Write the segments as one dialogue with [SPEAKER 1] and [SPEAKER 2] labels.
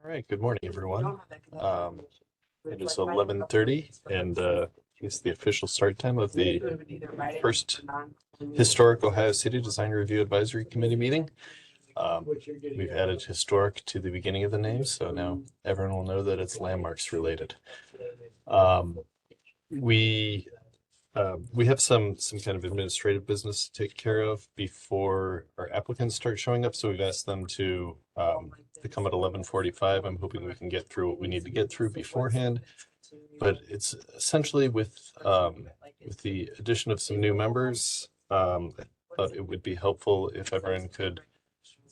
[SPEAKER 1] All right, good morning, everyone. It is 11:30 and it's the official start time of the first Historic Ohio City Design Review Advisory Committee meeting. We've added historic to the beginning of the name, so now everyone will know that it's landmarks related. We we have some kind of administrative business to take care of before our applicants start showing up. So we've asked them to come at 11:45. I'm hoping we can get through what we need to get through beforehand. But it's essentially with the addition of some new members, I thought it would be helpful if everyone could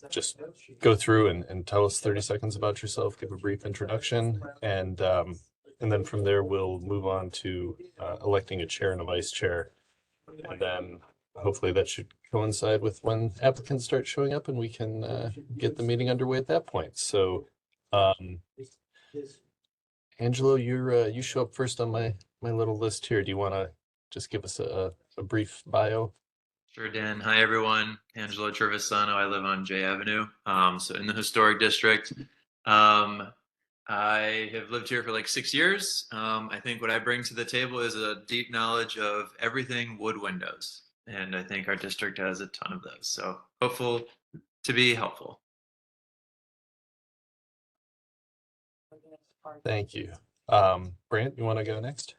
[SPEAKER 1] just go through and tell us 30 seconds about yourself, give a brief introduction, and then from there, we'll move on to electing a chair and a vice chair. And then hopefully that should coincide with when applicants start showing up and we can get the meeting underway at that point. So, Angelo, you show up first on my little list here. Do you want to just give us a brief bio?
[SPEAKER 2] Sure, Dan. Hi, everyone. Angelo Trevisano. I live on J Avenue, so in the historic district. I have lived here for like 6 years. I think what I bring to the table is a deep knowledge of everything wood windows. And I think our district has a ton of those. So hopeful to be helpful.
[SPEAKER 1] Thank you. Brant, you want to go next?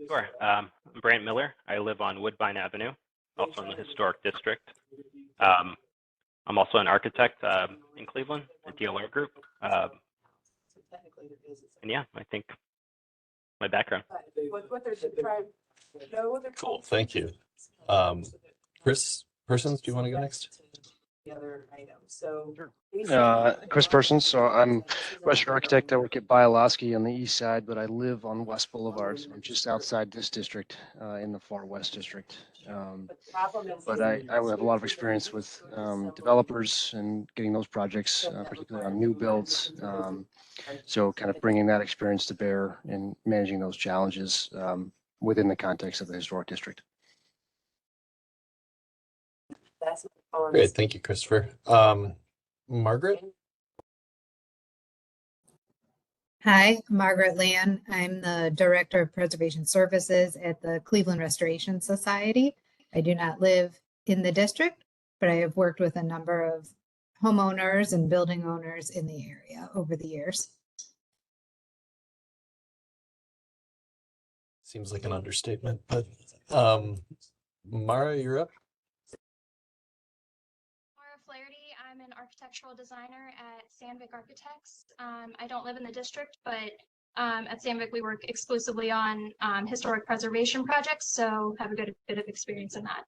[SPEAKER 3] Sure. I'm Brant Miller. I live on Woodbine Avenue, also in the historic district. I'm also an architect in Cleveland, a DLR group. And yeah, I think my background.
[SPEAKER 1] Cool, thank you. Chris Persons, do you want to go next?
[SPEAKER 4] Chris Persons. So I'm a registered architect. I work at Bialowski on the east side, but I live on West Boulevard. So I'm just outside this district, in the far west district. But I have a lot of experience with developers and getting those projects, particularly on new builds. So kind of bringing that experience to bear and managing those challenges within the context of the historic district.
[SPEAKER 1] Great, thank you, Christopher. Margaret?
[SPEAKER 5] Hi, Margaret Land. I'm the Director of Preservation Services at the Cleveland Restoration Society. I do not live in the district, but I have worked with a number of homeowners and building owners in the area over the years.
[SPEAKER 1] Seems like an understatement, but Mara, you're up.
[SPEAKER 6] Flaherty. I'm an architectural designer at Sandvik Architects. I don't live in the district, but at Sandvik we work exclusively on historic preservation projects, so have a good bit of experience in that.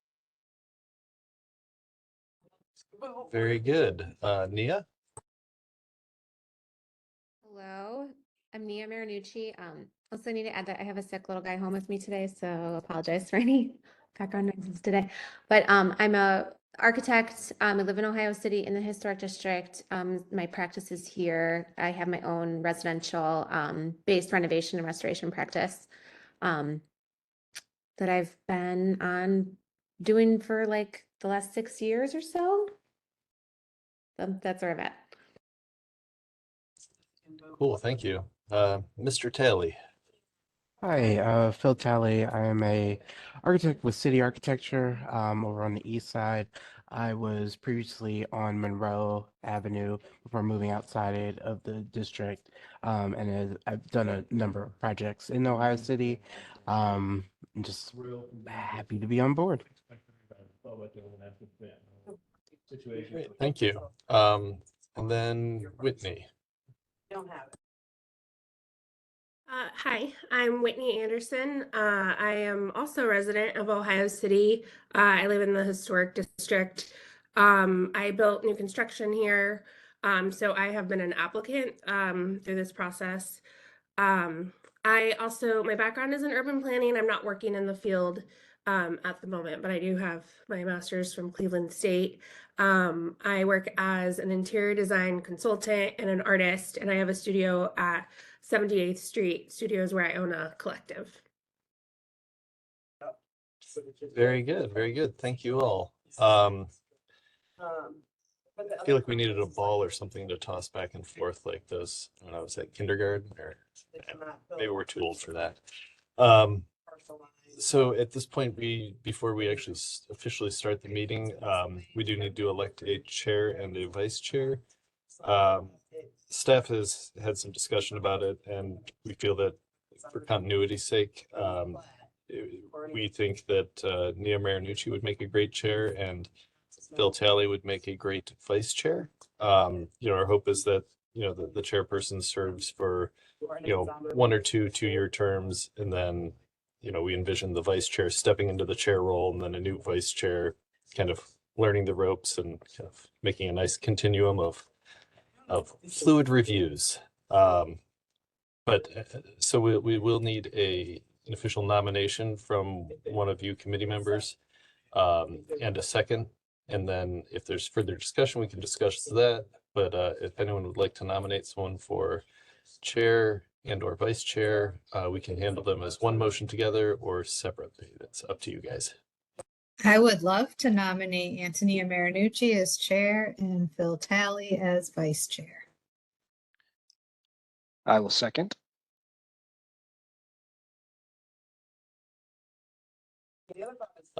[SPEAKER 1] Very good. Nia?
[SPEAKER 7] Hello, I'm Nia Marinucci. Also need to add that I have a sick little guy home with me today, so apologize for any background noises today. But I'm a architect. I live in Ohio City in the historic district. My practice is here. I have my own residential based renovation and restoration practice that I've been on doing for like the last 6 years or so. So that's where I'm at.
[SPEAKER 1] Cool, thank you. Mr. Talley.
[SPEAKER 8] Hi, Phil Talley. I am a architect with City Architecture over on the east side. I was previously on Monroe Avenue before moving outside of the district, and I've done a number of projects in Ohio City. I'm just happy to be on board.
[SPEAKER 1] Great, thank you. And then Whitney.
[SPEAKER 9] Hi, I'm Whitney Anderson. I am also a resident of Ohio City. I live in the historic district. I built new construction here, so I have been an applicant through this process. My background is in urban planning. I'm not working in the field at the moment, but I do have my master's from Cleveland State. I work as an interior design consultant and an artist, and I have a studio at 78th Street Studios where I own a collective.
[SPEAKER 1] Very good, very good. Thank you all. I feel like we needed a ball or something to toss back and forth like those when I was at kindergarten, or maybe we're too old for that. So at this point, before we actually officially start the meeting, we do need to elect a chair and a vice chair. Staff has had some discussion about it, and we feel that for continuity's sake, we think that Nia Marinucci would make a great chair and Phil Talley would make a great vice chair. Our hope is that, the chairperson serves for, 1 or 2 2-year terms, and then, we envision the vice chair stepping into the chair role, and then a new vice chair kind of learning the ropes and kind of making a nice continuum of fluid reviews. So we will need an official nomination from one of you committee members, and a second. And then if there's further discussion, we can discuss that. But if anyone would like to nominate someone for chair and or vice chair, we can handle them as one motion together or separately. That's up to you guys.
[SPEAKER 5] I would love to nominate Antonia Marinucci as chair and Phil Talley as vice chair.
[SPEAKER 4] I will second.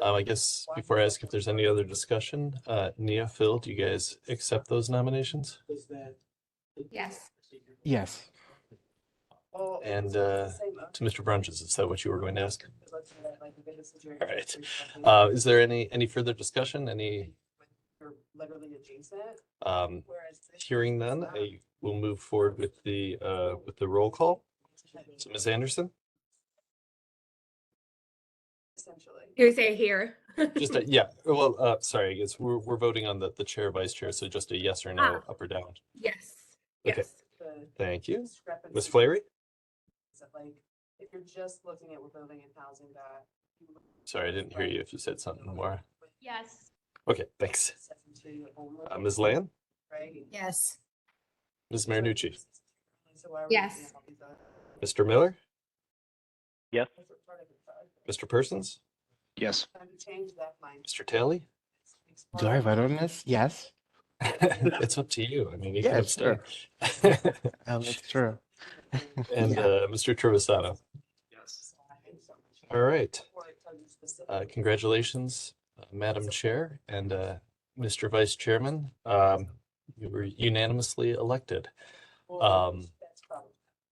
[SPEAKER 1] I guess before I ask if there's any other discussion, Nia, Phil, do you guys accept those nominations?
[SPEAKER 7] Yes.
[SPEAKER 8] Yes.
[SPEAKER 1] And to Mr. Brunches, is that what you were going to ask? All right. Is there any further discussion? Hearing none, I will move forward with the roll call. So Ms. Anderson?
[SPEAKER 9] You say here.
[SPEAKER 1] Just a, yeah. Well, sorry, I guess we're voting on the chair, vice chair. So just a yes or no, up or down.
[SPEAKER 9] Yes.
[SPEAKER 1] Okay.
[SPEAKER 9] Yes.
[SPEAKER 1] Thank you. Ms. Flaherty?
[SPEAKER 10] If you're just looking at we're building and housing that.
[SPEAKER 1] Sorry, I didn't hear you if you said something more.
[SPEAKER 6] Yes.
[SPEAKER 1] Okay, thanks. Ms. Land?
[SPEAKER 5] Yes.
[SPEAKER 1] Ms. Marinucci?
[SPEAKER 7] Yes.
[SPEAKER 1] Mr. Miller?
[SPEAKER 3] Yes.
[SPEAKER 1] Mr. Persons?
[SPEAKER 4] Yes.
[SPEAKER 1] Mr. Talley?
[SPEAKER 8] Do I vote on this? Yes.
[SPEAKER 1] It's up to you. I mean, you can
[SPEAKER 8] Yes,
[SPEAKER 1] abstain.
[SPEAKER 8] That's true.
[SPEAKER 1] And Mr. Trevisano?
[SPEAKER 2] Yes.
[SPEAKER 1] All right. Congratulations, Madam Chair and Mr. Vice Chairman. You were unanimously elected.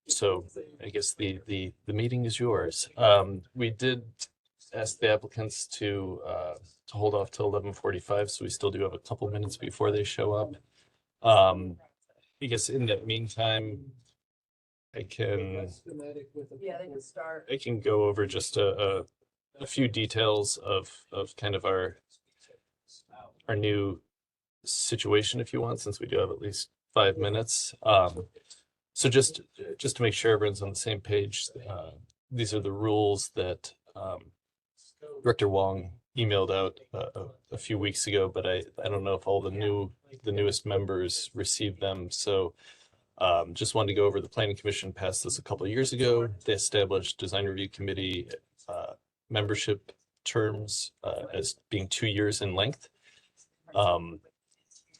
[SPEAKER 1] So I guess the meeting is yours. We did ask the applicants to hold off till 11:45, so we still do have a couple minutes before they show up. I guess in that meantime, I can go over just a few details of kind of our new situation, if you want, since we do have at least 5 minutes. So just to make sure everyone's on the same page, these are the rules that Director Wong emailed out a few weeks ago, but I don't know if all the newest members received them. So just wanted to go over. The Planning Commission passed this a couple of years ago. They established Design Review Committee membership terms as being 2 years in length.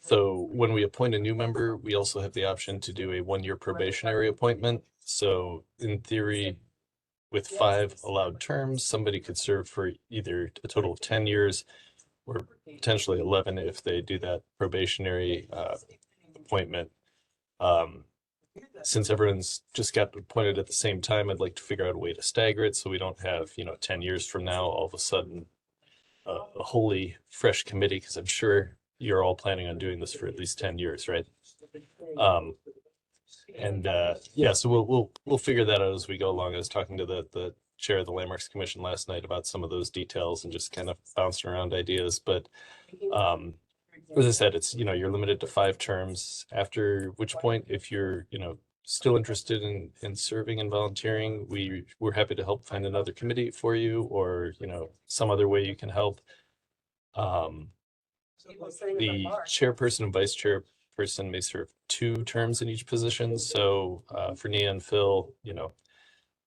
[SPEAKER 1] So when we appoint a new member, we also have the option to do a 1-year probationary appointment. So in theory, with 5 allowed terms, somebody could serve for either a total of 10 years or potentially 11 if they do that probationary appointment. Since everyone's just got appointed at the same time, I'd like to figure out a way to stagger it so we don't have, 10 years from now, all of a sudden, a wholly fresh committee, because I'm sure you're all planning on doing this for at least 10 years, right? So we'll figure that out as we go along. I was talking to the chair of the Landmarks Commission last night about some of those details and just kind of bouncing around ideas. But as I said, it's, you're limited to 5 terms, after which point, if you're, still interested in serving and volunteering, we're happy to help find another committee for you, or, some other way you can help. The chairperson and vice chairperson may serve 2 terms in each position. So for Nia and Phil,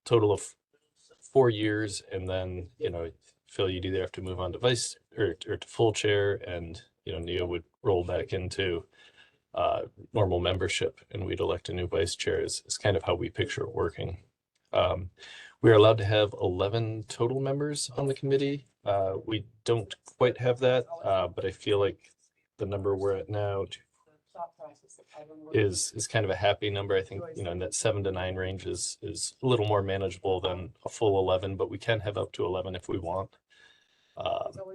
[SPEAKER 1] total of 4 years. And then, Phil, you'd either have to move on to vice or to full chair, and Nia would roll back into normal membership and we'd elect a new vice chair is kind of how we picture it working. We are allowed to have 11 total members on the committee. We don't quite have that, but I feel like the number we're at now is kind of a happy number. I think, in that 7 to 9 range is a little more manageable than a full 11, but we can have up to 11 if we want.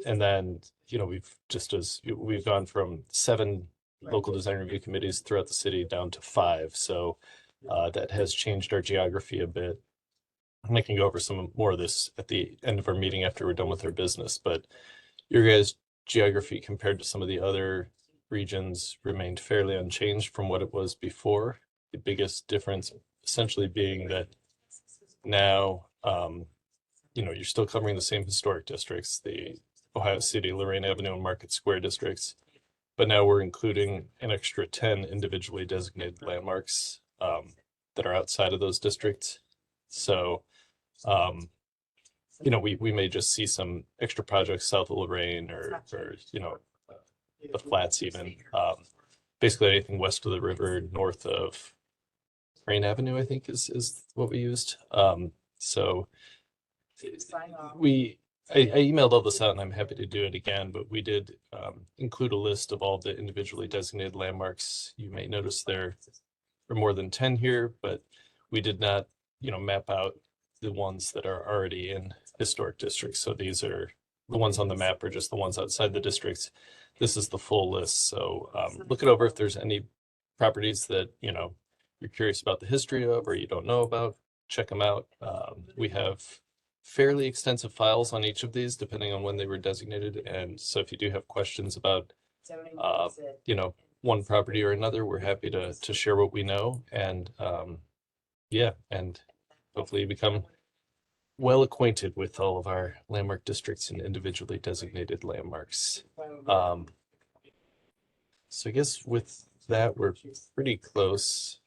[SPEAKER 1] And then, we've gone from 7 local design review committees throughout the city down to 5. So that has changed our geography a bit. And I can go over some more of this at the end of our meeting after we're done with our business, but your guys' geography compared to some of the other regions remained fairly unchanged from what it was before. The biggest difference essentially being that now, you're still covering the same historic districts, the Ohio City, Lorraine Avenue, and Market Square districts, but now we're including an extra 10 individually designated landmarks that are outside of those districts. So, we may just see some extra projects south of Lorraine or the flats even. Basically anything west of the river, north of Crane Avenue, I think is what we used. So I emailed all this out and I'm happy to do it again, but we did include a list of all the individually designated landmarks. You may notice there are more than 10 here, but we did not, map out the ones that are already in historic districts. So these are the ones on the map are just the ones outside the districts. This is the full list. So look it over if there's any properties that, you're curious about the history of or you don't know about, check them out. We have fairly extensive files on each of these depending on when they were designated. And so if you do have questions about, one property or another, we're happy to share what we know and and hopefully become well acquainted with all of our landmark districts and individually designated landmarks. So I guess with that, we're pretty close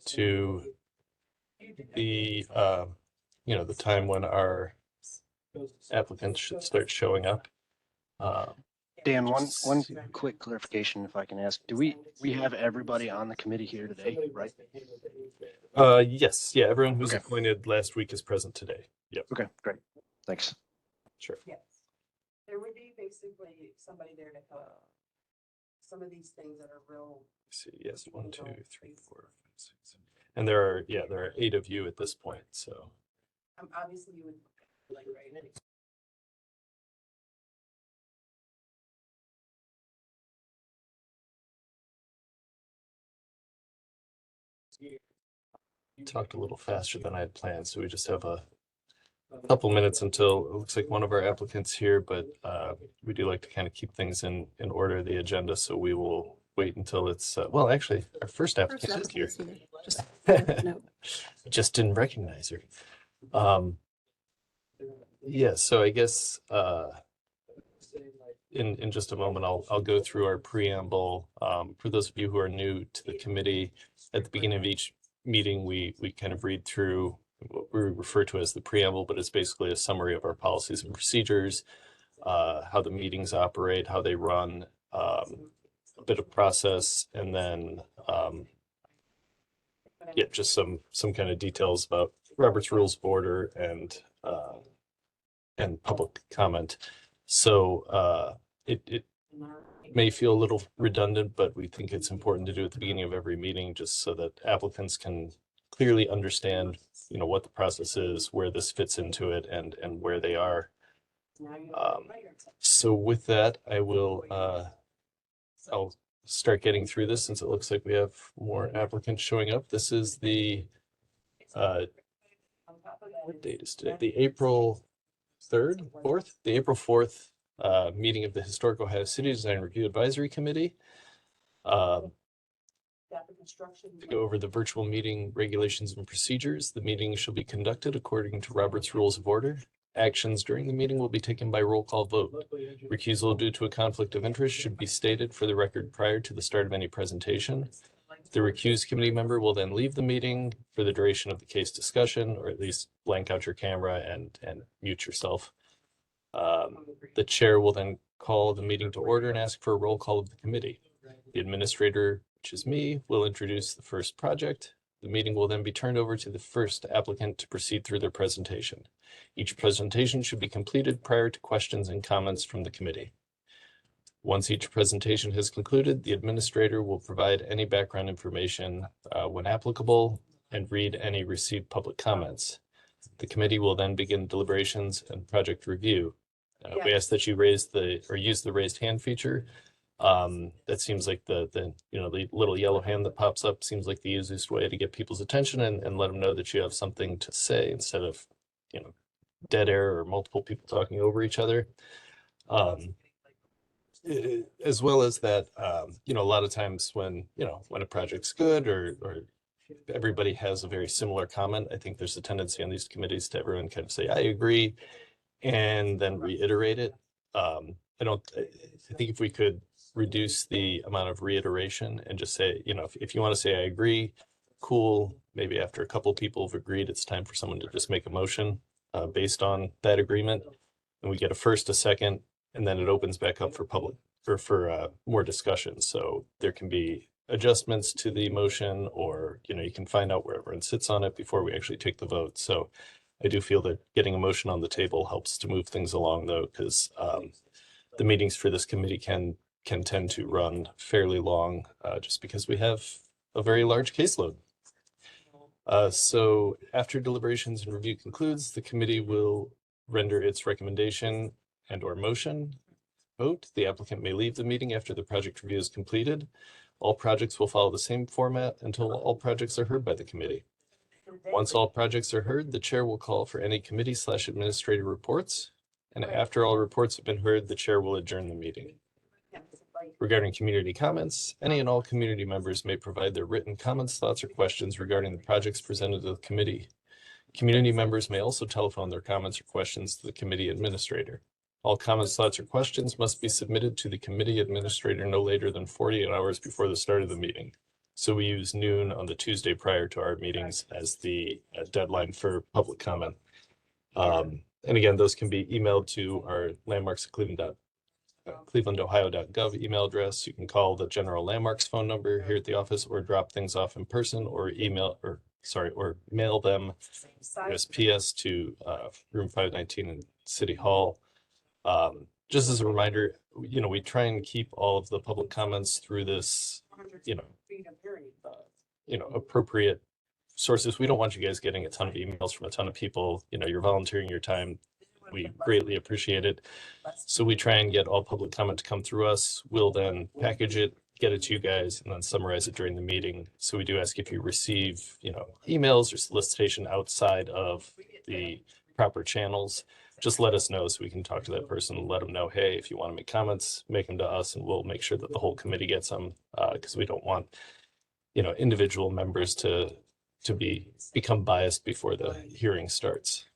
[SPEAKER 1] to the the time when our applicants should start showing up.
[SPEAKER 4] Dan, one quick clarification, if I can ask. Do we have everybody on the committee here today, right?
[SPEAKER 1] Yes. Yeah. Everyone who's
[SPEAKER 4] Okay.
[SPEAKER 1] appointed last week is present today. Yep.
[SPEAKER 4] Okay, great. Thanks.
[SPEAKER 1] Sure.
[SPEAKER 10] Yes. There would be basically somebody there to help. Some of these things that are real.
[SPEAKER 1] Let's see. Yes. 1, 2, 3, 4, 5, 6, 7. And there are 8 of you at this point. So
[SPEAKER 10] Obviously you would like, right?
[SPEAKER 1] talked a little faster than I had planned, so we just have a couple minutes until it looks like one of our applicants here, but we do like to kind of keep things in order, the agenda, so we will wait until it's well, actually our first applicant is here. Just didn't recognize her. Yeah, so I guess in just a moment I'll go through our preamble. For those of you who are new to the committee, at the beginning of each meeting we kind of read through what we refer to as the preamble, but it's basically a summary of our policies and procedures, how the meetings operate, how they run, a bit of process, and then just some kind of details about Robert's Rules of Order and public comment. So it may feel a little redundant, but we think it's important to do at the beginning of every meeting, just so that applicants can clearly understand, what the process is, where this fits into it, and where they are. So with that, I'll start getting through this since it looks like we have more applicants showing up. This is the what date is today? The April 3rd, 4th? The April 4th meeting of the Historic Ohio City Design Review Advisory Committee. To go over the virtual meeting regulations and procedures. The meeting shall be conducted according to Robert's Rules of Order. Actions during the meeting will be taken by roll call vote. Recusal due to a conflict of interest should be stated for the record prior to the start of any presentation. The recused committee member will then leave the meeting for the duration of the case discussion, or at least blank out your camera and mute yourself. The chair will then call the meeting to order and ask for a roll call of the committee. The administrator, which is me, will introduce the first project. The meeting will then be turned over to the first applicant to proceed through their presentation. Each presentation should be completed prior to questions and comments from the committee. Once each presentation has concluded, the administrator will provide any background information when applicable and read any received public comments. The committee will then begin deliberations and project review. We ask that you use the raised hand feature. That seems like the little yellow hand that pops up seems like the easiest way to get people's attention and let them know that you have something to say instead of, dead air or multiple people talking over each other. As well as that, a lot of times when a project's good or everybody has a very similar comment, I think there's a tendency on these committees to everyone kind of say, I agree, and then reiterate it. I think if we could reduce the amount of reiteration and just say, if you want to say, I agree, cool. Maybe after a couple people have agreed, it's time for someone to just make a motion based on that agreement. And we get a first, a second, and then it opens back up for public or for more discussion. So there can be adjustments to the motion, or, you can find out where everyone sits on it before we actually take the vote. So I do feel that getting a motion on the table helps to move things along, though, because the meetings for this committee can tend to run fairly long just because we have a very large caseload. So after deliberations and review concludes, the committee will render its recommendation and or motion. Vote. The applicant may leave the meeting after the project review is completed. All projects will follow the same format until all projects are heard by the committee. Once all projects are heard, the chair will call for any committee/administrative reports. And after all reports have been heard, the chair will adjourn the meeting. Regarding community comments, any and all community members may provide their written comments, thoughts, or questions regarding the projects presented to the committee. Community members may also telephone their comments or questions to the committee administrator. All comments, thoughts, or questions must be submitted to the committee administrator no later than 48 hours before the start of the meeting. So we use noon on the Tuesday prior to our meetings as the deadline for public comment. And again, those can be emailed to our landmarks at clevelandohio.gov email address. You can call the general landmarks phone number here at the office, or drop things off in person, or mail them USPS to room 519 in City Hall. Just as a reminder, we try and keep all of the public comments through this, appropriate sources. We don't want you guys getting a ton of emails from a ton of people. You're volunteering your time. We greatly appreciate it. So we try and get all public comment to come through us. We'll then package it, get it to you guys, and then summarize it during the meeting. So we do ask, if you receive, emails or solicitation outside of the proper channels, just let us know so we can talk to that person and let them know, hey, if you want to make comments, make them to us, and we'll make sure that the whole committee gets them, because we don't want, individual members to become biased before the hearing starts.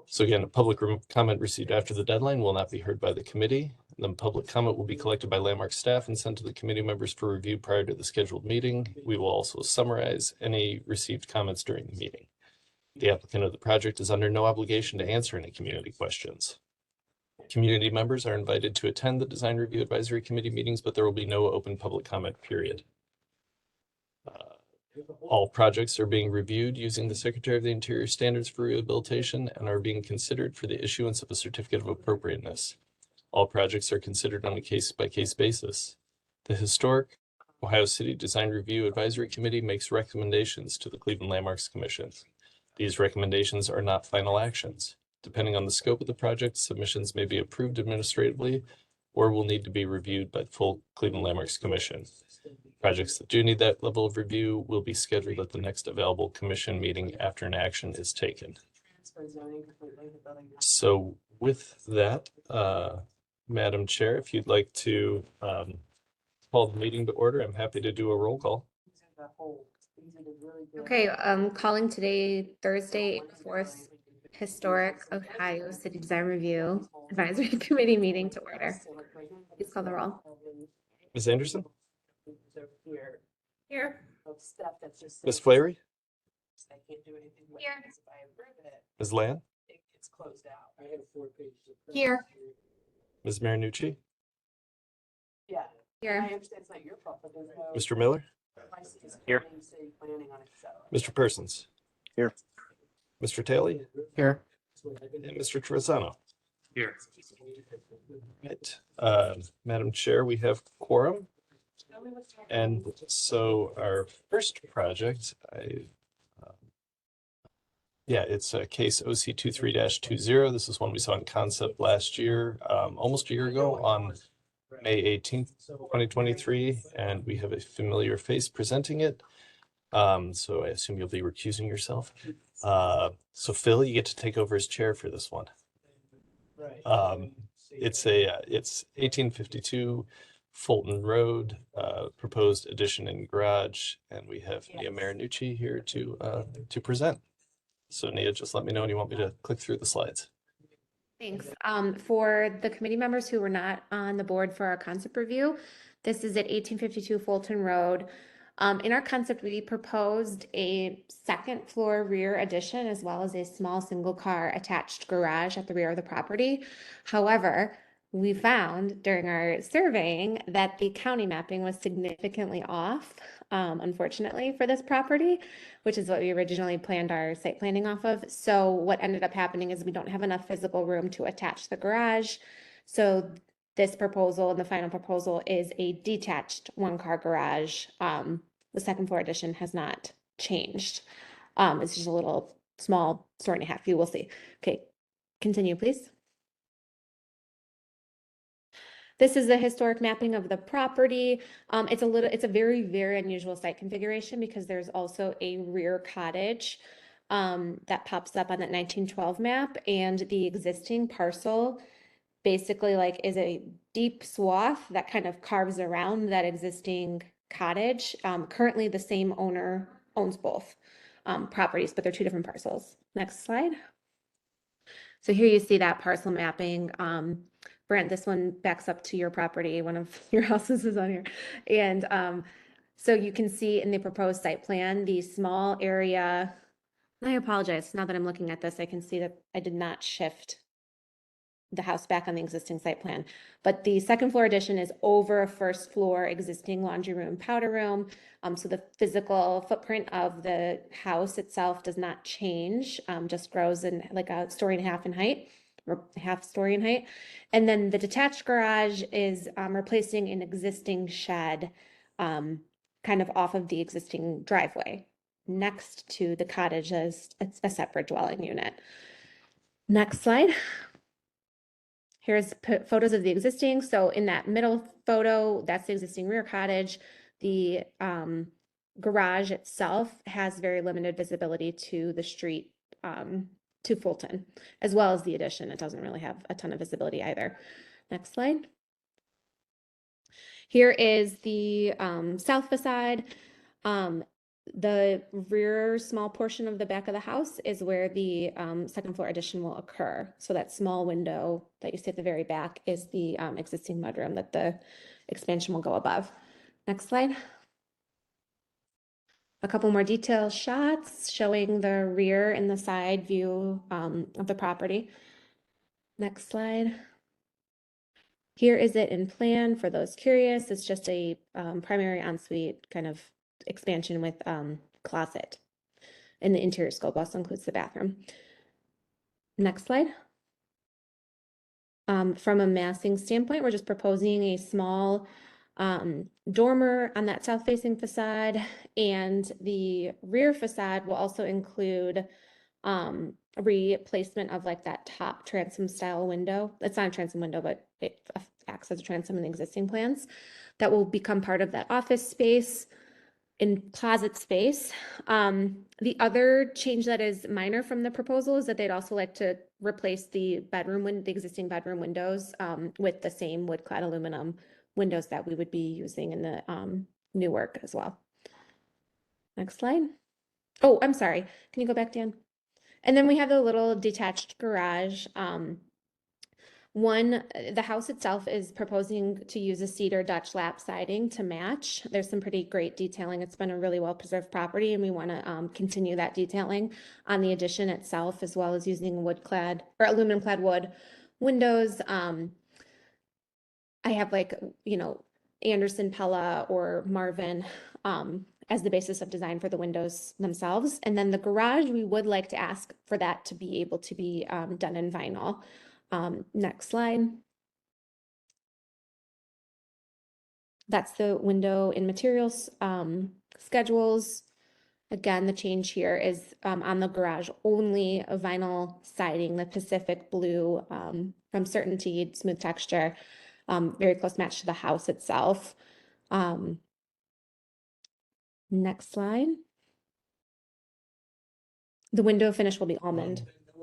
[SPEAKER 1] So again, a public comment received after the deadline will not be heard by the committee. Then public comment will be collected by Landmark staff and sent to the committee members for review prior to the scheduled meeting. We will also summarize any received comments during the meeting. The applicant of the project is under no obligation to answer any community questions. Community members are invited to attend the Design Review Advisory Committee meetings, but there will be no open public comment period. All projects are being reviewed using the Secretary of the Interior standards for rehabilitation and are being considered for the issuance of a certificate of appropriateness. All projects are considered on a case-by-case basis. The Historic Ohio City Design Review Advisory Committee makes recommendations to the Cleveland Landmarks Commission. These recommendations are not final actions. Depending on the scope of the project, submissions may be approved administratively or will need to be reviewed by the full Cleveland Landmarks Commission. Projects that do need that level of review will be scheduled at the next available commission meeting after an action is taken. So with that, Madam Chair, if you'd like to call the meeting to order, I'm happy to do a roll call.
[SPEAKER 7] Okay, calling today, Thursday, 4th Historic Ohio City Design Review Advisory Committee meeting to order. Please call the roll.
[SPEAKER 1] Ms. Anderson?
[SPEAKER 9] Here.
[SPEAKER 1] Ms. Flaherty?
[SPEAKER 6] Here.
[SPEAKER 1] Ms. Land?
[SPEAKER 6] Here.
[SPEAKER 1] Ms. Marinucci,
[SPEAKER 10] Yeah.
[SPEAKER 7] Here.
[SPEAKER 10] I understand it's not your fault, but there's no.
[SPEAKER 1] Mr. Miller,
[SPEAKER 10] My city's
[SPEAKER 3] Here.
[SPEAKER 10] planning, city planning on it, so.
[SPEAKER 1] Mr. Persons.
[SPEAKER 4] Here.
[SPEAKER 1] Mr. Taylor,
[SPEAKER 8] Here.
[SPEAKER 1] and Mr. Trevisano.
[SPEAKER 2] Here.
[SPEAKER 1] Right. Madam Chair, we have quorum. And so our first project, it's a case OC 23-20. This is one we saw in concept last year, almost a year ago on May 18th, 2023, and we have a familiar face presenting it. So I assume you'll be recusing yourself. So Phil, you get to take over as chair for this one. It's 1852 Fulton Road, proposed addition and garage, and we have Nia Marinucci here to present. So Nia, just let me know when you want me to click through the slides.
[SPEAKER 7] Thanks. For the committee members who were not on the board for our concept review, this is at 1852 Fulton Road. In our concept, we proposed a second floor rear addition as well as a small single car attached garage at the rear of the property. However, we found during our surveying that the county mapping was significantly off, unfortunately, for this property, which is what we originally planned our site planning off of. So what ended up happening is we don't have enough physical room to attach the garage. So this proposal and the final proposal is a detached one-car garage. The second floor addition has not changed. It's just a little small story and a half. You will see. Okay, continue, please. This is the historic mapping of the property. It's a very, very unusual site configuration because there's also a rear cottage that pops up on that 1912 map, and the existing parcel basically is a deep swath that kind of carves around that existing cottage. Currently the same owner owns both properties, but they're two different parcels. Next slide. So here you see that parcel mapping. Brent, this one backs up to your property. One of your houses is on here. And so you can see in the proposed site plan, the small area. I apologize. Now that I'm looking at this, I can see that I did not shift the house back on the existing site plan. But the second floor addition is over a first floor existing laundry room, powder room. So the physical footprint of the house itself does not change, just grows in like a story and a half in height, or half story in height. And then the detached garage is replacing an existing shed kind of off of the existing driveway next to the cottage as a separate dwelling unit. Next slide. Here's photos of the existing. So in that middle photo, that's the existing rear cottage. The garage itself has very limited visibility to the street, to Fulton, as well as the addition. It doesn't really have a ton of visibility either. Next slide. Here is the south facade. The rear small portion of the back of the house is where the second floor addition will occur. So that small window that you see at the very back is the existing mudroom that the expansion will go above. Next slide. A couple more detail shots showing the rear and the side view of the property. Next slide. Here is it in plan for those curious. It's just a primary ensuite kind of expansion with closet. And the interior scope also includes the bathroom. Next slide. From a massing standpoint, we're just proposing a small dormer on that south-facing facade, and the rear facade will also include a replacement of that top transom style window. It's not a transom window, but it acts as a transom in the existing plans. That will become part of that office space in closet space. The other change that is minor from the proposal is that they'd also like to replace the existing bedroom windows with the same wood clad aluminum windows that we would be using in the new work as well. Next slide. Oh, I'm sorry. Can you go back, Dan? And then we have the little detached garage. The house itself is proposing to use a cedar Dutch lap siding to match. There's some pretty great detailing. It's been a really well-preserved property, and we want to continue that detailing on the addition itself, as well as using wood-clad or aluminum-clad wood windows. I have like, you know, Anderson, Pella, or Marvin as the basis of design for the windows themselves. And then the garage, we would like to ask for that to be able to be done in vinyl. Next slide. That's the window in materials schedules. Again, the change here is on the garage only a vinyl siding, the Pacific blue from Certainty, smooth texture, very close match to the house itself. Next slide. The window finish will be almond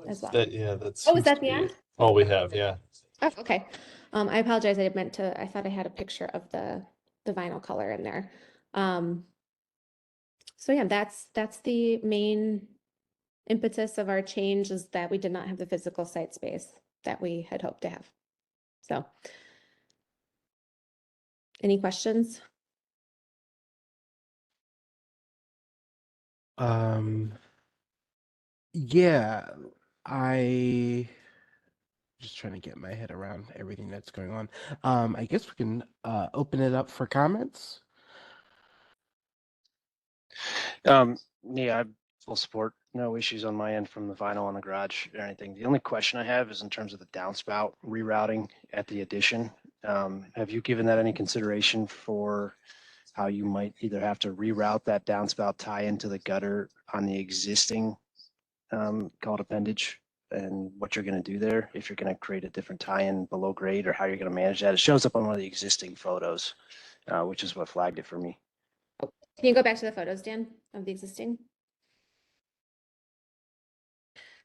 [SPEAKER 7] as well.
[SPEAKER 1] That
[SPEAKER 7] Oh,
[SPEAKER 1] seems
[SPEAKER 7] is that
[SPEAKER 1] to
[SPEAKER 7] the
[SPEAKER 1] be
[SPEAKER 7] end?
[SPEAKER 1] all we have. Yeah.
[SPEAKER 7] Oh, okay. I apologize. I meant to, I thought I had a picture of the vinyl color in there. So yeah, that's the main impetus of our change, is that we did not have the physical site space that we had hoped to have. So any questions?
[SPEAKER 8] Yeah, I just trying to get my head around everything that's going on. I guess we can open it up for comments.
[SPEAKER 4] Yeah, full support. No issues on my end from the vinyl on the garage or anything. The only question I have is in terms of the downspout rerouting at the addition. Have you given that any consideration for how you might either have to reroute that downspout tie into the gutter on the existing called appendage, and what you're going to do there, if you're going to create a different tie-in below grade, or how you're going to manage that? It shows up on one of the existing photos, which is what flagged it for me.
[SPEAKER 7] Can you go back to the photos, Dan, of the existing?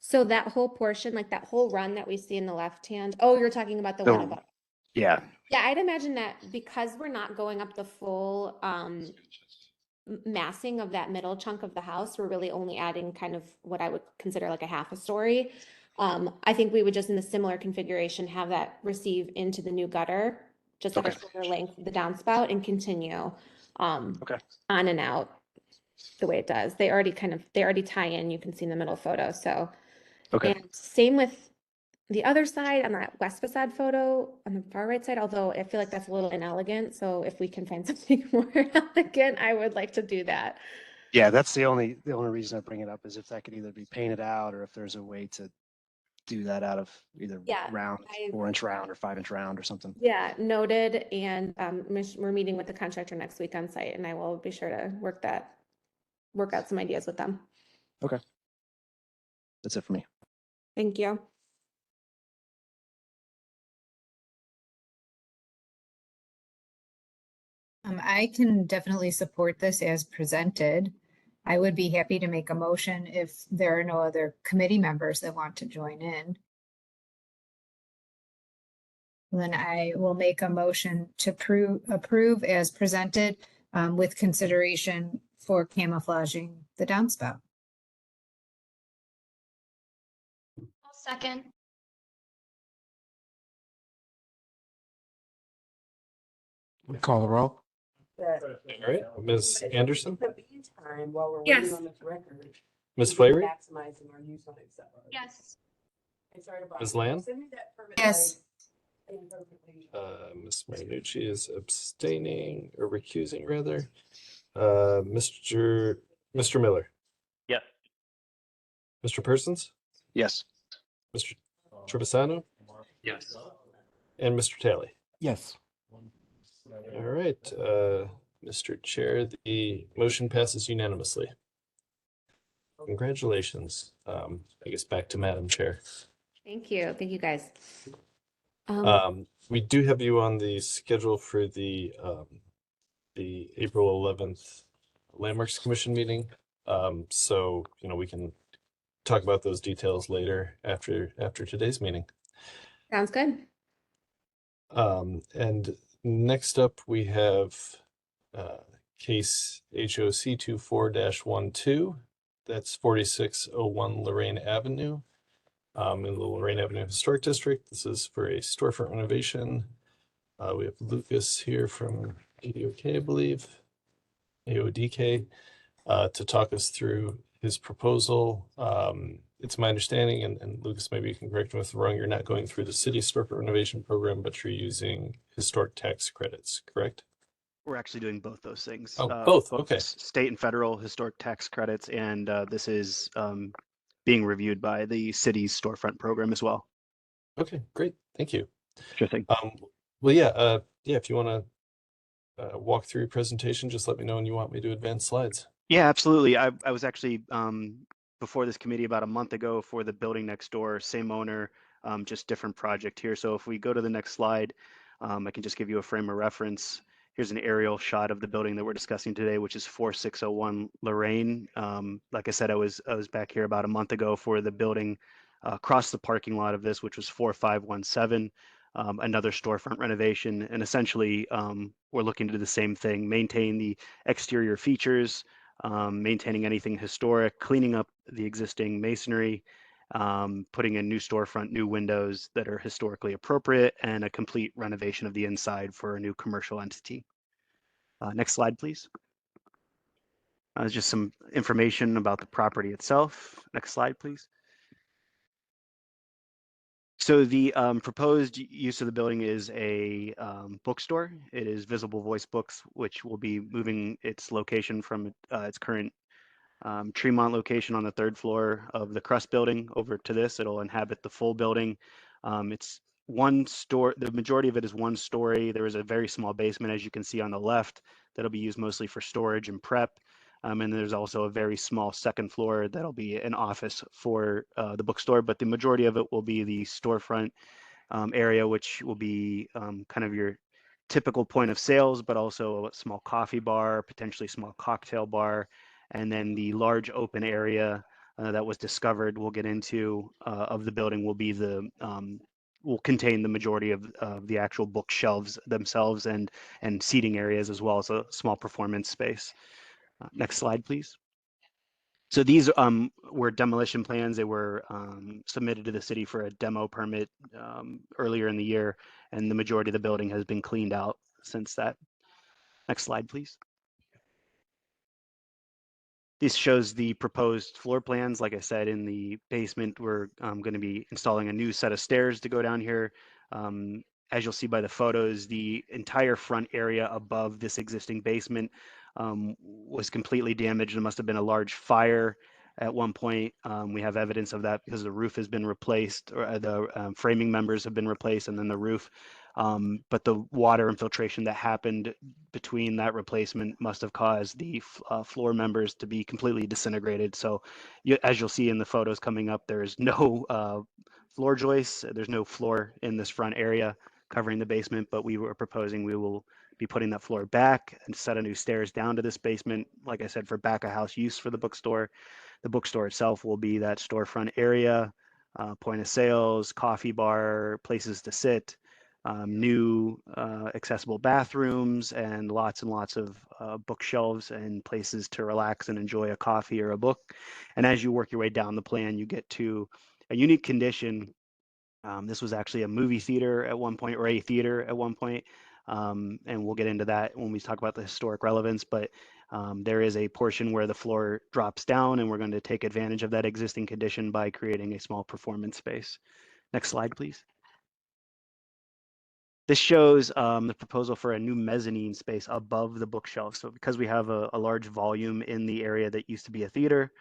[SPEAKER 7] So that whole portion, like that whole run that we see in the left hand. Oh, you're talking about the one above.
[SPEAKER 4] Yeah.
[SPEAKER 7] Yeah, I'd imagine that because we're not going up the full massing of that middle chunk of the house, we're really only adding kind of what I would consider like a half a story. I think we would just, in the similar configuration, have that receive into the new gutter, just at a shorter length of the downspout, and continue on and out the way it does. They already tie in, you can see in the middle photo. So and same with the other side on that west facade photo on the far right side, although I feel like that's a little inelegant. So if we can find something more elegant, I would like to do that.
[SPEAKER 4] Yeah, that's the only reason I bring it up, is if that could either be painted out, or if there's a way to do that out of either round, 4-inch round or 5-inch round or something.
[SPEAKER 7] Yeah, noted. And we're meeting with the contractor next week on site, and I will be sure to work out some ideas with them.
[SPEAKER 4] Okay. That's it for me.
[SPEAKER 7] Thank you.
[SPEAKER 5] I can definitely support this as presented. I would be happy to make a motion if there are no other committee members that want to join in. Then I will make a motion to approve as presented with consideration for camouflaging the downspout.
[SPEAKER 6] I'll second.
[SPEAKER 8] We call the roll.
[SPEAKER 1] All right, Ms. Anderson,
[SPEAKER 10] Time while we're
[SPEAKER 9] Yes.
[SPEAKER 10] waiting on this record.
[SPEAKER 1] Ms. Flaherty,
[SPEAKER 10] Maximizing our use on it.
[SPEAKER 6] Yes.
[SPEAKER 10] And sorry to
[SPEAKER 1] Ms.
[SPEAKER 10] bother you.
[SPEAKER 1] Land?
[SPEAKER 10] Send me that permit
[SPEAKER 5] Yes.
[SPEAKER 10] like imperfectly.
[SPEAKER 1] Ms. Marinucci is abstaining or recusing rather. Mr. Miller,
[SPEAKER 3] Yes.
[SPEAKER 1] Mr. Persons,
[SPEAKER 4] Yes.
[SPEAKER 1] Mr. Trebisano,
[SPEAKER 2] Yes.
[SPEAKER 1] and Mr. Talley.
[SPEAKER 8] Yes.
[SPEAKER 1] All right, Mr. Chair, the motion passes unanimously. Congratulations. I guess back to Madam Chair.
[SPEAKER 7] Thank you. Thank you, guys.
[SPEAKER 1] We do have you on the schedule for the April 11th Landmarks Commission meeting. So, we can talk about those details later after today's meeting.
[SPEAKER 7] Sounds good.
[SPEAKER 1] And next up, we have case HOC 24-12. That's 4601 Lorraine Avenue in the Lorraine Avenue Historic District. This is for a storefront renovation. We have Lucas here from ADOK, I believe, AODK, to talk us through his proposal. it's my understanding, and Lucas, maybe you can correct me if I'm wrong, you're not going through the city storefront renovation program, but you're using historic tax credits, correct?
[SPEAKER 11] We're actually doing both those things.
[SPEAKER 1] Oh, both,
[SPEAKER 11] Both
[SPEAKER 1] okay.
[SPEAKER 11] state and federal historic tax credits, and this is being reviewed by the city's storefront program as well.
[SPEAKER 1] Okay, great, thank you.
[SPEAKER 11] Sure thing.
[SPEAKER 1] Well, yeah, if you want to walk through your presentation, just let me know when you want me to advance slides.
[SPEAKER 11] Yeah, absolutely. I was actually before this committee about a month ago for the building next door, same owner, just different project here. So if we go to the next slide, I can just give you a frame of reference. Here's an aerial shot of the building that we're discussing today, which is 4601 Lorraine. Like I said, I was back here about a month ago for the building across the parking lot of this, which was 4517. Another storefront renovation, and essentially we're looking to do the same thing, maintain the exterior features, maintaining anything historic, cleaning up the existing masonry, putting in new storefront, new windows that are historically appropriate, and a complete renovation of the inside for a new commercial entity. Next slide, please. Just some information about the property itself. Next slide, please. So the proposed use of the building is a bookstore. It is Visible Voice Books, which will be moving its location from its current Tremont location on the 3rd floor of the Crust building over to this. It'll inhabit the full building. It's one store, the majority of it is one story. There is a very small basement, as you can see on the left, that'll be used mostly for storage and prep. And there's also a very small 2nd floor that'll be an office for the bookstore, but the majority of it will be the storefront area, which will be kind of your typical point of sales, but also a small coffee bar, potentially small cocktail bar, and then the large open area that was discovered, we'll get into, of the building will be the will contain the majority of the actual bookshelves themselves and seating areas, as well as a small performance space. Next slide, please. So these were demolition plans. They were submitted to the city for a demo permit earlier in the year, and the majority of the building has been cleaned out since that. Next slide, please. This shows the proposed floor plans. Like I said, in the basement, we're going to be installing a new set of stairs to go down here. As you'll see by the photos, the entire front area above this existing basement was completely damaged. There must have been a large fire at one point. We have evidence of that because the roof has been replaced, or the framing members have been replaced, and then the roof. But the water infiltration that happened between that replacement must have caused the floor members to be completely disintegrated. So as you'll see in the photos coming up, there's no floor joists. There's no floor in this front area covering the basement, but we were proposing we will be putting that floor back and set of new stairs down to this basement, like I said, for back of house use for the bookstore. The bookstore itself will be that storefront area, point of sales, coffee bar, places to sit, new accessible bathrooms, and lots of bookshelves and places to relax and enjoy a coffee or a book. And as you work your way down the plan, you get to a unique condition. This was actually a movie theater at one point, or a theater at one point. And we'll get into that when we talk about the historic relevance, but there is a portion where the floor drops down, and we're going to take advantage of that existing condition by creating a small performance space. Next slide, please. This shows the proposal for a new mezzanine space above the bookshelf. So because we have a large volume in the area that used to be a theater,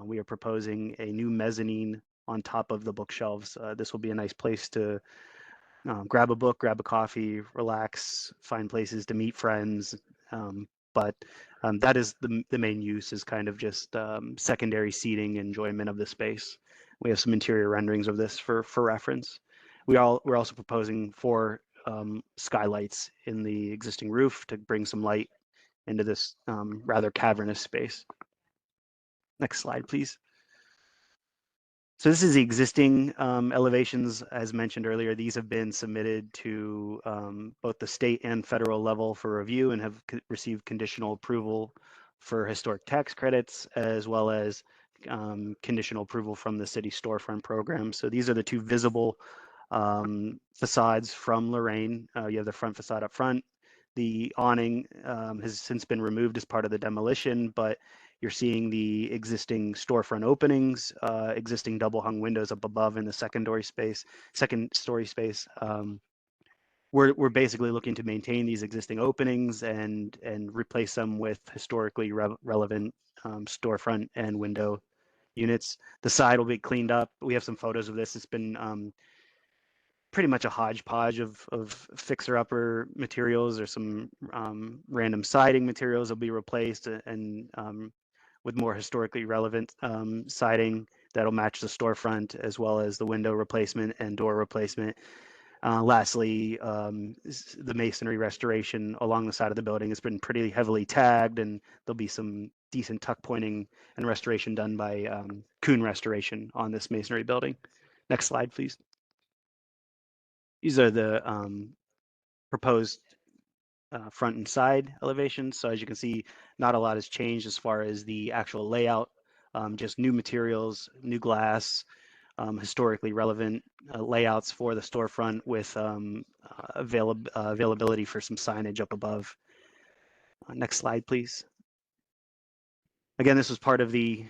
[SPEAKER 11] we are proposing a new mezzanine on top of the bookshelves. This will be a nice place to grab a book, grab a coffee, relax, find places to meet friends. But that is the main use, is kind of just secondary seating, enjoyment of the space. We have some interior renderings of this for reference. We're also proposing 4 skylights in the existing roof to bring some light into this rather cavernous space. Next slide, please. So this is the existing elevations. As mentioned earlier, these have been submitted to both the state and federal level for review and have received conditional approval for historic tax credits, as well as conditional approval from the city storefront program. So these are the 2 visible facades from Lorraine. You have the front facade up front. The awning has since been removed as part of the demolition, but You're seeing the existing storefront openings, existing double hung windows up above in the second story space. We're basically looking to maintain these existing openings and replace them with historically relevant storefront and window units. The side will be cleaned up. We have some photos of this. It's been pretty much a hodgepodge of fixer-upper materials. There's some random siding materials that'll be replaced, and with more historically relevant siding that'll match the storefront, as well as the window replacement and door replacement. Lastly, the masonry restoration along the side of the building has been pretty heavily tagged, and there'll be some decent tuck pointing and restoration done by Kuhn Restoration on this masonry building. Next slide, please. These are the proposed front and side elevations. So as you can see, not a lot has changed as far as the actual layout, just new materials, new glass, historically relevant layouts for the storefront with availability for some signage up above. Next slide, please. Again, this was part of the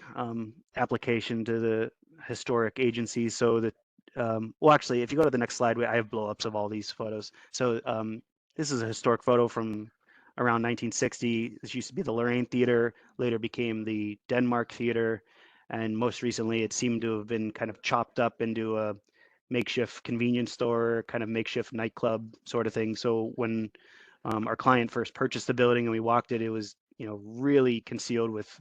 [SPEAKER 11] application to the historic agencies. So that, well, actually, if you go to the next slide, I have blow-ups of all these photos. So this is a historic photo from around 1960. This used to be the Lorraine Theater, later became the Denmark Theater, and most recently it seemed to have been kind of chopped up into a makeshift convenience store, kind of makeshift nightclub sort of thing. So when our client first purchased the building and we walked it, it was, you know, really concealed with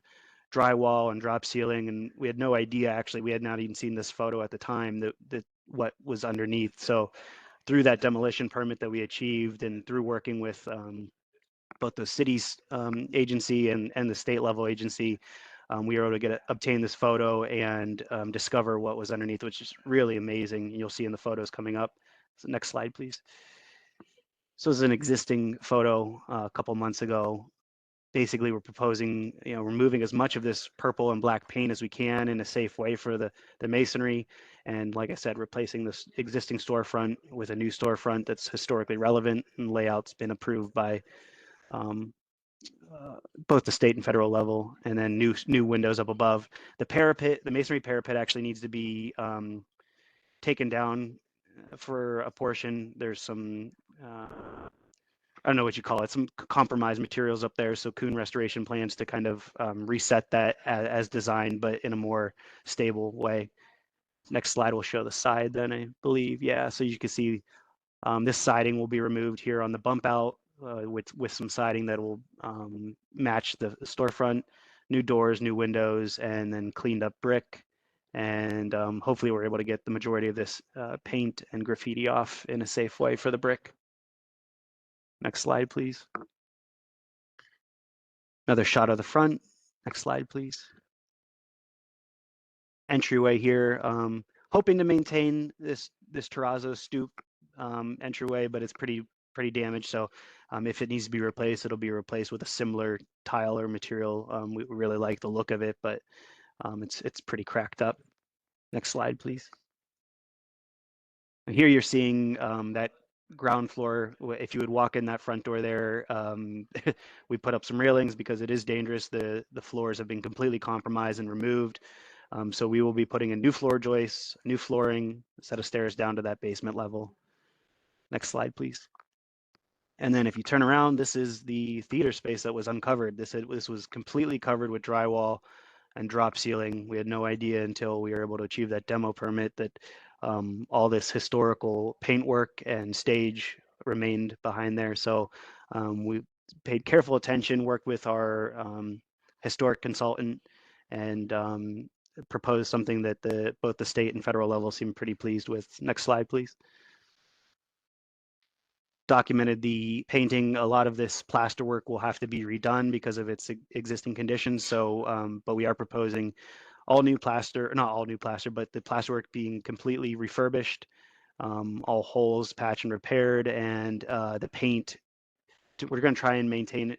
[SPEAKER 11] drywall and drop ceiling, and we had no idea, actually, we had not even seen this photo at the time, that what was underneath. So through that demolition permit that we achieved, and through working with both the city's agency and the state level agency, we were able to obtain this photo and discover what was underneath, which is really amazing. You'll see in the photos coming up. So next slide, please. So this is an existing photo a couple months ago. Basically, we're proposing, you know, removing as much of this purple and black paint as we can in a safe way for the masonry. And like I said, replacing this existing storefront with a new storefront that's historically relevant, and layout's been approved by both the state and federal level, and then new windows up above. The parapet, the masonry parapet, actually needs to be taken down for a portion. There's some I don't know what you call it, some compromised materials up there. So Kuhn Restoration plans to kind of reset that as designed, but in a more stable way. Next slide will show the side then, I believe. Yeah, so you can see this siding will be removed here on the bump out with some siding that will match the storefront, new doors, new windows, and then cleaned up brick. And hopefully we're able to get the majority of this paint and graffiti off in a safe way for the brick. Next slide, please. Another shot of the front. Next slide, please. Entryway here. Hoping to maintain this terrazzo stoop entryway, but it's pretty damaged. So if it needs to be replaced, it'll be replaced with a similar tile or material. We really like the look of it, but it's pretty cracked up. Next slide, please. And here you're seeing that ground floor. If you would walk in that front door there, we put up some railings because it is dangerous. The floors have been completely compromised and removed. So we will be putting in new floor joists, new flooring, a set of stairs down to that basement level. Next slide, please. And then if you turn around, this is the theater space that was uncovered. This was completely covered with drywall and drop ceiling. We had no idea until we were able to achieve that demo permit that all this historical paintwork and stage remained behind there. So we paid careful attention, worked with our historic consultant, and proposed something that both the state and federal level seem pretty pleased with. Next slide, please. Documented the painting. A lot of this plaster work will have to be redone because of its existing conditions. So, but we are proposing all new plaster, not all new plaster, but the plaster work being completely refurbished, all holes patched and repaired, and the paint, we're going to try and maintain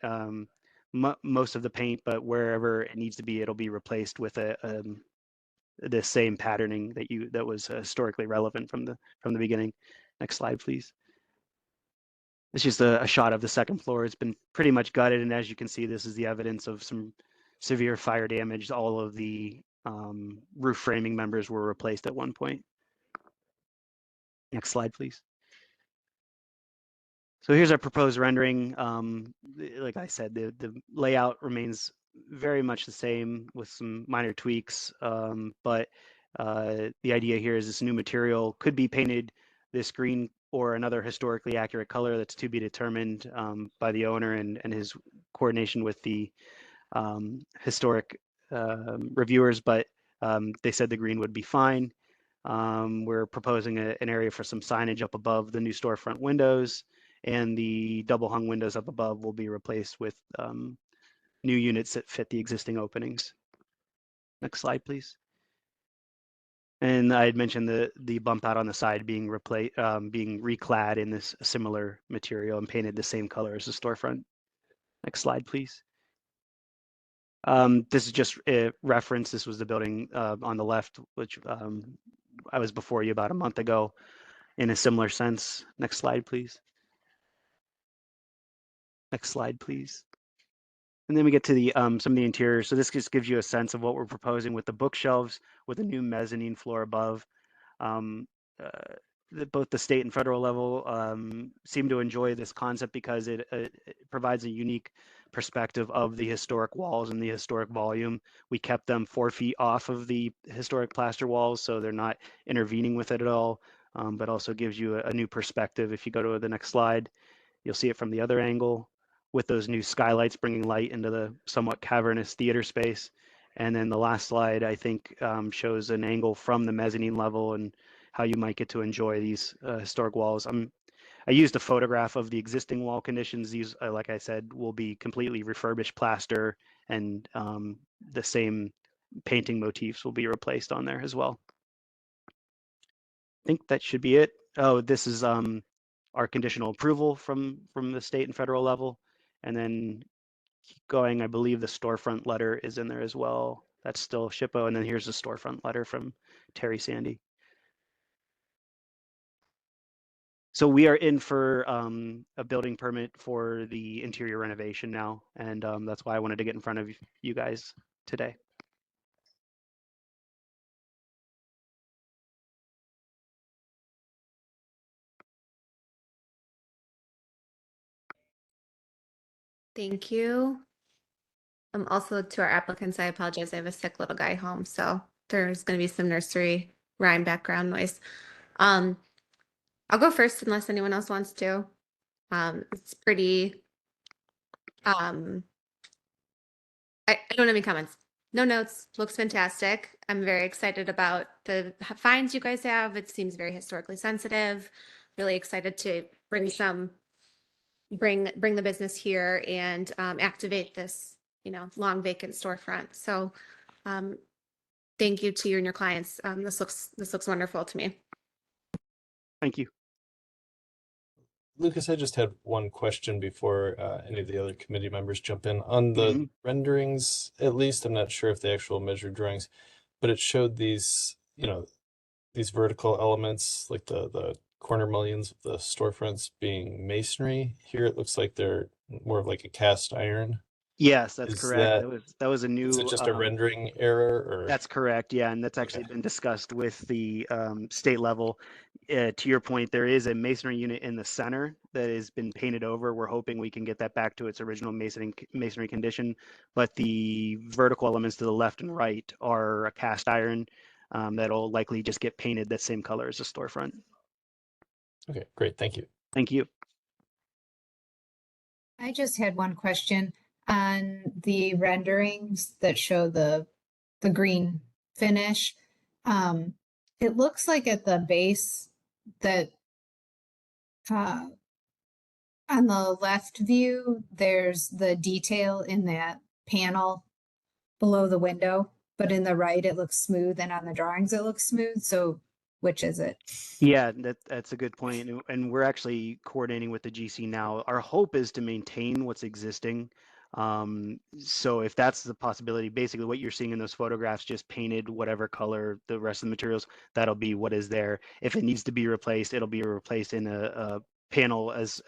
[SPEAKER 11] most of the paint, but wherever it needs to be, it'll be replaced with the same patterning that was historically relevant from the beginning. Next slide, please. It's just a shot of the second floor. It's been pretty much gutted, and as you can see, this is the evidence of some severe fire damage. All of the roof framing members were replaced at one point. Next slide, please. So here's our proposed rendering. Like I said, the layout remains very much the same with some minor tweaks, but the idea here is this new material could be painted this green or another historically accurate color that's to be determined by the owner and his coordination with the historic reviewers, but they said the green would be fine. We're proposing an area for some signage up above the new storefront windows, and the double hung windows up above will be replaced with new units that fit the existing openings. Next slide, please. And I had mentioned the bump out on the side being being reclad in this similar material and painted the same color as the storefront. Next slide, please. This is just a reference. This was the building on the left, which I was before you about a month ago in a similar sense. Next slide, please. Next slide, please. And then we get to the some of the interior. So this just gives you a sense of what we're proposing with the bookshelves, with a new mezzanine floor above. Both the state and federal level seem to enjoy this concept because it provides a unique perspective of the historic walls and the historic volume. We kept them 4 feet off of the historic plaster walls, so they're not intervening with it at all, but also gives you a new perspective. If you go to the next slide, you'll see it from the other angle with those new skylights bringing light into the somewhat cavernous theater space. And then the last slide, I think, shows an angle from the mezzanine level and how you might get to enjoy these historic walls. I used a photograph of the existing wall conditions. These, like I said, will be completely refurbished plaster, and the same painting motifs will be replaced on there as well. I think that should be it. Oh, this is our conditional approval from the state and federal level. And then keep going, I believe the storefront letter is in there as well. That's still SHPO. And then here's the storefront letter from Terry Sandy. So we are in for a building permit for the interior renovation now. And that's why I wanted to get in front of you guys today.
[SPEAKER 7] Thank you. Also to our applicants, I apologize. I have a sick little guy home, so there's going to be some nursery rhyme background noise. I'll go first unless anyone else wants to. It's pretty. I don't have any comments. No notes. Looks fantastic. I'm very excited about the finds you guys have. It seems very historically sensitive. Really excited to bring the business here and activate this, long vacant storefront. So thank you to you and your clients. This looks wonderful to me.
[SPEAKER 11] Thank you.
[SPEAKER 1] Lucas, I just had one question before any of the other committee members jump in. On the renderings, at least, I'm not sure if the actual measured drawings, but it showed these, these vertical elements, like the corner mullions of the storefronts being masonry. Here it looks like they're more of like a cast iron.
[SPEAKER 11] Yes, that's
[SPEAKER 1] Is
[SPEAKER 11] correct. That was a new.
[SPEAKER 1] Is it just a rendering error? Or?
[SPEAKER 11] That's correct. Yeah, and that's actually been discussed with the state level. To your point, there is a masonry unit in the center that has been painted over. We're hoping we can get that back to its original masonry condition, but the vertical elements to the left and right are a cast iron that'll likely just get painted the same color as the storefront.
[SPEAKER 1] Okay, great. Thank you.
[SPEAKER 11] Thank you.
[SPEAKER 5] I just had one question on the renderings that show the green finish. It looks like at the base that on the left view, there's the detail in that panel below the window, but in the right, it looks smooth, and on the drawings, it looks smooth. So which is it?
[SPEAKER 11] Yeah, that's a good point. And we're actually coordinating with the GC now. Our hope is to maintain what's existing. So if that's the possibility, basically what you're seeing in those photographs, just painted whatever color the rest of the materials, that'll be what is there. If it needs to be replaced, it'll be replaced in a panel as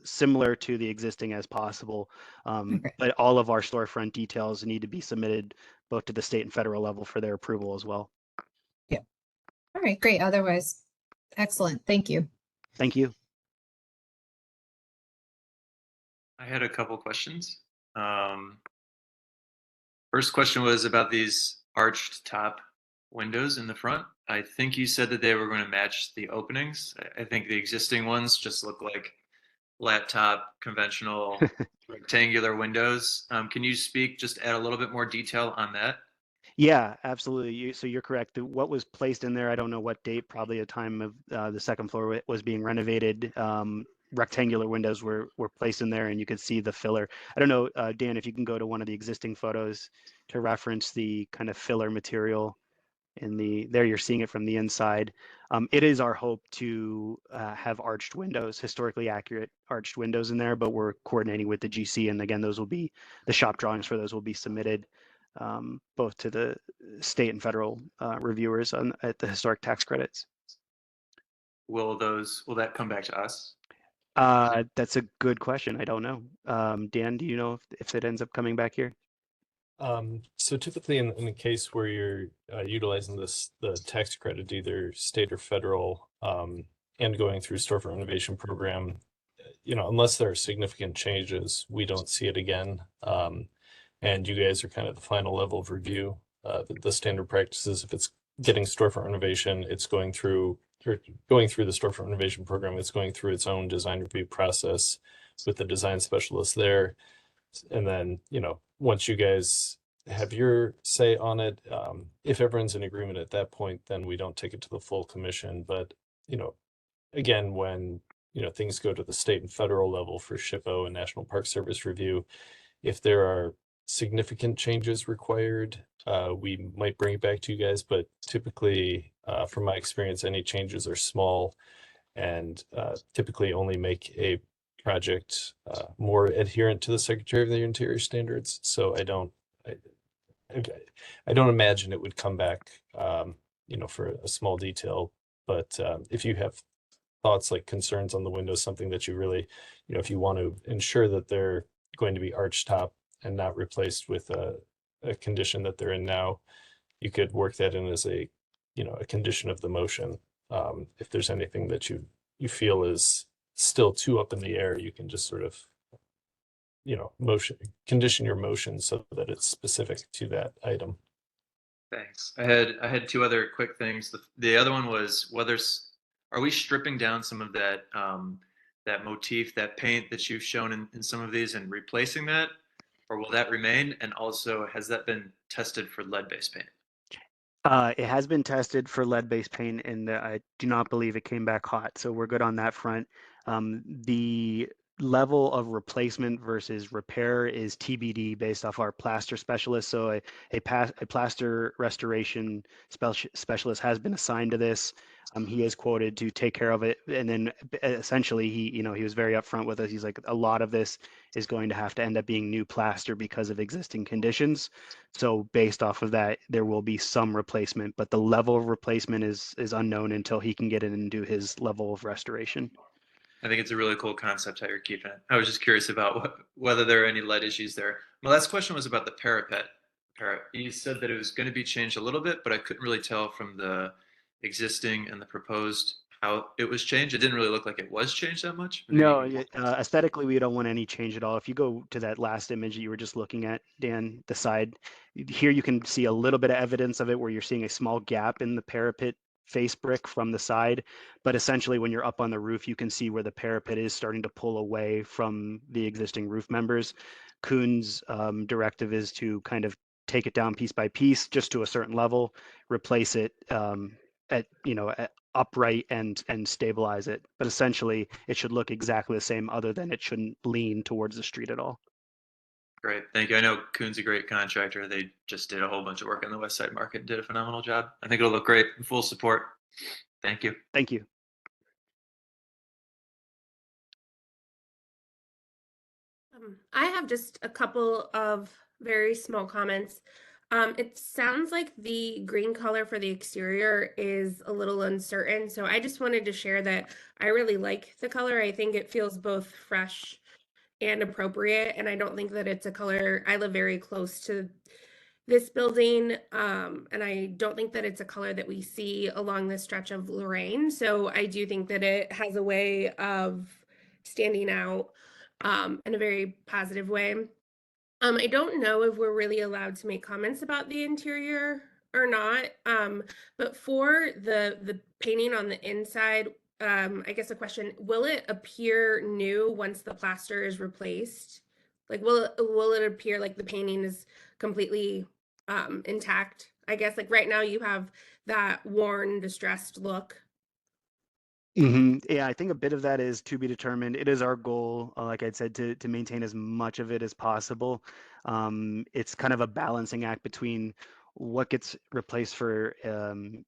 [SPEAKER 11] similar to the existing as possible.
[SPEAKER 5] Okay.
[SPEAKER 11] But all of our storefront details need to be submitted both to the state and federal level for their approval as well.
[SPEAKER 5] All right, great. Otherwise, excellent. Thank you.
[SPEAKER 11] Thank you.
[SPEAKER 2] I had a couple questions. First question was about these arched top windows in the front. I think you said that they were going to match the openings. I think the existing ones just look like flat top, conventional rectangular windows. Can you just add a little bit more detail on that?
[SPEAKER 11] Yeah, absolutely. So you're correct. What was placed in there, I don't know what date, probably a time of the second floor was being renovated. Rectangular windows were placed in there, and you could see the filler. I don't know, Dan, if you can go to one of the existing photos to reference the kind of filler material there you're seeing it from the inside. It is our hope to have arched windows, historically accurate arched windows in there, but we're coordinating with the GC, and again, those will be, the shop drawings for those will be submitted both to the state and federal reviewers at the historic tax credits.
[SPEAKER 2] Will that come back to us?
[SPEAKER 11] That's a good question. I don't know. Dan, do you know if it ends up coming back here?
[SPEAKER 1] So typically in a case where you're utilizing the tax credit, either state or federal, and going through storefront renovation program, unless there are significant changes, we don't see it again. And you guys are kind of the final level of review. The standard practices, if it's getting storefront renovation, it's going through the storefront renovation program. It's going through its own design review process with the design specialist there. And then, once you guys have your say on it, if everyone's in agreement at that point, then we don't take it to the full commission. But, again, when, things go to the state and federal level for SHPO and National Park Service review, if there are significant changes required, we might bring it back to you guys. But typically, from my experience, any changes are small and typically only make a project more adherent to the Secretary of the Interior standards. So I don't imagine it would come back, for a small detail. But if you have thoughts like concerns on the windows, something that you really, if you want to ensure that they're going to be arch top and not replaced with a condition that they're in now, you could work that in as a condition of the motion. If there's anything that you feel is still too up in the air, you can just sort of, condition your motion so that it's specific to that item.
[SPEAKER 2] Thanks. I had two other quick things. The other one was are we stripping down some of that that motif, that paint that you've shown in some of these and replacing that, or will that remain? And also, has that been tested for lead-based paint?
[SPEAKER 11] It has been tested for lead-based paint, and I do not believe it came back hot. So we're good on that front. The level of replacement versus repair is TBD based off our plaster specialist. So a plaster restoration specialist has been assigned to this. He is quoted to take care of it, and then essentially he was very upfront with us. He's like, a lot of this is going to have to end up being new plaster because of existing conditions. So based off of that, there will be some replacement, but the level of replacement is unknown until he can get in and do his level of restoration.
[SPEAKER 2] I think it's a really cool concept how you're keeping it. I was just curious about whether there are any lead issues there. My last question was about the parapet. You said that it was going to be changed a little bit, but I couldn't really tell from the existing and the proposed how it was changed. It didn't really look like it was changed that much.
[SPEAKER 11] No, aesthetically, we don't want any change at all. If you go to that last image that you were just looking at, Dan, the side, here you can see a little bit of evidence of it where you're seeing a small gap in the parapet face brick from the side. But essentially, when you're up on the roof, you can see where the parapet is starting to pull away from the existing roof members. Kuhn's directive is to kind of take it down piece by piece, just to a certain level, replace it at upright and stabilize it. But essentially, it should look exactly the same, other than it shouldn't lean towards the street at all.
[SPEAKER 2] Great, thank you. I know Kuhn's a great contractor. They just did a whole bunch of work in the West Side Market and did a phenomenal job. I think it'll look great. Full support. Thank you.
[SPEAKER 11] Thank you.
[SPEAKER 9] I have just a couple of very small comments. It sounds like the green color for the exterior is a little uncertain, so I just wanted to share that I really like the color. I think it feels both fresh and appropriate, and I don't think that it's a color. I live very close to this building, and I don't think that it's a color that we see along this stretch of Lorraine. So I do think that it has a way of standing out in a very positive way. I don't know if we're really allowed to make comments about the interior or not. But for the painting on the inside, I guess a question, will it appear new once the plaster is replaced? Like will it appear like the painting is completely intact? I guess like right now you have that worn, distressed look.
[SPEAKER 11] Yeah, I think a bit of that is to be determined. It is our goal, like I said, to maintain as much of it as possible. It's kind of a balancing act between what gets replaced for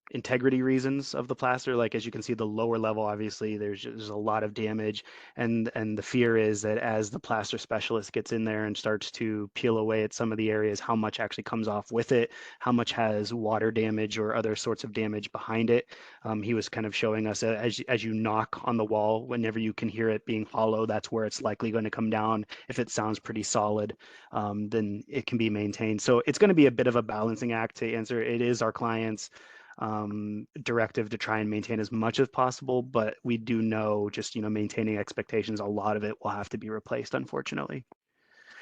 [SPEAKER 11] integrity reasons of the plaster. Like as you can see, the lower level, obviously, there's a lot of damage, and the fear is that as the plaster specialist gets in there and starts to peel away at some of the areas, how much actually comes off with it, how much has water damage or other sorts of damage behind it. He was kind of showing us as you knock on the wall, whenever you can hear it being hollow, that's where it's likely going to come down. If it sounds pretty solid, then it can be maintained. So it's going to be a bit of a balancing act to answer. It is our client's directive to try and maintain as much as possible, but we do know just, maintaining expectations, a lot of it will have to be replaced, unfortunately.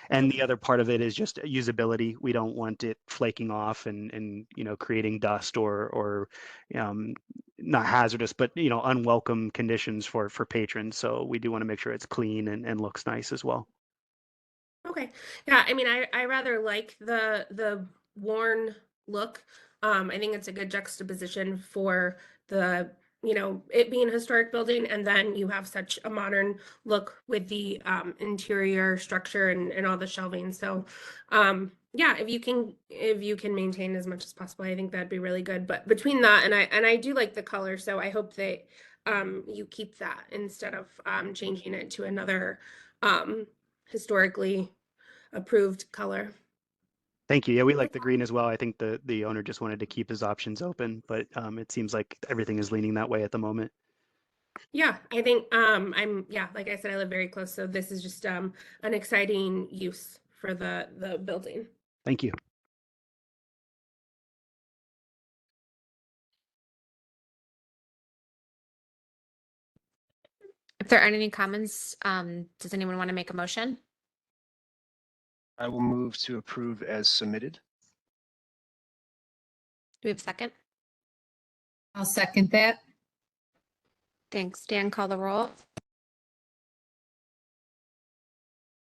[SPEAKER 11] And the other part of it is just usability. We don't want it flaking off and creating dust or not hazardous, but unwelcome conditions for patrons. So we do want to make sure it's clean and looks nice as well.
[SPEAKER 9] Okay. Yeah, I mean, I rather like the worn look. I think it's a good juxtaposition for the, it being a historic building, and then you have such a modern look with the interior structure and all the shelving. So, yeah, if you can maintain as much as possible, I think that'd be really good. But between that and I do like the color, so I hope that you keep that instead of changing it to another historically approved color.
[SPEAKER 11] Thank you. Yeah, we like the green as well. I think the owner just wanted to keep his options open, but it seems like everything is leaning that way at the moment.
[SPEAKER 9] Yeah, I think like I said, I live very close, so this is just an exciting use for the building.
[SPEAKER 11] Thank you.
[SPEAKER 7] If there aren't any comments, does anyone want to make a motion?
[SPEAKER 4] I will move to approve as submitted.
[SPEAKER 7] Do we have a second?
[SPEAKER 5] I'll second that.
[SPEAKER 7] Thanks. Dan, call the roll.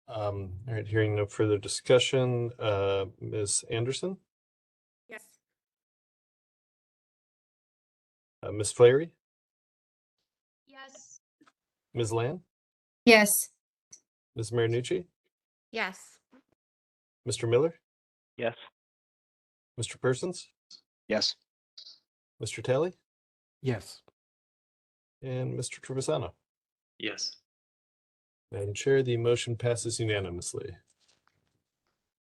[SPEAKER 1] All right, hearing no further discussion, Ms. Anderson,
[SPEAKER 9] Yes.
[SPEAKER 1] Ms. Flaherty,
[SPEAKER 6] Yes.
[SPEAKER 1] Ms. Land,
[SPEAKER 5] Yes.
[SPEAKER 1] Ms. Marinucci,
[SPEAKER 7] Yes.
[SPEAKER 1] Mr. Miller,
[SPEAKER 3] Yes.
[SPEAKER 1] Mr. Persons,
[SPEAKER 4] Yes.
[SPEAKER 1] Mr. Talley,
[SPEAKER 8] Yes.
[SPEAKER 1] and Mr. Trevisano.
[SPEAKER 2] Yes.
[SPEAKER 1] Madam Chair, the motion passes unanimously.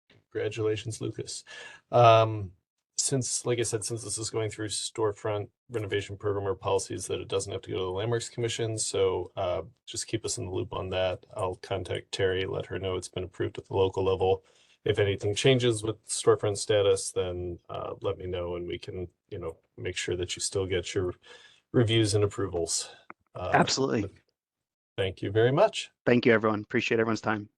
[SPEAKER 1] Congratulations, Lucas. Like I said, since this is going through storefront renovation program or policies, that it doesn't have to go to the Landmarks Commission. So just keep us in the loop on that. I'll contact Terry, let her know it's been approved at the local level. If anything changes with storefront status, then let me know and we can, make sure that you still get your reviews and approvals.
[SPEAKER 11] Absolutely.
[SPEAKER 1] Thank you very much.
[SPEAKER 11] Thank you, everyone. Appreciate everyone's time.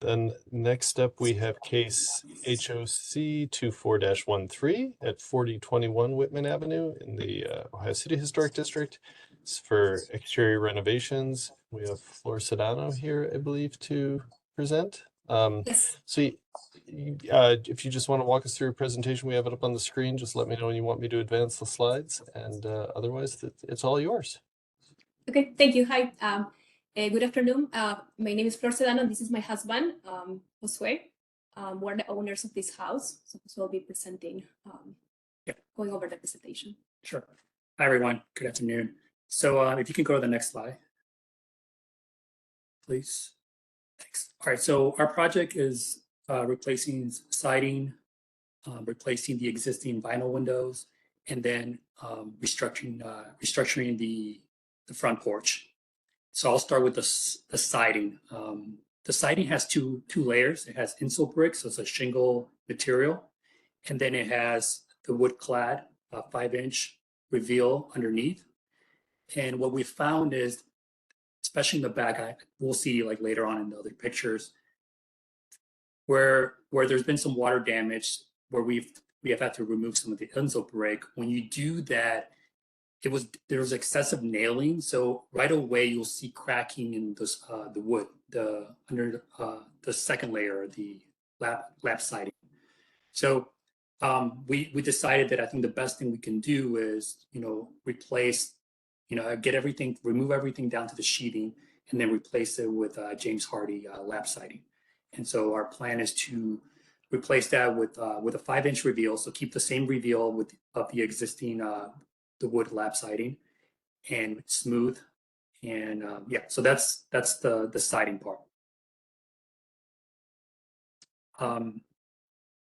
[SPEAKER 1] Then next up, we have case HOC 24-13 at 4021 Whitman Avenue in the Ohio City Historic District. It's for exterior renovations. We have Flor Sedano here, I believe, to present.
[SPEAKER 12] Yes.
[SPEAKER 1] So if you just want to walk us through a presentation, we have it up on the screen. Just let me know when you want me to advance the slides, and otherwise it's all yours.
[SPEAKER 12] Okay, thank you. Hi, good afternoon. My name is Flor Sedano. This is my husband, Josue. We're the owners of this house, so Josue will be presenting, going over the presentation.
[SPEAKER 13] Sure. Hi, everyone. Good afternoon. So if you can go to the next slide, please. Thanks. All right, so our project is replacing siding, replacing the existing vinyl windows, and then restructuring the front porch. So I'll start with the siding. The siding has two layers. It has insul brick, so it's a shingle material, and then it has the wood clad 5-inch reveal underneath. And what we found is, especially in the back, we'll see like later on in the other pictures, where there's been some water damage, where we have had to remove some of the insul brick. When you do that, there was excessive nailing, so right away you'll see cracking in this the wood, under the second layer, the lap siding. So we decided that I think the best thing we can do is replace, remove everything down to the sheathing, and then replace it with James Hardy lap siding. And so our plan is to replace that with a 5-inch reveal, so keep the same reveal of the existing the wood lap siding, and smooth. And yeah, so that's the siding part.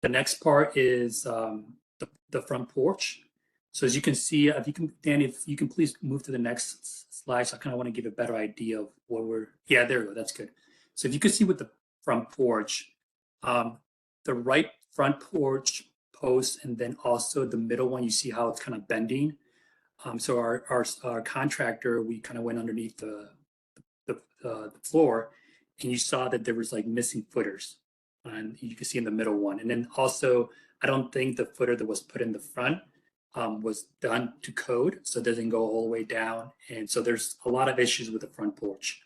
[SPEAKER 13] The next part is the front porch. So as you can see, Danny, if you can please move to the next slide. So I kind of want to give a better idea of what yeah, there we go, that's good. So if you can see with the front porch, the right front porch post, and then also the middle one, you see how it's kind of bending. So our contractor, we kind of went underneath the floor, and you saw that there was like missing footers, and you can see in the middle one. And then also, I don't think the footer that was put in the front was done to code, so it doesn't go all the way down. And so there's a lot of issues with the front porch.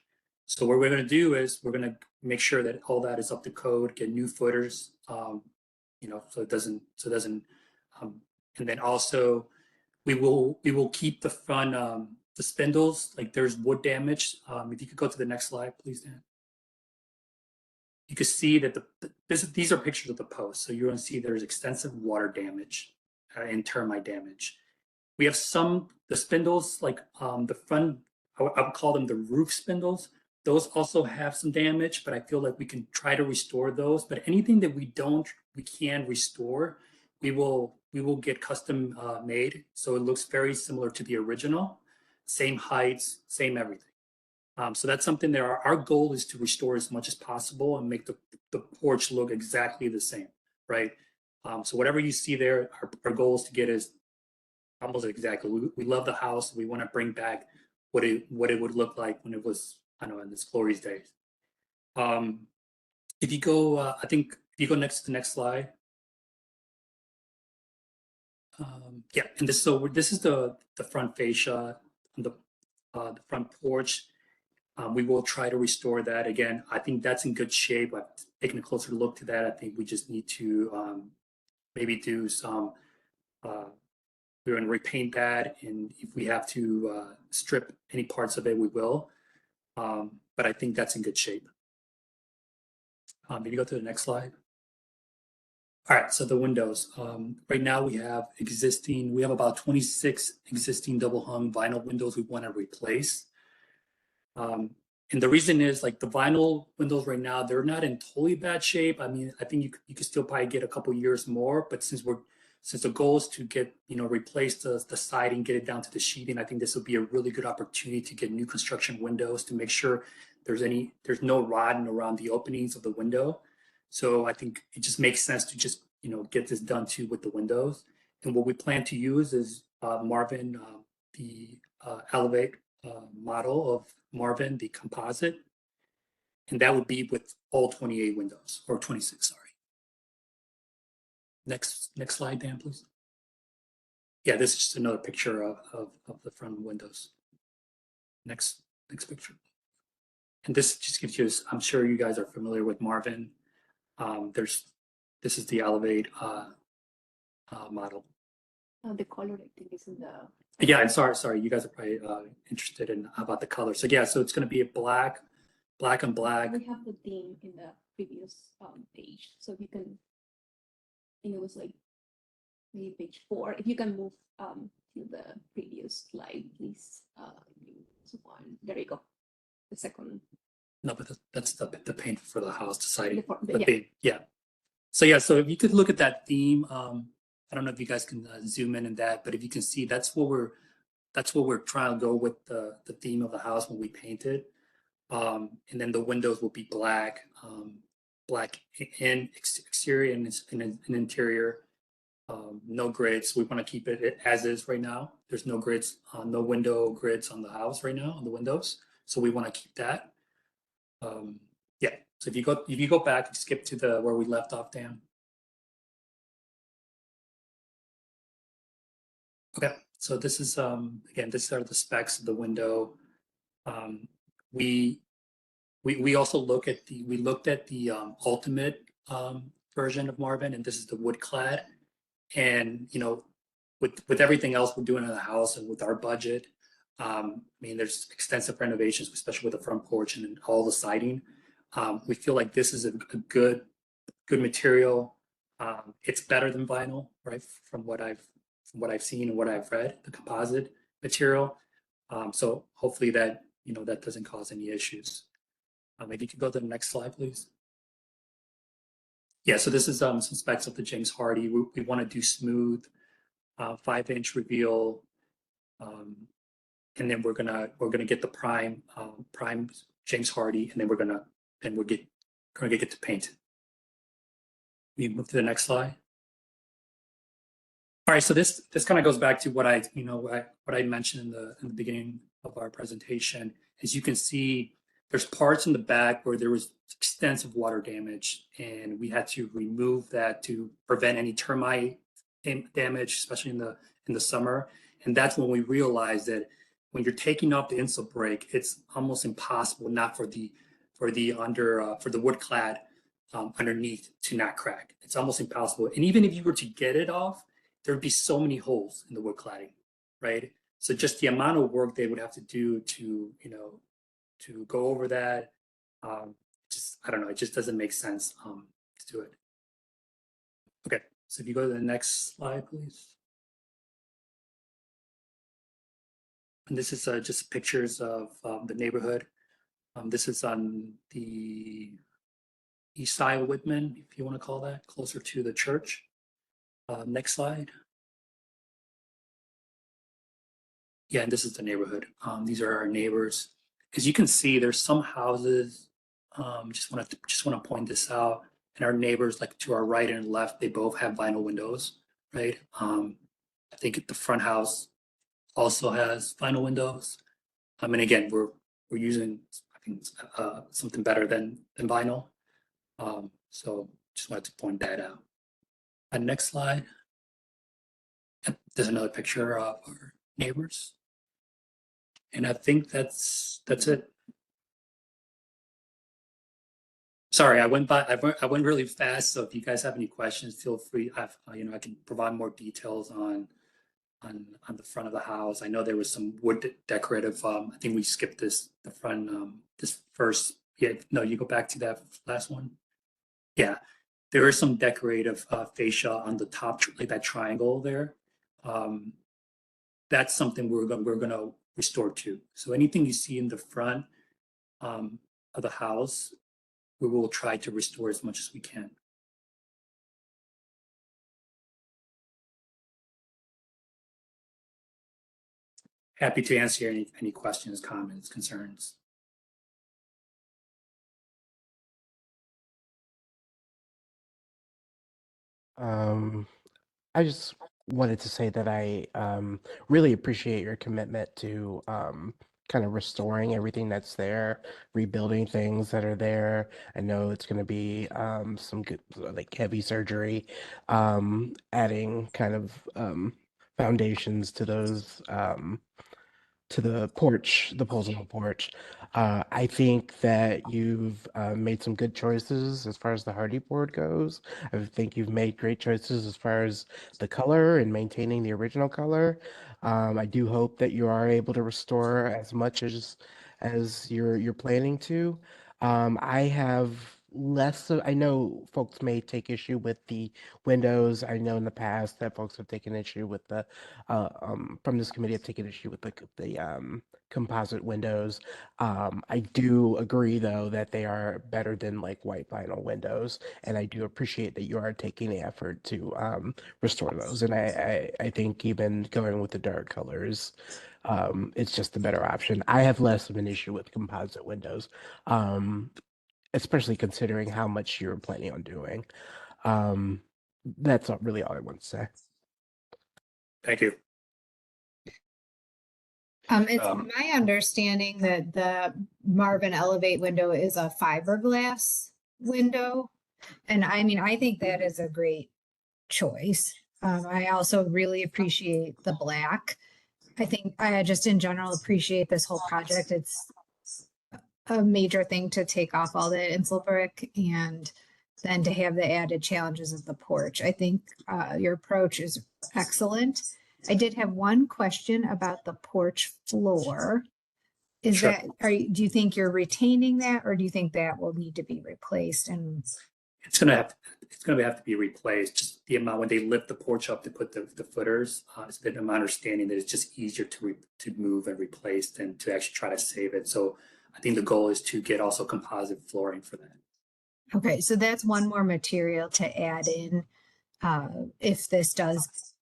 [SPEAKER 13] So what we're going to do is we're going to make sure that all that is up to code, get new footers, so it doesn't, and then also we will keep the front, the spindles, like there's wood damage. If you could go to the next slide, please, Dan. You can see that these are pictures of the post. So you're going to see there's extensive water damage and termite damage. We have the spindles, like the front, I would call them the roof spindles. Those also have some damage, but I feel like we can try to restore those. But anything that we can restore, we will get custom made. So it looks very similar to the original, same heights, same everything. So that's something that our goal is to restore as much as possible and make the porch look exactly the same, right? So whatever you see there, our goal is to get is almost exactly. We love the house. We want to bring back what it would look like when it was, I don't know, in its glorious days. If you go, I think if you go next to the next slide. Yeah, and this is the front fascia, the front porch. We will try to restore that again. I think that's in good shape. I've taken a closer look to that. I think we just need to maybe do some. We're going to repaint that, and if we have to strip any parts of it, we will. But I think that's in good shape. Maybe go to the next slide. All right, so the windows. Right now we have about 26 existing double hung vinyl windows we want to replace. And the reason is, like, the vinyl windows right now, they're not in totally bad shape. I mean, I think you could still probably get a couple years more, but since the goal is to get, replace the siding, get it down to the sheathing, I think this will be a really good opportunity to get new construction windows to make sure there's no rotting around the openings of the window. So I think it just makes sense to just, get this done too with the windows. And what we plan to use is Marvin, the Elevate model of Marvin, the composite. And that would be with all 28 windows, or 26, sorry. Next slide, Dan, please. Yeah, this is just another picture of the front windows. Next picture. And this just gives you, I'm sure you guys are familiar with Marvin. This is the Elevate model.
[SPEAKER 12] The color, I think, is in the.
[SPEAKER 13] Yeah, I'm sorry. You guys are probably interested in about the color. So yeah, so it's going to be a black and black.
[SPEAKER 12] We have the theme in the previous page, so you can. I think it was like maybe page 4. If you can move to the previous slide, please. There you go. The second.
[SPEAKER 13] No, but that's the paint for the house, the siding.
[SPEAKER 12] Yeah.
[SPEAKER 13] Yeah. So yeah, so if you could look at that theme, I don't know if you guys can zoom in that, but if you can see, that's what we're trying to go with the theme of the house when we paint it. And then the windows will be black, black in exterior and interior. No grids. We want to keep it as is right now. There's no grids, no window grids on the house right now on the windows. So we want to keep that. Yeah. So if you go back and skip to the where we left off, Dan. Okay. So this is again, these are the specs of the window. We also looked at the ultimate version of Marvin, and this is the wood clad. And you know, with everything else we're doing in the house and with our budget, I mean, there's extensive renovations, especially with the front porch and all the siding. We feel like this is a good material. It's better than vinyl, right? From what I've seen and what I've read, the composite material. So hopefully that that doesn't cause any issues. Maybe you could go to the next slide, please. Yeah, so this is some specs of the James Hardy. We want to do smooth, 5-inch reveal, and then we're gonna get the prime James Hardy, and then we're gonna get to paint. We move to the next slide. All right, so this kind of goes back to what I mentioned in the beginning of our presentation. As you can see, there's parts in the back where there was extensive water damage, and we had to remove that to prevent any termite damage, especially in the summer. And that's when we realized that when you're taking off the insole brake, it's almost impossible not for the wood clad underneath to not crack. It's almost impossible. And even if you were to get it off, there'd be so many holes in the wood cladding, right? So just the amount of work they would have to do to go over that, I don't know, it just doesn't make sense to do it. Okay, so if you go to the next slide, please. And this is just pictures of the neighborhood. This is on the east side of Whitman, if you want to call that, closer to the church. Next slide. Yeah, and this is the neighborhood. These are our neighbors. As you can see, there's some houses. Just want to point this out. And our neighbors, like to our right and left, they both have vinyl windows, right? I think the front house also has vinyl windows. And again, we're using, I think, something better than vinyl. So just wanted to point that out. Next slide. There's another picture of our neighbors. And I think that's it. Sorry, I went really fast. So if you guys have any questions, feel free. I can provide more details on the front of the house. I know there was some wood decorative. I think we skipped the front. This first. Yeah, no, you go back to that last one. Yeah, there is some decorative fascia on the top, like that triangle there. That's something we're gonna restore too. So anything you see in the front of the house, we will try to restore as much as we can. Happy to answer any questions, comments, concerns.
[SPEAKER 8] I just wanted to say that I really appreciate your commitment to kind of restoring everything that's there, rebuilding things that are there. I know it's going to be some good, like heavy surgery, adding kind of foundations to those to the porch, the poles on the porch. I think that you've made some good choices as far as the hardy board goes. I think you've made great choices as far as the color and maintaining the original color. I do hope that you are able to restore as much as you're planning to. I have less of, I know folks may take issue with the windows. I know in the past that folks have taken issue with the from this committee have taken issue with the composite windows. I do agree though that they are better than like white vinyl windows, and I do appreciate that you are taking the effort to restore those. And I think even going with the dark colors, it's just a better option. I have less of an issue with composite windows, especially considering how much you're planning on doing. That's really all I want to say.
[SPEAKER 13] Thank you.
[SPEAKER 5] It's my understanding that the Marvin Elevate window is a fiberglass window. And I mean, I think that is a great choice. I also really appreciate the black. I think I just in general appreciate this whole project. It's a major thing to take off all the insule brick and then to have the added challenges of the porch. I think your approach is excellent. I did have one question about the porch floor. Is
[SPEAKER 13] Sure.
[SPEAKER 5] do you think you're retaining that, or do you think that will need to be replaced? And
[SPEAKER 13] It's gonna have to be replaced. Just the amount when they lift the porch up to put the footers. It's been my understanding that it's just easier to move and replace than to actually try to save it. So I think the goal is to get also composite flooring for that.
[SPEAKER 5] okay, so that's one more material to add in if this does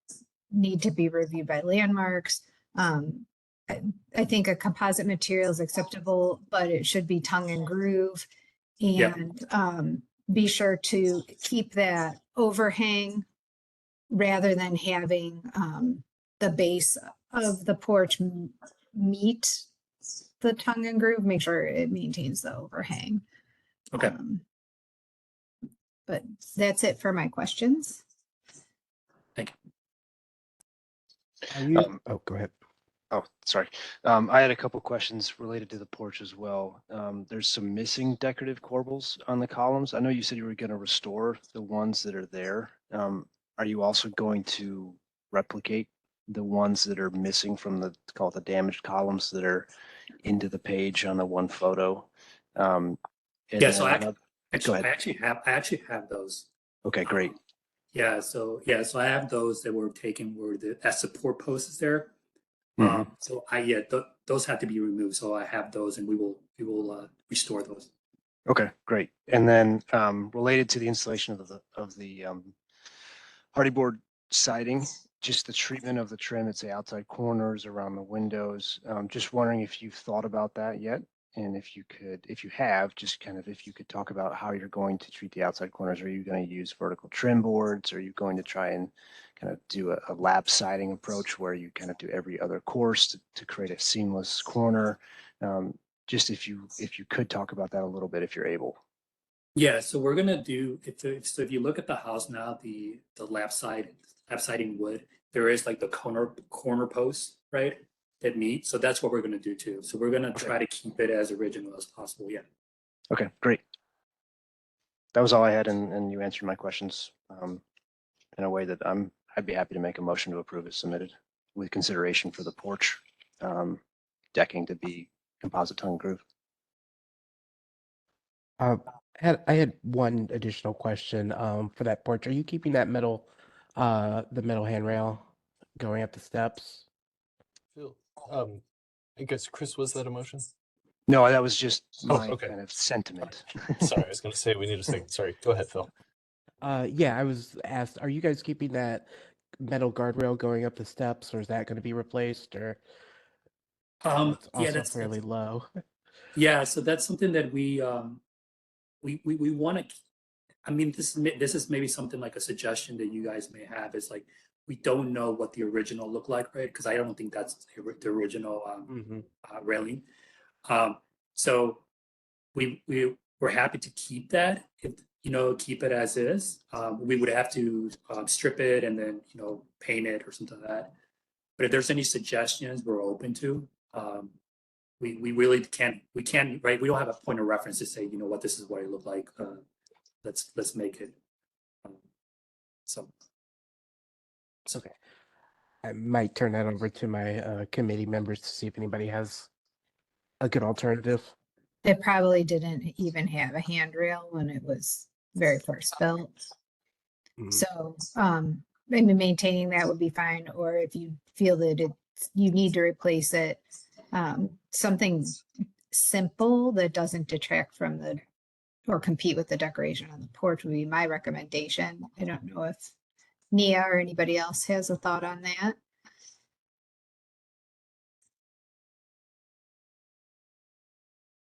[SPEAKER 5] need to be reviewed by landmarks. I think a composite material is acceptable, but it should be tongue and groove. And be sure to keep that overhang rather than having the base of the porch meet the tongue and groove. Make sure it maintains the overhang.
[SPEAKER 13] Okay.
[SPEAKER 5] But that's it for my questions.
[SPEAKER 13] Thank
[SPEAKER 8] you. Oh, go ahead.
[SPEAKER 4] Oh, sorry. I had a couple questions related to the porch as well. There's some missing decorative corbels on the columns. I know you said you were going to restore the ones that are there. Are you also going to replicate the ones that are missing from the, call it the damaged columns that are into the page on the one photo?
[SPEAKER 13] Yeah, so
[SPEAKER 4] go ahead.
[SPEAKER 13] I actually have those.
[SPEAKER 4] Okay, great.
[SPEAKER 13] So I have those that were taken where that support post is there.
[SPEAKER 4] Mhm.
[SPEAKER 13] So those have to be removed. So I have those, and we will restore those.
[SPEAKER 4] Okay, great. And then related to the installation of the hardy board siding, just the treatment of the trim at the outside corners around the windows. Just wondering if you've thought about that yet, and if you have, just kind of if you could talk about how you're going to treat the outside corners. Are you going to use vertical trim boards? Are you going to try and kind of do a lap siding approach where you kind of do every other course to create a seamless corner? Just if you could talk about that a little bit, if you're able.
[SPEAKER 13] Yeah, so we're gonna do if you look at the house now, the lap siding wood, there is like the corner posts, right, that meet. So that's what we're gonna do too. So we're gonna try to keep it as original as possible. Yeah.
[SPEAKER 4] Okay, great. That was all I had, and you answered my questions in a way that I'd be happy to make a motion to approve as submitted with consideration for the porch decking to be composite tongue groove.
[SPEAKER 8] I had one additional question for that porch. Are you keeping that metal, the metal handrail going up the steps?
[SPEAKER 1] Phil, I guess Chris, was that a motion?
[SPEAKER 4] No, that was just my
[SPEAKER 1] okay.
[SPEAKER 4] kind of sentiment.
[SPEAKER 1] Sorry, I was going to say we need a second. Sorry, go ahead, Phil.
[SPEAKER 8] Yeah, I was asked, are you guys keeping that metal guardrail going up the steps, or is that going to be replaced, or it's also fairly low?
[SPEAKER 13] Yeah, so that's something that we want to. I mean, this is maybe something like a suggestion that you guys may have is like we don't know what the original looked like, right? Because I don't think that's the original railing. So we're happy to keep that, if keep it as is. We would have to strip it and then paint it or something like that. But if there's any suggestions, we're open to. We really can't, right? We don't have a point of reference to say, what this is what it looked like. Let's make it. So.
[SPEAKER 8] Okay. I might turn that over to my committee members to see if anybody has a good alternative.
[SPEAKER 5] It probably didn't even have a handrail when it was very first built.
[SPEAKER 8] Mhm.
[SPEAKER 5] So, maybe maintaining that would be fine, or if you feel that you need to replace it, something simple that doesn't detract from or compete with the decoration on the porch would be my recommendation. I don't know if Nia or anybody else has a thought on that.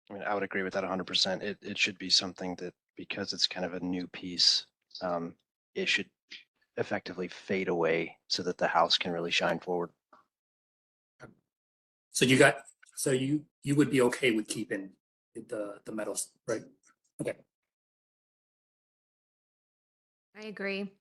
[SPEAKER 4] I mean, I would agree with that 100%. It should be something that, because it's kind of a new piece, it should effectively fade away so that the house can really shine forward.
[SPEAKER 13] So you would be okay with keeping the metals, right? Okay.
[SPEAKER 7] I agree.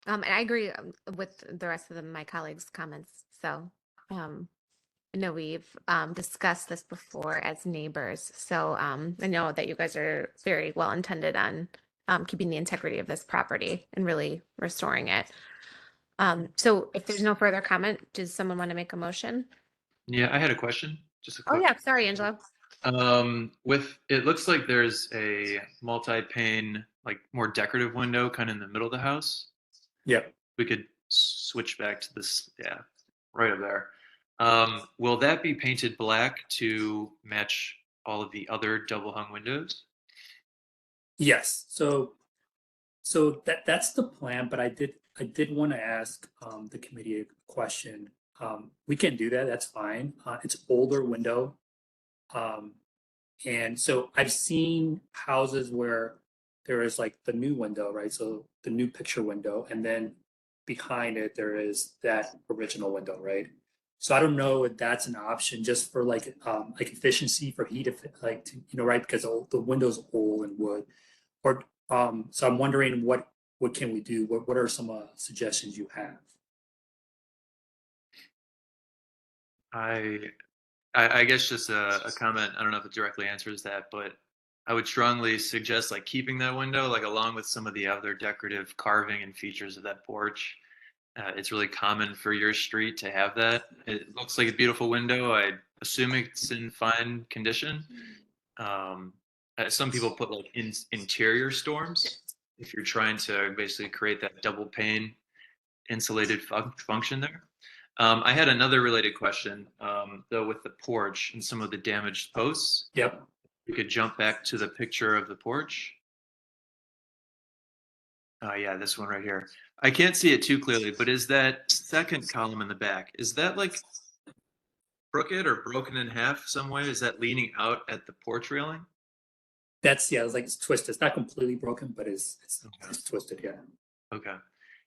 [SPEAKER 7] And I agree with the rest of my colleagues' comments. So, I know we've discussed this before as neighbors. So, I know that you guys are very well intended on keeping the integrity of this property and really restoring it. So if there's no further comment, does someone want to make a motion?
[SPEAKER 2] Yeah, I had a question. Just a
[SPEAKER 7] Oh
[SPEAKER 2] quick.
[SPEAKER 7] yeah, sorry, Angelo.
[SPEAKER 2] With it looks like there's a multi-pane, like more decorative window kind of in the middle of the house.
[SPEAKER 13] Yep.
[SPEAKER 2] We could switch back to this, yeah, right up there. Will that be painted black to match all of the other double hung windows?
[SPEAKER 13] Yes. So that's the plan, but I did want to ask the committee a question. We can do that. That's fine. It's older window, and so I've seen houses where there is like the new window, right? So the new picture window, and then behind it there is that original window, right? So I don't know if that's an option just for like efficiency for heat, like right? Because the window's old and wood, or so I'm wondering what can we do? What are some suggestions you have?
[SPEAKER 2] I guess just a comment. I don't know if it directly answers that, but I would strongly suggest like keeping that window, like along with some of the other decorative carving and features of that porch. It's really common for your street to have that. It looks like a beautiful window. I assume it's in fine condition. Some people put like interior storms if you're trying to basically create that double pane insulated function there. I had another related question, though, with the porch and some of the damaged posts.
[SPEAKER 13] Yep.
[SPEAKER 2] We could jump back to the picture of the porch. Yeah, this one right here. I can't see it too clearly, but is that second column in the back, is that like crooked or broken in half some way? Is that leaning out at the porch railing?
[SPEAKER 13] That's it's like it's twisted. It's not completely broken, but it's twisted. Yeah.
[SPEAKER 2] Okay.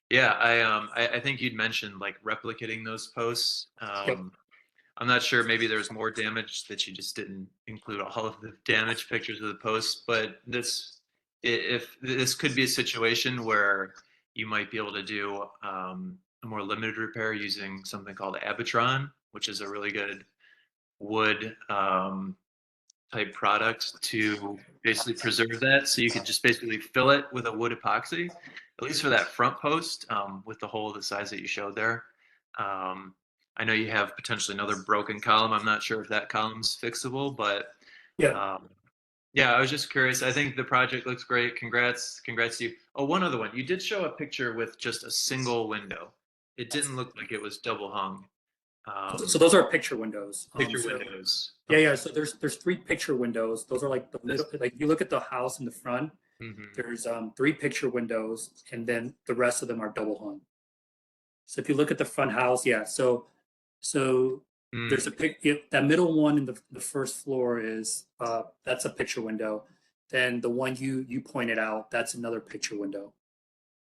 [SPEAKER 2] Yeah, I think you'd mentioned like replicating those posts.
[SPEAKER 13] Yep.
[SPEAKER 2] I'm not sure, maybe there's more damage that you just didn't include all of the damage pictures of the posts, but if this could be a situation where you might be able to do a more limited repair using something called Abitron, which is a really good wood type product to basically preserve that. So you could just basically fill it with a wood epoxy, at least for that front post, with the hole the size that you showed there. I know you have potentially another broken column. I'm not sure if that column's fixable, but
[SPEAKER 13] Yeah.
[SPEAKER 2] yeah, I was just curious. I think the project looks great. Congrats to you. Oh, one other one. You did show a picture with just a single window. It didn't look like it was double hung.
[SPEAKER 13] So those are picture windows.
[SPEAKER 2] Picture windows.
[SPEAKER 13] Yeah. So there's three picture windows. Those are like the middle. Like you look at the house in the front.
[SPEAKER 2] Mm-hmm.
[SPEAKER 13] There's three picture windows, and then the rest of them are double hung. So if you look at the front house, yeah. So there's a that middle one in the first floor is that's a picture window. Then the one you pointed out, that's another picture window,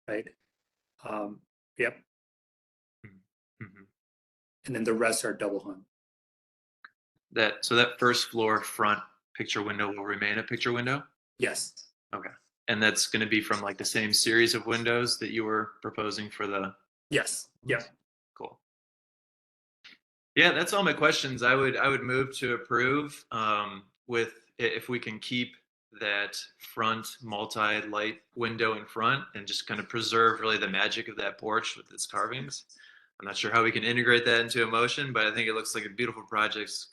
[SPEAKER 13] right? Yep.
[SPEAKER 2] Mm-hmm.
[SPEAKER 13] And then the rest are double hung.
[SPEAKER 2] So that first floor front picture window will remain a picture window?
[SPEAKER 13] Yes.
[SPEAKER 2] Okay. And that's going to be from like the same series of windows that you were proposing for the.
[SPEAKER 13] Yes. Yeah.
[SPEAKER 2] Cool. Yeah, that's all my questions. I would move to approve with if we can keep that front multi-light window in front and just kind of preserve really the magic of that porch with its carvings. I'm not sure how we can integrate that into a motion, but I think it looks like a beautiful project. It's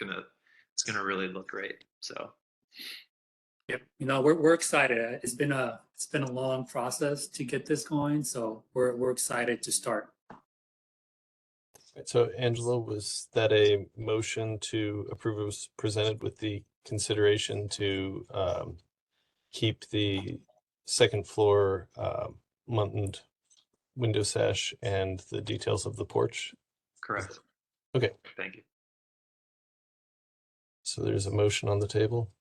[SPEAKER 2] gonna really look great. So
[SPEAKER 13] Yep, you know, we're excited. It's been a long process to get this going, so we're excited to start.
[SPEAKER 1] So Angela, was that a motion to approve? It was presented with the consideration to keep the second floor munted window sash and the details of the porch?
[SPEAKER 2] Correct.
[SPEAKER 1] Okay,
[SPEAKER 2] Thank you.
[SPEAKER 1] so there's a motion on the table.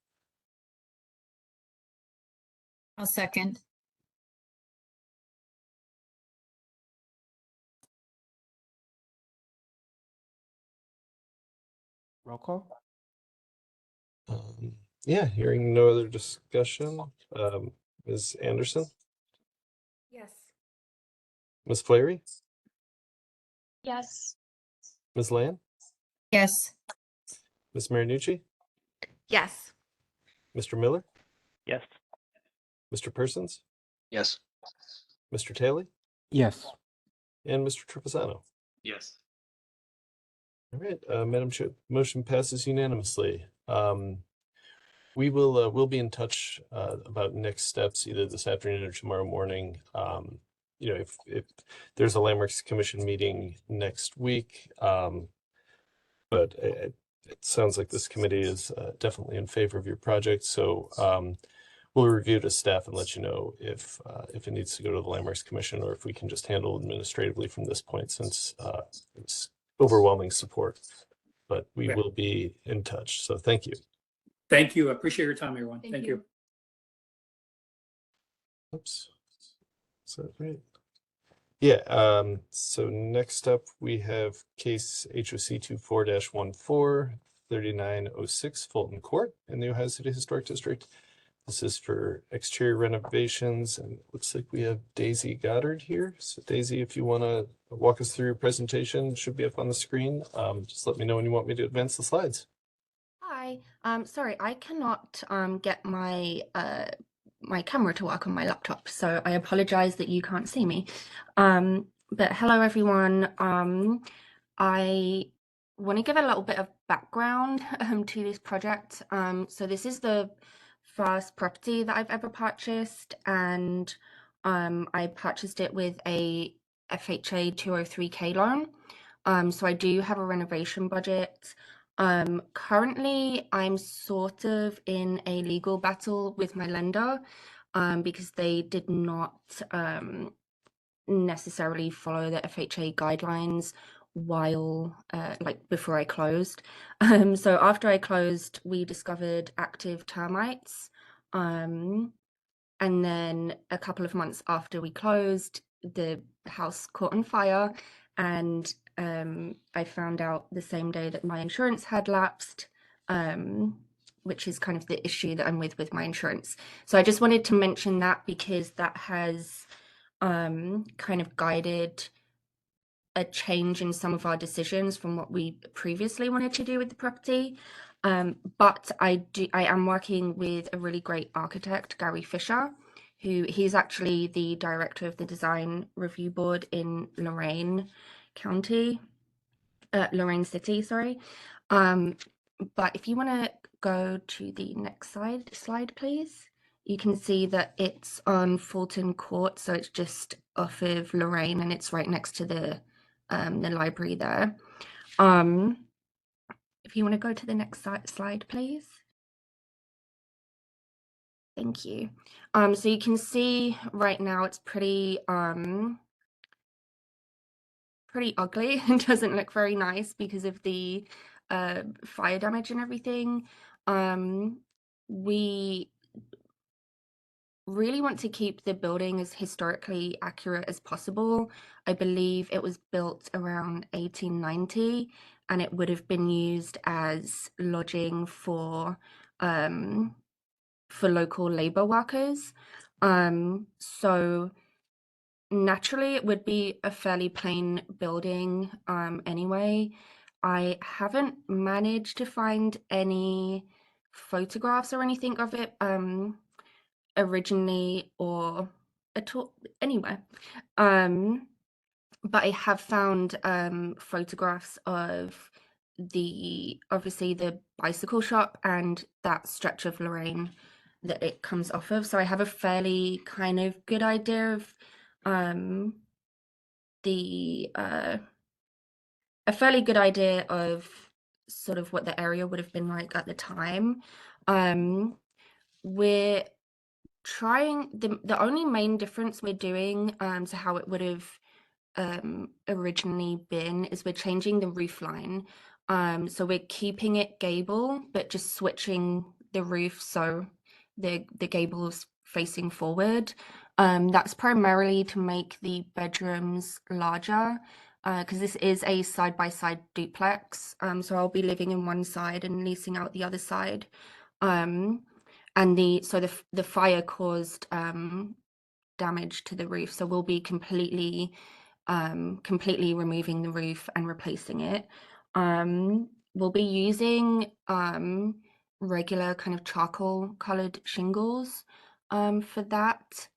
[SPEAKER 5] I'll second.
[SPEAKER 8] Roll call?
[SPEAKER 1] Yeah, hearing no other discussion. Ms. Anderson,
[SPEAKER 9] Yes.
[SPEAKER 1] Ms. Flaherty,
[SPEAKER 6] Yes.
[SPEAKER 1] Ms. Land,
[SPEAKER 5] Yes.
[SPEAKER 1] Ms. Marinucci,
[SPEAKER 7] Yes.
[SPEAKER 1] Mr. Miller,
[SPEAKER 3] Yes.
[SPEAKER 1] Mr. Persons,
[SPEAKER 4] Yes.
[SPEAKER 1] Mr. Taylor,
[SPEAKER 8] Yes.
[SPEAKER 1] and Mr. Trapisano.
[SPEAKER 2] Yes.
[SPEAKER 1] All right, Madam Chair, motion passes unanimously. We will we'll be in touch about next steps either this afternoon or tomorrow morning. You know, if there's a Landmarks Commission meeting next week, but it sounds like this committee is definitely in favor of your project. So we'll review it as staff and let you know if it needs to go to the Landmarks Commission or if we can just handle administratively from this point, since it's overwhelming support. But we
[SPEAKER 13] Yeah.
[SPEAKER 1] will be in touch. So thank you.
[SPEAKER 13] Thank you. I appreciate your time, everyone.
[SPEAKER 12] Thank
[SPEAKER 13] Thank
[SPEAKER 12] you.
[SPEAKER 13] you.
[SPEAKER 1] Oops. Is that right? Yeah, so next up we have case HOC 24-14, 3906 Fulton Court in the Ohio City Historic District. This is for exterior renovations, and it looks like we have Daisy Goddard here. So Daisy, if you want to walk us through your presentation, it should be up on the screen. Just let me know when you want me to advance the slides.
[SPEAKER 14] Hi, sorry, I cannot get my my camera to work on my laptop, so I apologize that you can't see me. But hello everyone. I want to give a little bit of background to this project. So this is the first property that I've ever purchased, and I purchased it with a FHA 203K loan. So I do have a renovation budget. Currently, I'm sort of in a legal battle with my lender because they did not necessarily follow the FHA guidelines while like before I closed. So after I closed, we discovered active termites. And then a couple of months after we closed, the house caught on fire, and I found out the same day that my insurance had lapsed, which is kind of the issue that I'm with my insurance. So I just wanted to mention that because that has kind of guided a change in some of our decisions from what we previously wanted to do with the property. But I am working with a really great architect, Gary Fisher, he's actually the director of the design review board in Lorain City, sorry. But if you want to go to the next slide, please. You can see that it's on Fulton Court, so it's just off of Lorain, and it's right next to the library there. If you want to go to the next slide, please. Thank you. So you can see right now it's pretty ugly and doesn't look very nice because of the fire damage and everything. We really want to keep the building as historically accurate as possible. I believe it was built around 1890, and it would have been used as lodging for local labor workers. So naturally it would be a fairly plain building anyway. I haven't managed to find any photographs or anything of it originally or at all anywhere. But I have found photographs of obviously the bicycle shop and that stretch of Lorraine that it comes off of. So I have a fairly kind of good idea of a fairly good idea of sort of what the area would have been like at the time. We're trying the only main difference we're doing to how it would have originally been is we're changing the roof line. So we're keeping it gable, but just switching the roof so the gable's facing forward. That's primarily to make the bedrooms larger, because this is a side-by-side duplex. So I'll be living in one side and leasing out the other side. And the fire caused damage to the roof, so we'll be completely removing the roof and replacing it. We'll be using regular kind of charcoal colored shingles for that.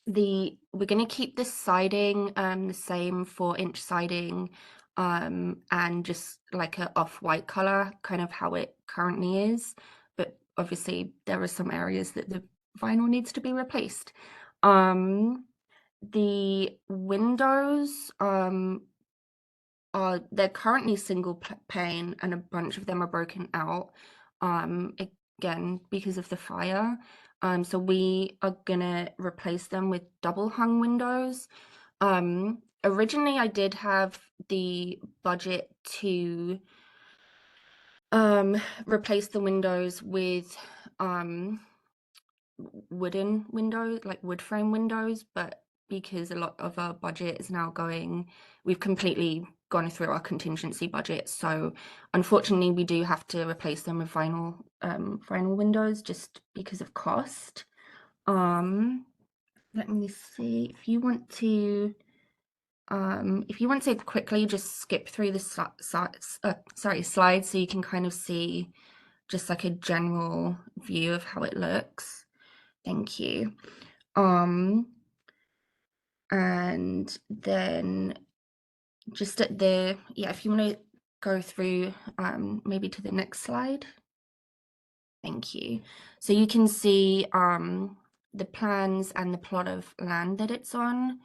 [SPEAKER 14] We're going to keep the siding the same 4-inch siding and just like a off-white color, kind of how it currently is, but obviously there are some areas that the vinyl needs to be replaced. The windows they're currently single pane and a bunch of them are broken out again because of the fire. So we are gonna replace them with double hung windows. Originally I did have the budget to replace the windows with wooden windows, like wood frame windows, but because a lot of our budget is now we've completely gone through our contingency budget, so unfortunately we do have to replace them with vinyl windows just because of cost. Let me see, if you want to quickly just skip through the slides so you can kind of see just like a general view of how it looks. Thank you. And then just at if you want to go through maybe to the next slide. Thank you. So you can see the plans and the plot of land that it's on.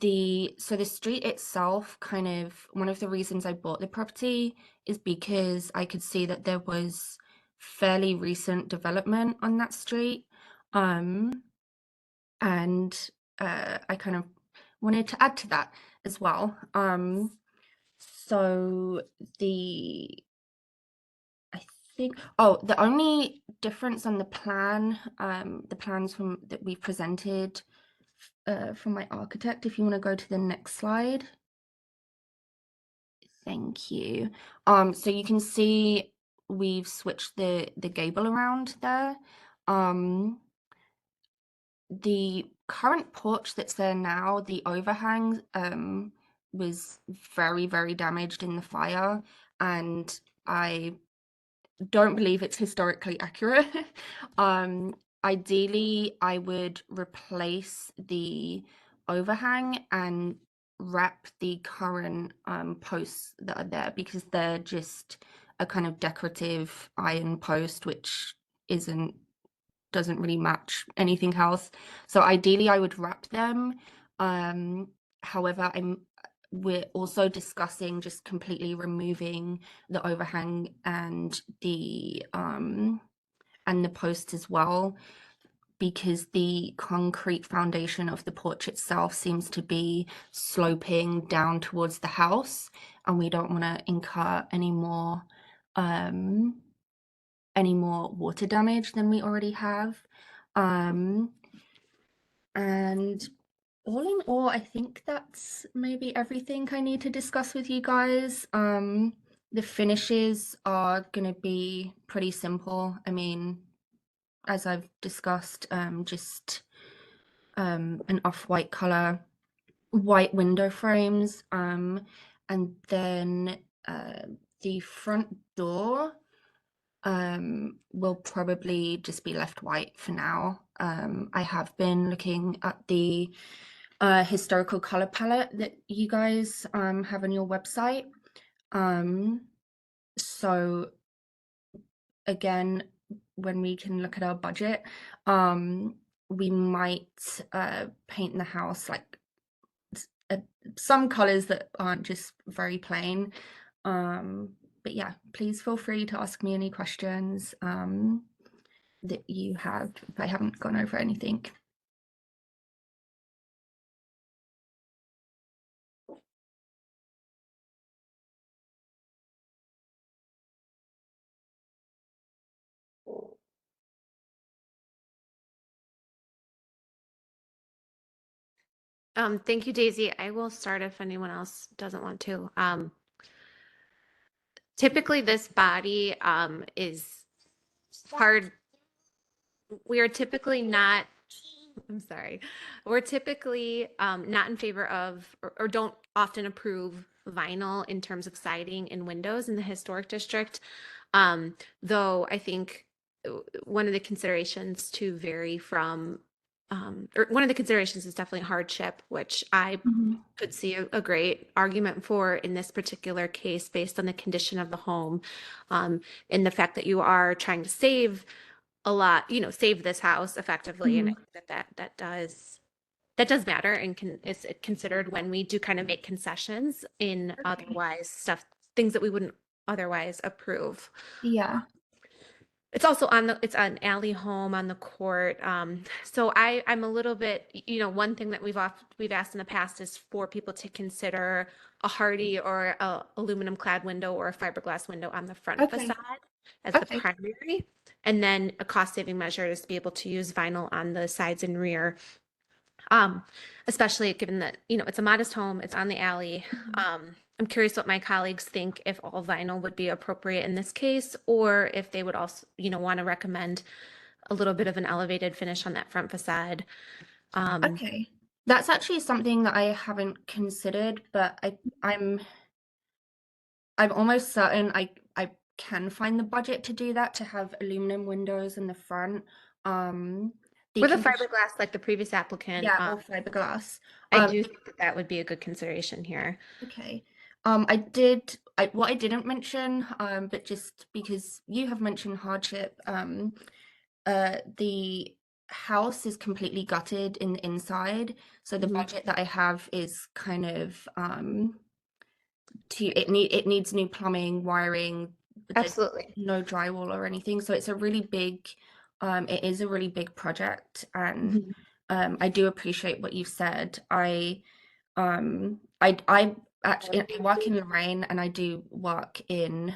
[SPEAKER 14] The street itself, kind of one of the reasons I bought the property is because I could see that there was fairly recent development on that street. And I kind of wanted to add to that as well. So I think, the only difference on the plan, the plans that we presented from my architect, if you want to go to the next slide. Thank you. So you can see we've switched the gable around there. The current porch that's there now, the overhang was very, very damaged in the fire, and I don't believe it's historically accurate. Ideally, I would replace the overhang and wrap the current posts that are there, because they're just a kind of decorative iron post, which doesn't really match anything else. So ideally I would wrap them. However, we're also discussing just completely removing the overhang and the post as well, because the concrete foundation of the porch itself seems to be sloping down towards the house, and we don't want to incur any more water damage than we already have. And all in all, I think that's maybe everything I need to discuss with you guys. The finishes are going to be pretty simple. I mean, as I've discussed, just an off-white color, white window frames, and then the front door will probably just be left white for now. I have been looking at the historical color palette that you guys have on your website. So again, when we can look at our budget, we might paint the house like some colors that aren't just very plain. But yeah, please feel free to ask me any questions that you have if I haven't gone over anything.
[SPEAKER 7] Thank you, Daisy. I will start if anyone else doesn't want to. Typically, this body is hard. We are typically not, I'm sorry, we're typically not in favor of or don't often approve vinyl in terms of siding and windows in the historic district. Though I think one of the considerations to vary from or one of the considerations is definitely hardship, which I could see a great argument for in this particular case based on the condition of the home, and the fact that you are trying to save a lot, save this house effectively, and I think that does matter and is considered when we do kind of make concessions in otherwise things that we wouldn't otherwise approve.
[SPEAKER 14] Yeah.
[SPEAKER 7] It's also it's an alley home on the court. So I'm a little bit, one thing that we've asked in the past is for people to consider a hardy or a aluminum clad window or a fiberglass window on the front facade as the primary. And then a cost saving measure is to be able to use vinyl on the sides and rear. Especially given that, it's a modest home, it's on the alley. I'm curious what my colleagues think if all vinyl would be appropriate in this case, or if they would also, want to recommend a little bit of an elevated finish on that front facade.
[SPEAKER 14] Okay, that's actually something that I haven't considered, but I'm almost certain I can find the budget to do that, to have aluminum windows in the front.
[SPEAKER 7] With a fiberglass like the previous applicant.
[SPEAKER 14] Yeah, or fiberglass.
[SPEAKER 7] I do think that would be a good consideration here.
[SPEAKER 14] Okay. What I didn't mention, but just because you have mentioned hardship, the house is completely gutted in the inside. So the budget that I have is kind of it needs new plumbing, wiring.
[SPEAKER 7] Absolutely.
[SPEAKER 14] No drywall or anything. So it's a really big it is a really big project, and I do appreciate what you said. I actually I work in Lorraine, and I do work in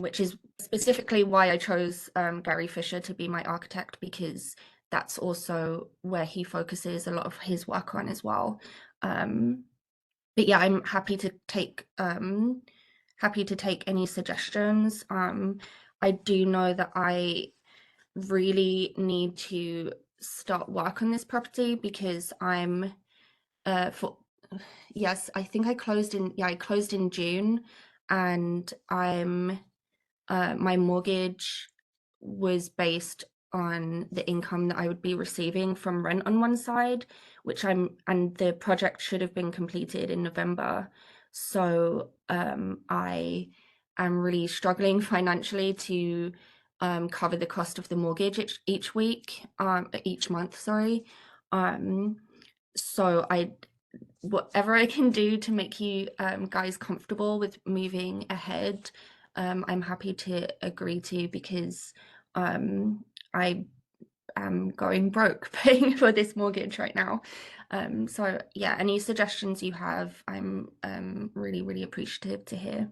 [SPEAKER 14] which is specifically why I chose Gary Fisher to be my architect, because that's also where he focuses a lot of his work on as well. But yeah, I'm happy to take any suggestions. I do know that I really need to start work on this property because I'm yes, I think I closed in June, and I'm my mortgage was based on the income that I would be receiving from rent on one side, and the project should have been completed in November. So I am really struggling financially to cover the cost of the mortgage each month, sorry. So whatever I can do to make you guys comfortable with moving ahead, I'm happy to agree to, because I am going broke paying for this mortgage right now. So yeah, any suggestions you have, I'm really, really appreciative to hear.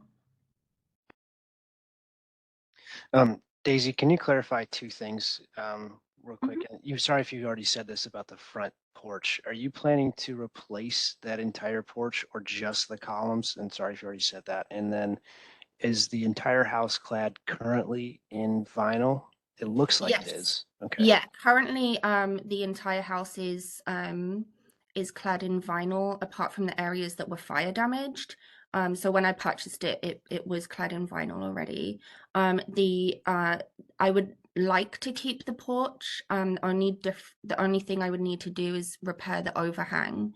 [SPEAKER 4] Daisy, can you clarify two things real quick? Sorry if you already said this about the front porch. Are you planning to replace that entire porch or just the columns? And sorry if you already said that. And then, is the entire house clad currently in vinyl? It looks like it is. Okay.
[SPEAKER 14] Yeah, currently the entire house is clad in vinyl, apart from the areas that were fire damaged. So when I purchased it, it was clad in vinyl already. I would like to keep the porch. The only thing I would need to do is repair the overhang,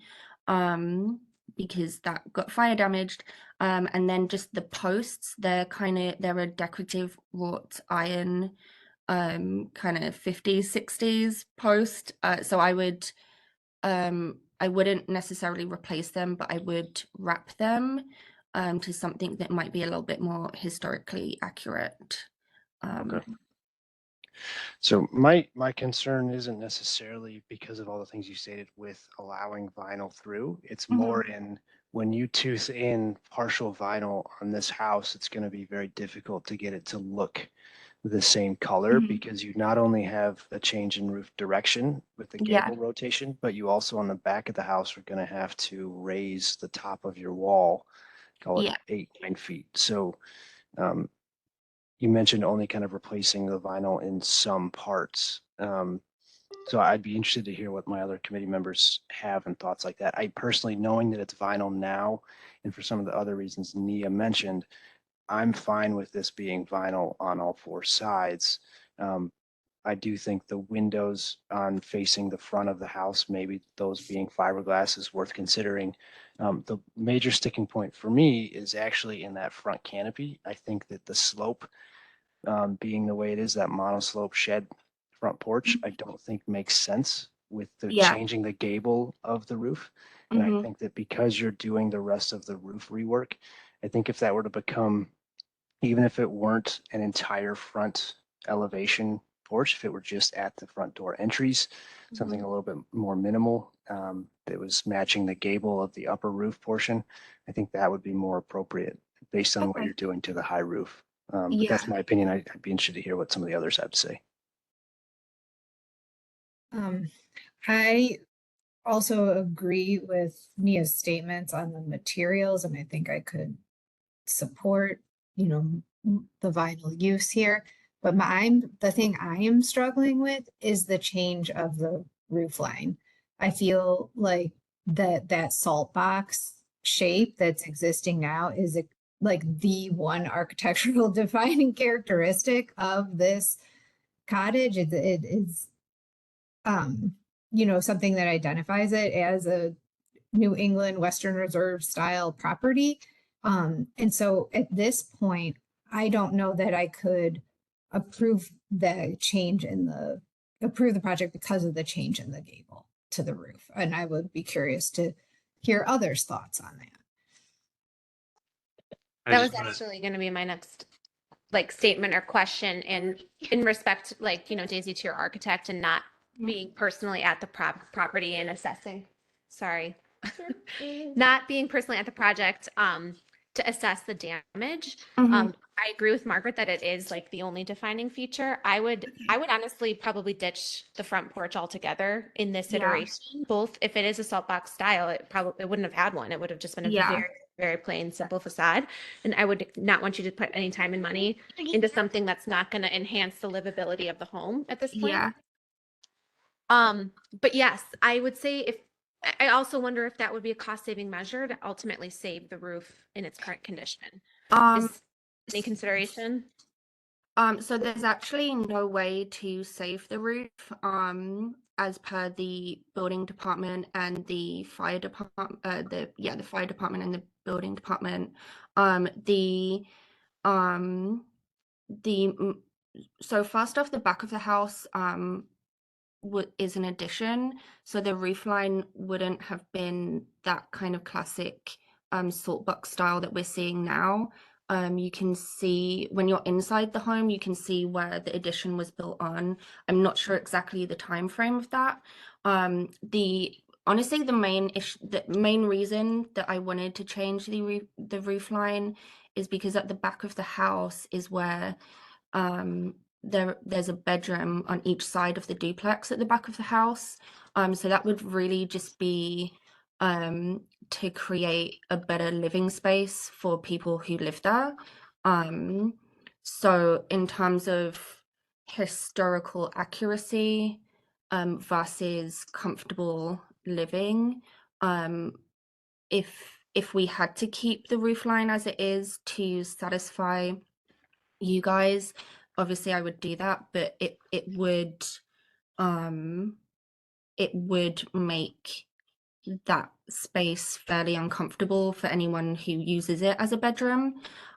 [SPEAKER 14] because that got fire damaged. And then just the posts, they're a decorative wrought iron, kind of 50s, 60s post. So I wouldn't necessarily replace them, but I would wrap them to something that might be a little bit more historically accurate.
[SPEAKER 4] Okay. So my concern isn't necessarily because of all the things you stated with allowing vinyl through. It's more in when you tooth in partial vinyl on this house, it's going to be very difficult to get it to look the same color because you not only have a change in roof direction with the gable rotation, but you also on the back of the house are going to have to raise the top of your wall, call it 8-9 feet. So you mentioned only kind of replacing the vinyl in some parts. So I'd be interested to hear what my other committee members have and thoughts like that. I personally, knowing that it's vinyl now, and for some of the other reasons Nia mentioned, I'm fine with this being vinyl on all 4 sides. I do think the windows on facing the front of the house, maybe those being fiberglass, is worth considering. The major sticking point for me is actually in that front canopy. I think that the slope, being the way it is, that monoslope shed front porch, I don't think makes sense with the changing the gable of the roof. And I think that because you're doing the rest of the roof rework, I think if that were to become, even if it weren't an entire front elevation porch, if it were just at the front door entries, something a little bit more minimal, that was matching the gable of the upper roof portion, I think that would be more appropriate based on what you're doing to the high roof. But that's my opinion. I'd be interested to hear what some of the others have to say.
[SPEAKER 5] I also agree with Nia's statements on the materials, and I think I could support, the vinyl use here. But the thing I am struggling with is the change of the roof line. I feel like that salt box shape that's existing now is like the one architectural defining characteristic of this cottage. It is something that identifies it as a New England Western Reserve style property. And so at this point, I don't know that I could approve the project because of the change in the gable to the roof. And I would be curious to hear others' thoughts on that.
[SPEAKER 7] That was actually going to be my next statement or question, and in respect, Daisy, to your architect and not being personally at the property and assessing. Sorry. Not being personally at the project to assess the damage. I agree with Margaret that it is the only defining feature. I would honestly probably ditch the front porch altogether in this iteration. Both, if it is a salt box style, it wouldn't have had one. It would have just been a very, very plain, simple facade. And I would not want you to put any time and money into something that's not going to enhance the livability of the home at this point. But yes, I would say I also wonder if that would be a cost-saving measure to ultimately save the roof in its current condition. Is any consideration?
[SPEAKER 14] So there's actually no way to save the roof, as per the building department and the fire department, the fire department and the building department. So first off, the back of the house, is an addition, so the roof line wouldn't have been that kind of classic salt box style that we're seeing now. You can see when you're inside the home, you can see where the addition was built on. I'm not sure exactly the time frame of that. Honestly, the main reason that I wanted to change the roof line is because at the back of the house is where there's a bedroom on each side of the duplex at the back of the house. So that would really just be to create a better living space for people who live there. So in terms of historical accuracy versus comfortable living, if
[SPEAKER 7] if we had to keep the roof line as it is to satisfy you guys, obviously I would do that, but it would make that space fairly uncomfortable for anyone who uses it as a bedroom.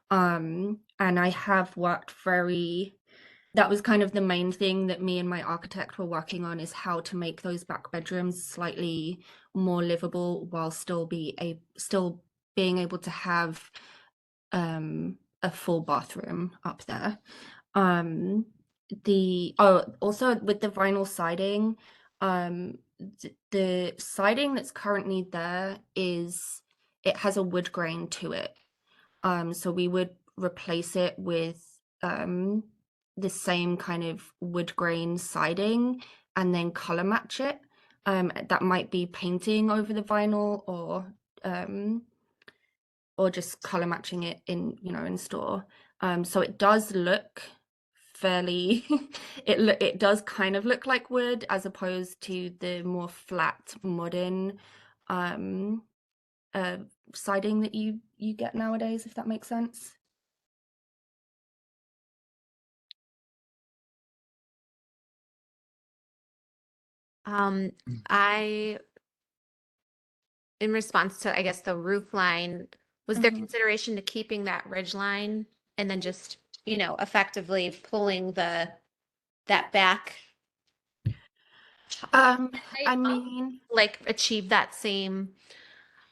[SPEAKER 7] And I have worked that was kind of the main thing that me and my architect were working on, is how to make those back bedrooms slightly more livable while still being able to have a full bathroom up there. Also with the vinyl siding, the siding that's currently there it has a wood grain to it. So we would replace it with the same kind of wood grain siding and then color match it. That might be painting over the vinyl or just color matching it in store. So it does look fairly it does kind of look like wood, as opposed to the more flat modern siding that you get nowadays, if that makes sense.
[SPEAKER 15] I, in response to, I guess, the roof line, was there consideration to keeping that ridge line and then just, effectively pulling that back?
[SPEAKER 7] I mean,
[SPEAKER 15] like achieve that same.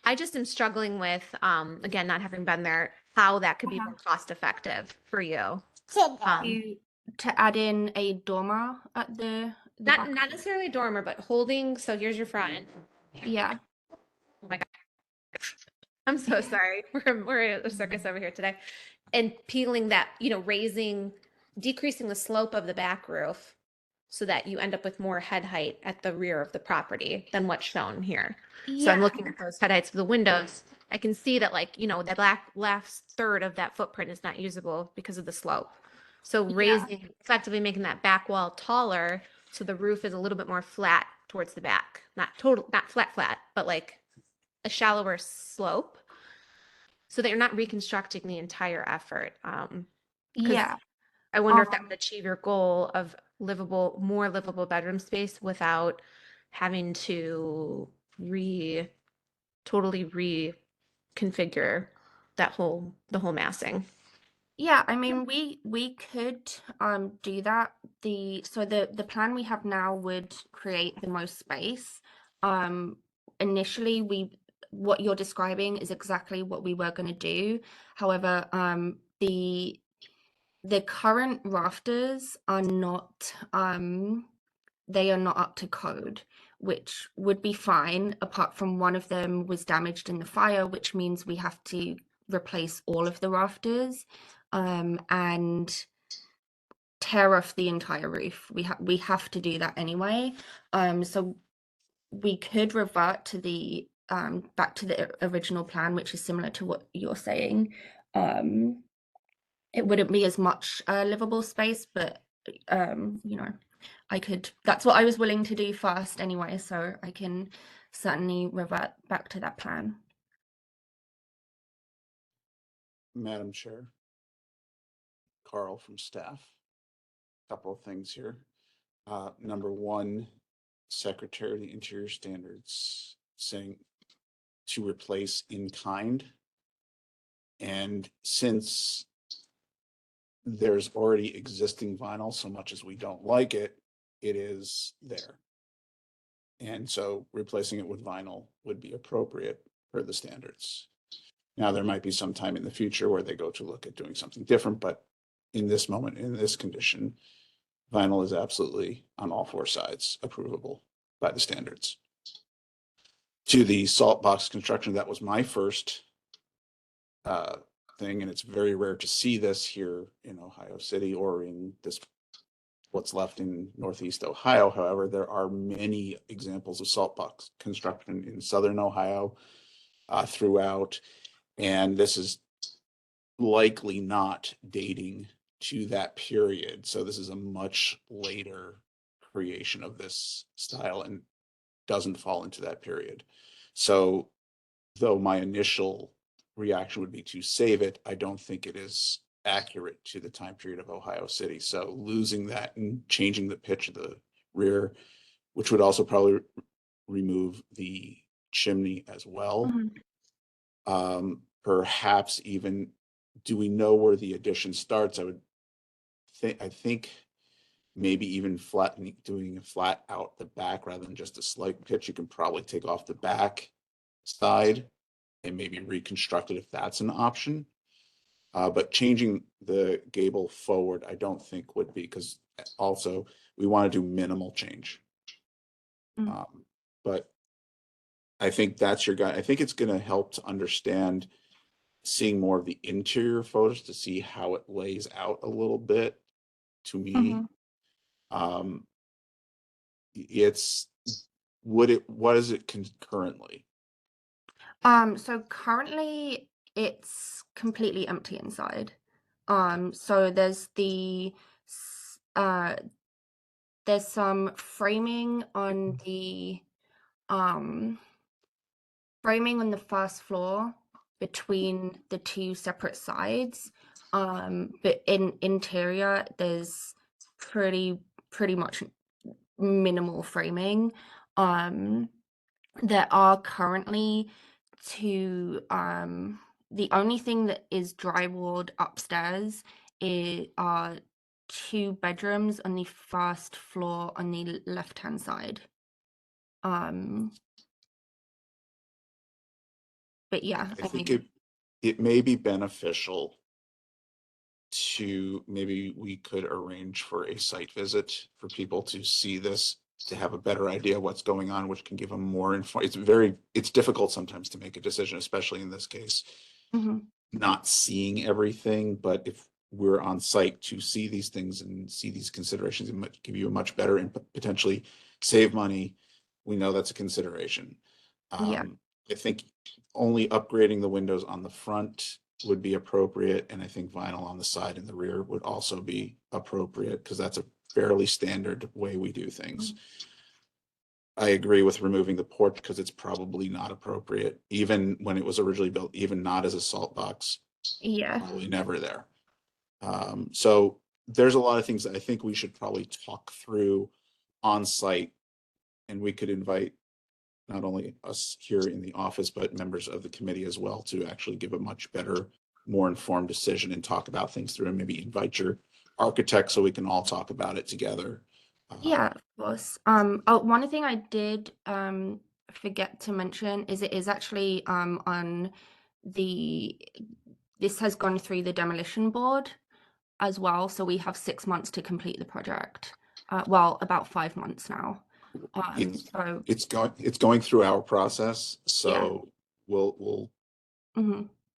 [SPEAKER 15] I just am struggling with, again, not having been there, how that could be more cost effective for you.
[SPEAKER 7] To add in a dormer at the
[SPEAKER 15] not necessarily a dormer, but holding. So here's your front.
[SPEAKER 7] Yeah.
[SPEAKER 15] Oh my God. I'm so sorry. We're at a circus over here today. And peeling that, decreasing the slope of the back roof so that you end up with more head height at the rear of the property than what's shown here. So I'm looking at those head heights of the windows. I can see that, the last third of that footprint is not usable because of the slope. So effectively making that back wall taller, so the roof is a little bit more flat towards the back. Not flat, but like a shallower slope, so that you're not reconstructing the entire effort.
[SPEAKER 7] Yeah.
[SPEAKER 15] I wonder if that would achieve your goal of more livable bedroom space without having to totally reconfigure the whole massing.
[SPEAKER 7] Yeah, I mean, we could do that. The plan we have now would create the most space. Initially, what you're describing is exactly what we were going to do. However, the current rafters are not they are not up to code, which would be fine, apart from one of them was damaged in the fire, which means we have to replace all of the rafters and tear off the entire roof. We have to do that anyway. So we could revert to the back to the original plan, which is similar to what you're saying. It wouldn't be as much livable space, but that's what I was willing to do first anyway, so I can certainly revert back to that plan.
[SPEAKER 16] Madam Chair, Carl from staff. Couple of things here. Number one, Secretary of the Interior Standards saying to replace in kind. And since there's already existing vinyl, so much as we don't like it, it is there. And so replacing it with vinyl would be appropriate per the standards. Now, there might be some time in the future where they go to look at doing something different, but in this moment, in this condition, vinyl is absolutely on all four sides approvable by the standards. To the salt box construction, that was my first thing, and it's very rare to see this here in Ohio City or in this what's left in Northeast Ohio. However, there are many examples of salt box construction in Southern Ohio throughout, and this is likely not dating to that period. So this is a much later creation of this style and doesn't fall into that period. So though my initial reaction would be to save it, I don't think it is accurate to the time period of Ohio City. So losing that and changing the pitch of the rear, which would also probably remove the chimney as well. Perhaps even, do we know where the addition starts? I think maybe even doing a flat out the back rather than just a slight pitch. You can probably take off the back side and maybe reconstruct it if that's an option. But changing the gable forward, I don't think would be, because also we want to do minimal change. But I think that's your guy. I think it's going to help to understand seeing more of the interior photos to see how it lays out a little bit to me. It's what is it currently?
[SPEAKER 14] So currently it's completely empty inside. So there's there's some framing on the first floor between the two separate sides. But in interior there's pretty much minimal framing. There are currently the only thing that is drywalled upstairs are 2 bedrooms on the first floor on the left-hand side. But yeah,
[SPEAKER 16] I think it may be beneficial to, maybe we could arrange for a site visit for people to see this, to have a better idea of what's going on, which can give them more info. It's difficult sometimes to make a decision, especially in this case, not seeing everything. But if we're on site to see these things and see these considerations, it might give you a much better and potentially save money. We know that's a consideration. I think only upgrading the windows on the front would be appropriate, and I think vinyl on the side and the rear would also be appropriate, because that's a fairly standard way we do things. I agree with removing the porch because it's probably not appropriate, even when it was originally built, even not as a salt box. Probably never there. So there's a lot of things that I think we should probably talk through on site, and we could invite not only us here in the office, but members of the committee as well, to actually give a much better, more informed decision and talk about things through, and maybe invite your architect so we can all talk about it together.
[SPEAKER 14] Yeah, of course. Oh, one thing I did forget to mention is it is actually on this has gone through the demolition board as well, so we have 6 months to complete the project. Well, about 5 months now.
[SPEAKER 16] It's going through our process, so we'll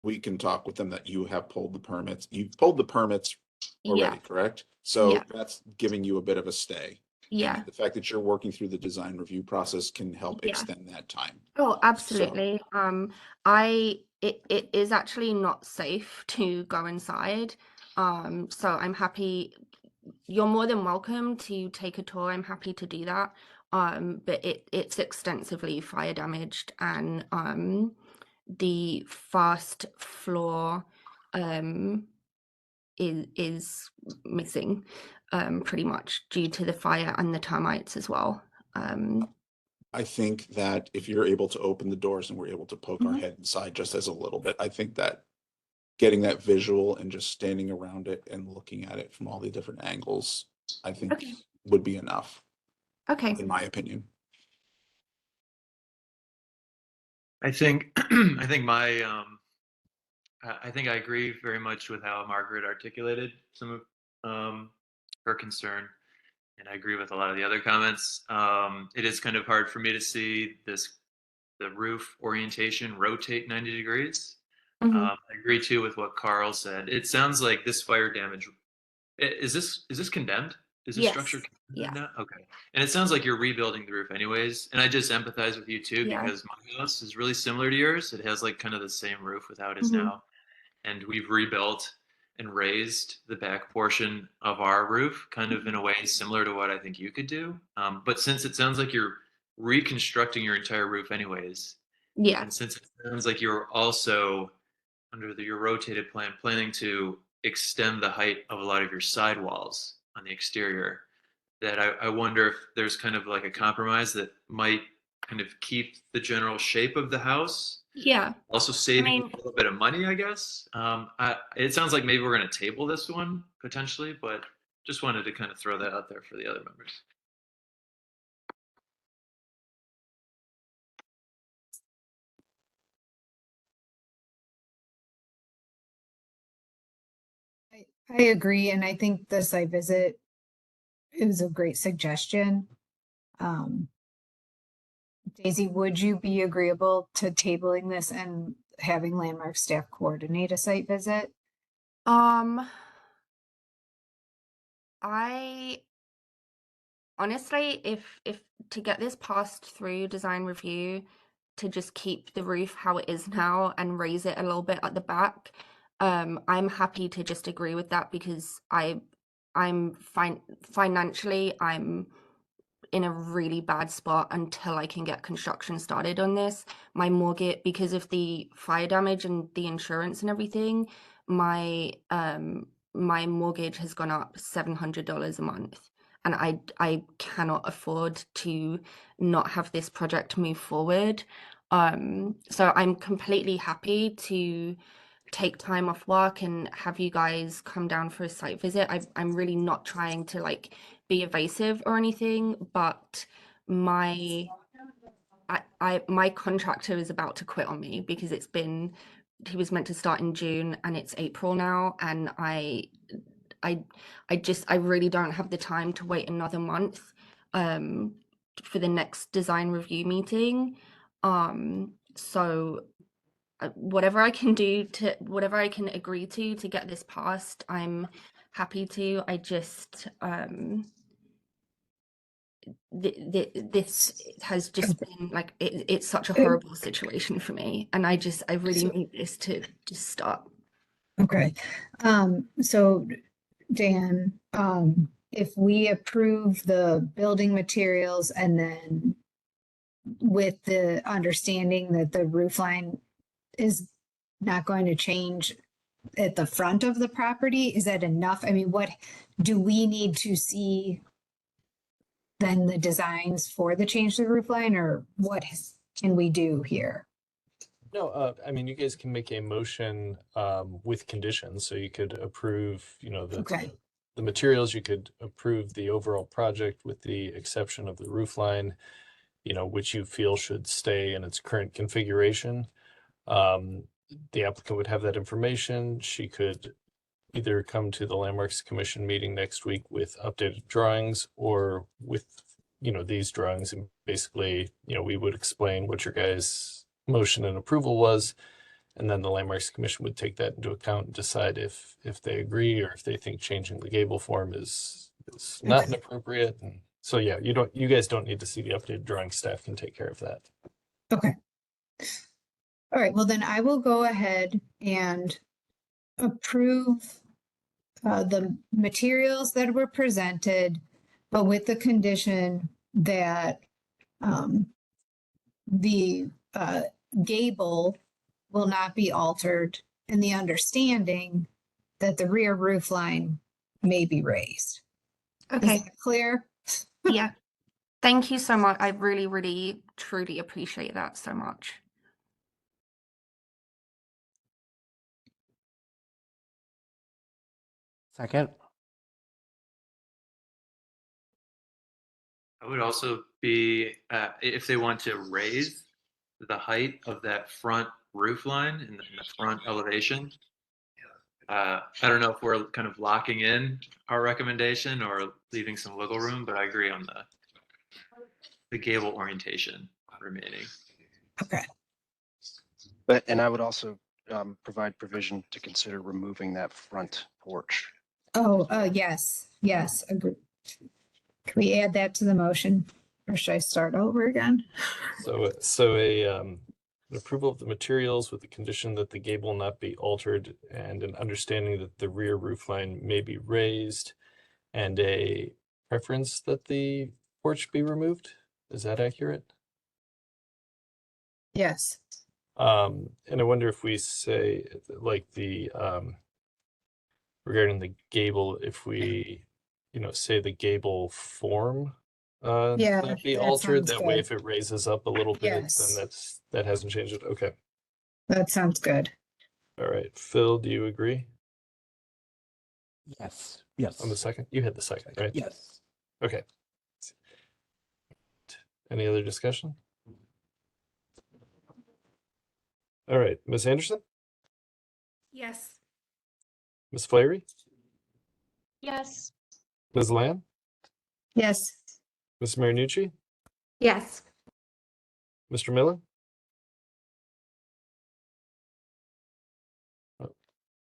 [SPEAKER 16] we can talk with them that you have pulled the permits. You've pulled the permits already, correct? So that's giving you a bit of a stay. And the fact that you're working through the design review process can help extend that time.
[SPEAKER 14] Oh, absolutely. It is actually not safe to go inside. So I'm happy. You're more than welcome to take a tour. I'm happy to do that. But it's extensively fire damaged, and the first floor is missing pretty much due to the fire and the termites as well.
[SPEAKER 16] I think that if you're able to open the doors and we're able to poke our head inside just as a little bit, I think that getting that visual and just standing around it and looking at it from all the different angles, I think would be enough. In my opinion.
[SPEAKER 2] I think I think I agree very much with how Margaret articulated some of her concern, and I agree with a lot of the other comments. It is kind of hard for me to see the roof orientation rotate 90 degrees. I agree too with what Carl said. It sounds like this fire damage. Is this condemned? Is this structure condemned now? Okay. And it sounds like you're rebuilding the roof anyways. And I just empathize with you too, because my house is really similar to yours. It has like kind of the same roof with how it is now. And we've rebuilt and raised the back portion of our roof kind of in a way similar to what I think you could do. But since it sounds like you're reconstructing your entire roof anyways,
[SPEAKER 14] Yeah.
[SPEAKER 2] And since it sounds like you're also under your rotated plan planning to extend the height of a lot of your sidewalls on the exterior, that I wonder if there's kind of like a compromise that might kind of keep the general shape of the house,
[SPEAKER 14] Yeah.
[SPEAKER 2] also saving you a little bit of money, I guess. It sounds like maybe we're going to table this one potentially, but just wanted to kind of throw that out there for the other members.
[SPEAKER 5] I agree, and I think the site visit is a great suggestion. Daisy, would you be agreeable to tabling this and having landmark staff coordinate a site visit?
[SPEAKER 14] I honestly, if to get this passed through design review, to just keep the roof how it is now and raise it a little bit at the back, I'm happy to just agree with that because I'm fine financially, I'm in a really bad spot until I can get construction started on this. My mortgage, because of the fire damage and the insurance and everything, my my mortgage has gone up $700 a month, and I cannot afford to not have this project move forward. So I'm completely happy to take time off work and have you guys come down for a site visit. I'm really not trying to like be evasive or anything, but my my contractor is about to quit on me because he was meant to start in June and it's April now, and I really don't have the time to wait another month for the next design review meeting. So whatever I can whatever I can agree to get this passed, I'm happy to. I just this has just been like it's such a horrible situation for me, and I really need this to just stop.
[SPEAKER 5] Okay. So Dan, if we approve the building materials and then with the understanding that the roof line is not going to change at the front of the property, is that enough? I mean, what do we need to see then the designs for the change to the roof line, or what can we do here?
[SPEAKER 1] No, I mean, you guys can make a motion with conditions, so you could approve, you know, the materials, you could approve the overall project with the exception of the roof line, you know, which you feel should stay in its current configuration. The applicant would have that information. She could either come to the Landmarks Commission meeting next week with updated drawings or with, you know, these drawings, and basically, you know, we would explain what your guys' motion and approval was, and then the Landmarks Commission would take that into account and decide if they agree or if they think changing the gable form is not inappropriate. And so yeah, you guys don't need to see the updated drawing. Staff can take care of that.
[SPEAKER 5] Okay. All right, well then I will go ahead and approve the materials that were presented, but with the condition that the gable will not be altered, and the understanding that the rear roof line may be raised.
[SPEAKER 14] Okay.
[SPEAKER 5] Is that clear?
[SPEAKER 14] Yeah. Thank you so much. I really, really, truly appreciate that so much.
[SPEAKER 8] Second.
[SPEAKER 2] I would also be, if they want to raise the height of that front roof line in the front elevation. I don't know if we're kind of locking in our recommendation or leaving some wiggle room, but I agree on the gable orientation remaining.
[SPEAKER 5] Okay.
[SPEAKER 4] And I would also provide provision to consider removing that front porch.
[SPEAKER 5] Oh, yes, agree. Can we add that to the motion, or should I start over again?
[SPEAKER 1] So an approval of the materials with the condition that the gable not be altered and an understanding that the rear roof line may be raised, and a preference that the porch be removed. Is that accurate?
[SPEAKER 5] Yes.
[SPEAKER 1] And I wonder if we say like regarding the gable, if we, say the gable form
[SPEAKER 5] Yeah,
[SPEAKER 1] not be
[SPEAKER 5] that
[SPEAKER 1] altered,
[SPEAKER 5] sounds
[SPEAKER 1] that way
[SPEAKER 5] good.
[SPEAKER 1] if it raises up a little bit, then
[SPEAKER 5] Yes.
[SPEAKER 1] that hasn't changed it. Okay.
[SPEAKER 5] That sounds good.
[SPEAKER 1] All right. Phil, do you agree
[SPEAKER 8] Yes. Yes.
[SPEAKER 1] on the second? You had the second, right?
[SPEAKER 8] Yes.
[SPEAKER 1] Okay. Any other discussion? All right. Ms. Anderson?
[SPEAKER 9] Yes.
[SPEAKER 1] Ms. Flaherty?
[SPEAKER 6] Yes.
[SPEAKER 1] Ms. Lamb?
[SPEAKER 5] Yes.
[SPEAKER 1] Ms. Marinucci?
[SPEAKER 15] Yes.
[SPEAKER 1] Mr. Miller? Oh,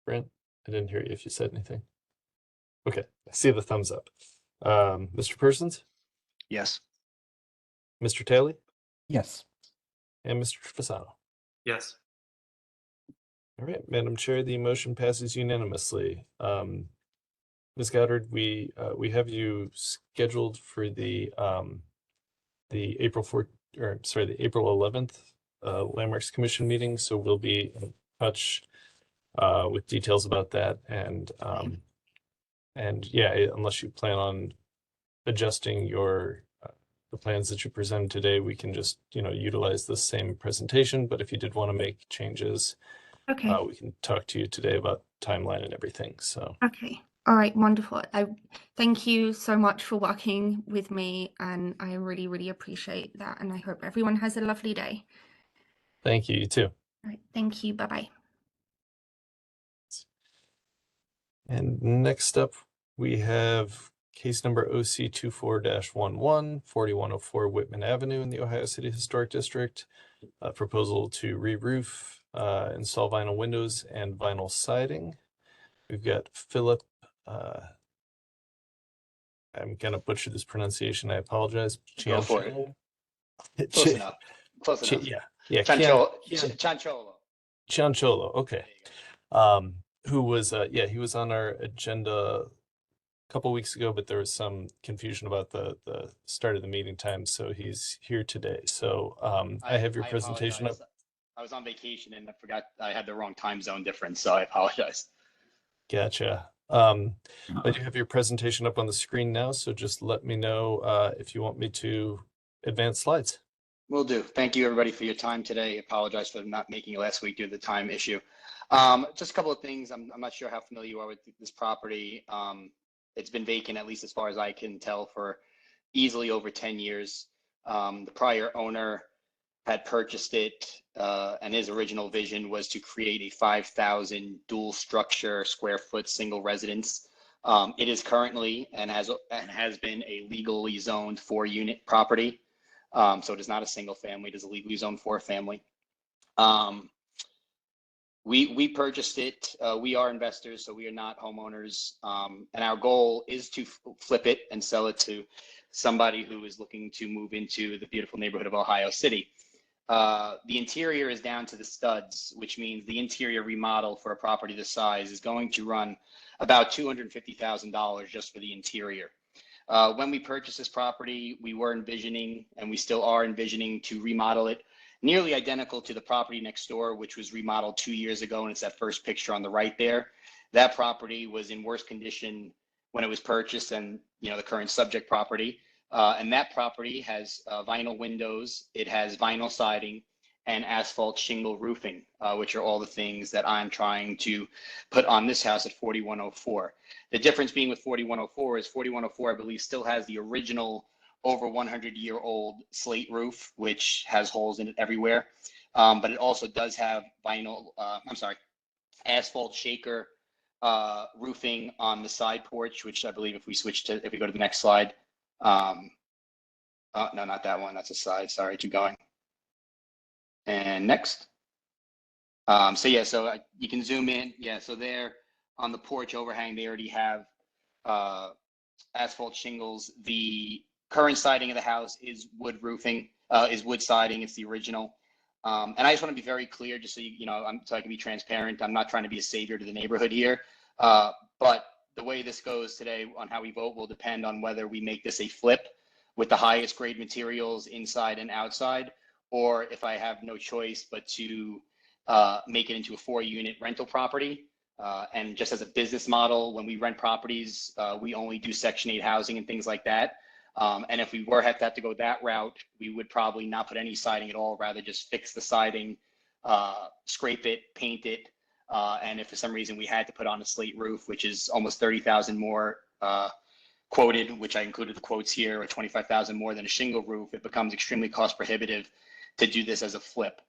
[SPEAKER 1] Brent, I didn't hear you if you said anything. Okay, I see the thumbs up. Mr. Persons?
[SPEAKER 11] Yes.
[SPEAKER 1] Mr. Taylor?
[SPEAKER 8] Yes.
[SPEAKER 1] And Mr. Fasano?
[SPEAKER 2] Yes.
[SPEAKER 1] All right, Madam Chair, the motion passes unanimously. Ms. Goddard, we have you scheduled for the April 4th, or sorry, the April 11th Landmarks Commission meeting. So we'll be in touch with details about that. And yeah, unless you plan on adjusting your the plans that you presented today, we can just utilize the same presentation. But if you did want to make changes,
[SPEAKER 14] Okay.
[SPEAKER 1] we can talk to you today about timeline and everything. So
[SPEAKER 14] Okay. All right. Wonderful. I thank you so much for working with me, and I really, really appreciate that. And I hope everyone has a lovely day.
[SPEAKER 1] thank you. You too.
[SPEAKER 14] All right. Thank you. Bye bye.
[SPEAKER 1] And next up, we have case number OC 24-11, 4104 Whitman Avenue in the Ohio City Historic District. A proposal to re-roof, install vinyl windows and vinyl siding. We've got Philip. I'm gonna butcher this pronunciation. I apologize.
[SPEAKER 17] Go for it. Close enough. Close enough.
[SPEAKER 1] Yeah.
[SPEAKER 17] Cianciolo.
[SPEAKER 1] Cianciolo. Okay. Who was he was on our agenda a couple weeks ago, but there was some confusion about the start of the meeting time, so he's here today. So I have your presentation up.
[SPEAKER 17] I was on vacation and I forgot I had the wrong time zone difference, so I apologize.
[SPEAKER 1] Gotcha. I do have your presentation up on the screen now, so just let me know if you want me to advance slides.
[SPEAKER 17] Will do. Thank you, everybody, for your time today. Apologize for not making it last week due to the time issue. Just a couple of things. I'm not sure how familiar you are with this property. It's been vacant, at least as far as I can tell, for easily over 10 years. The prior owner had purchased it, and his original vision was to create a 5,000 dual structure square foot single residence. It is currently and has been a legally zoned 4-unit property. So it is not a single family, it is a legally zoned 4-family. We purchased it. We are investors, so we are not homeowners. And our goal is to flip it and sell it to somebody who is looking to move into the beautiful neighborhood of Ohio City. The interior is down to the studs, which means the interior remodel for a property this size is going to run about $250,000 just for the interior. When we purchased this property, we were envisioning, and we still are envisioning, to remodel it nearly identical to the property next door, which was remodeled 2 years ago, and it's that first picture on the right there. That property was in worse condition when it was purchased than the current subject property. And that property has vinyl windows, it has vinyl siding, and asphalt shingle roofing, which are all the things that I'm trying to put on this house at 4104. The difference being with 4104 is 4104, I believe, still has the original over 100-year-old slate roof, which has holes in it everywhere. But it also does have asphalt shaker roofing on the side porch, which I believe if we go to the next slide. No, not that one. That's a side. Sorry, keep going. And next. So you can zoom in. Yeah, so there on the porch overhang, they already have asphalt shingles. The current siding of the house is wood roofing, is wood siding. It's the original. And I just want to be very clear, just so so I can be transparent. I'm not trying to be a savior to the neighborhood here, but the way this goes today on how we vote will depend on whether we make this a flip with the highest grade materials inside and outside, or if I have no choice but to make it into a 4-unit rental property. And just as a business model, when we rent properties, we only do Section 8 housing and things like that. And if we were have to go that route, we would probably not put any siding at all, rather just fix the siding, scrape it, paint it. And if for some reason we had to put on a slate roof, which is almost 30,000 more quoted, which I included the quotes here, or 25,000 more than a shingle roof, it becomes extremely cost prohibitive to do this as a flip.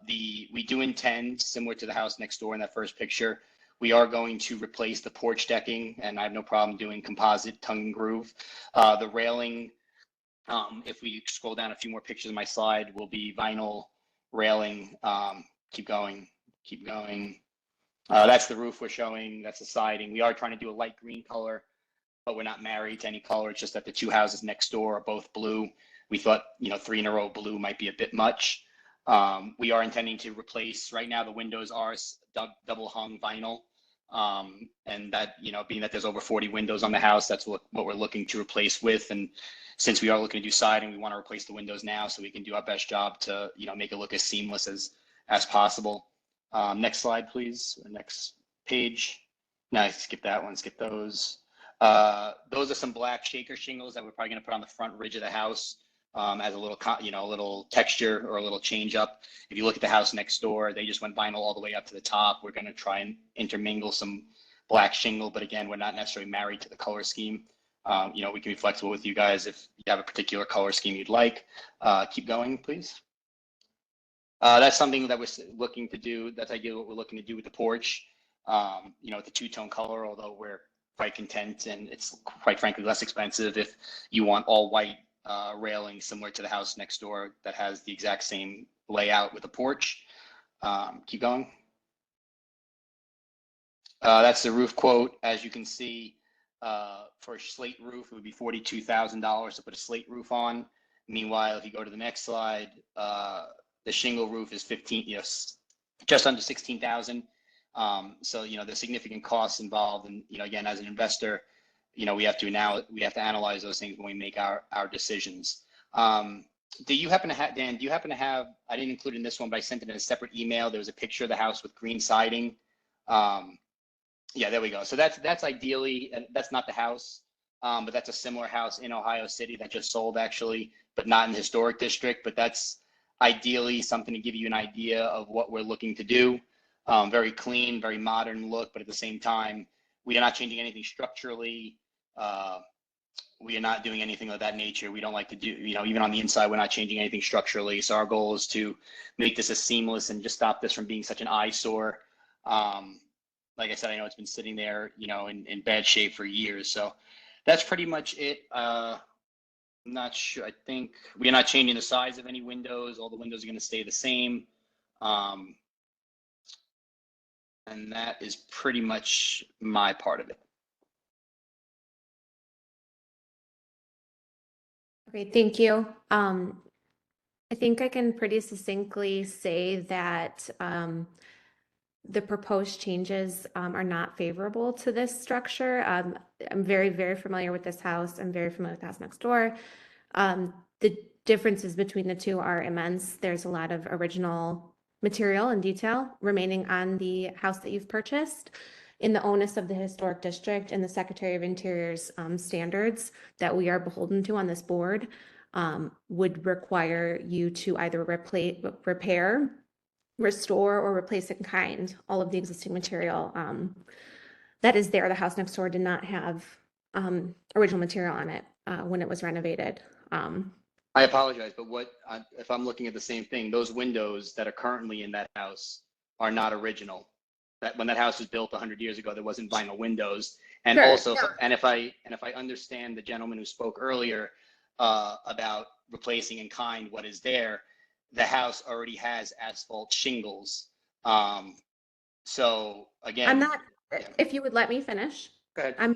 [SPEAKER 17] We do intend, similar to the house next door in that first picture, we are going to replace the porch decking, and I have no problem doing composite tongue and groove. The railing, if we scroll down a few more pictures of my slide, will be vinyl railing. Keep going, keep going. That's the roof we're showing. That's the siding. We are trying to do a light green color, but we're not married to any color. It's just that the two houses next door are both blue. We thought, 3 in a row blue might be a bit much. We are intending to replace, right now the windows are double hung vinyl. And that, being that there's over 40 windows on the house, that's what we're looking to replace with. And since we are looking to do siding, we want to replace the windows now so we can do our best job to, make it look as seamless as possible. Next slide, please. Next page. No, skip that one, skip those. Those are some black shaker shingles that we're probably going to put on the front ridge of the house as a little, a little texture or a little change up. If you look at the house next door, they just went vinyl all the way up to the top. We're going to try and intermingle some black shingle, but again, we're not necessarily married to the color scheme. We can be flexible with you guys if you have a particular color scheme you'd like. Keep going, please. That's something that we're looking to do. That's ideally what we're looking to do with the porch. With the two-tone color, although we're quite content, and it's quite frankly less expensive if you want all white railing similar to the house next door that has the exact same layout with a porch. Keep going. That's the roof quote. As you can see, for a slate roof, it would be $42,000 to put a slate roof on. Meanwhile, if you go to the next slide, the shingle roof is just under 16,000. So there's significant costs involved, and again, as an investor, we have to analyze those things when we make our decisions. Do you happen to have, Dan? Do you happen to have? I didn't include in this one, but I sent it in a separate email. There was a picture of the house with green siding. Yeah, there we go. So that's ideally, and that's not the house, but that's a similar house in Ohio City that just sold actually, but not in the historic district. But that's ideally something to give you an idea of what we're looking to do. Very clean, very modern look, but at the same time, we are not changing anything structurally. We are not doing anything of that nature. We don't like to do, even on the inside, we're not changing anything structurally. So our goal is to make this as seamless and just stop this from being such an eyesore. Like I said, I know it's been sitting there, in bad shape for years. So that's pretty much it. I'm not sure. I think we are not changing the size of any windows. All the windows are going to stay the same. And that is pretty much my part of it.
[SPEAKER 15] Okay, thank you. I think I can pretty succinctly say that the proposed changes are not favorable to this structure. I'm very, very familiar with this house. I'm very familiar with the house next door. The differences between the two are immense. There's a lot of original material and detail remaining on the house that you've purchased. In the onus of the historic district and the Secretary of Interior's standards that we are beholden to on this board would require you to either repair, restore, or replace in kind all of the existing material that is there. The house next door did not have original material on it when it was renovated.
[SPEAKER 17] I apologize, but if I'm looking at the same thing, those windows that are currently in that house are not original. That when that house was built 100 years ago, there wasn't vinyl windows. And
[SPEAKER 15] Sure,
[SPEAKER 17] also,
[SPEAKER 15] sure.
[SPEAKER 17] if I understand the gentleman who spoke earlier about replacing in kind what is there, the house already has asphalt shingles. So again,
[SPEAKER 15] I'm not, if you would let me finish.
[SPEAKER 17] Go ahead.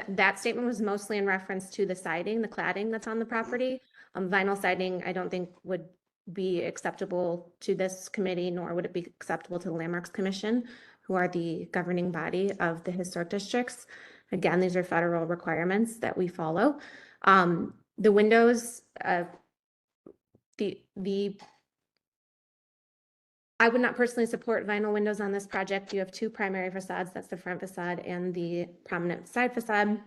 [SPEAKER 15] That statement was mostly in reference to the siding, the cladding that's on the property. Vinyl siding, I don't think would be acceptable to this committee, nor would it be acceptable to the Landmarks Commission, who are the governing body of the historic districts. Again, these are federal requirements that we follow. The windows, the I would not personally support vinyl windows on this project. You have two primary facades. That's the front facade and the prominent side facade.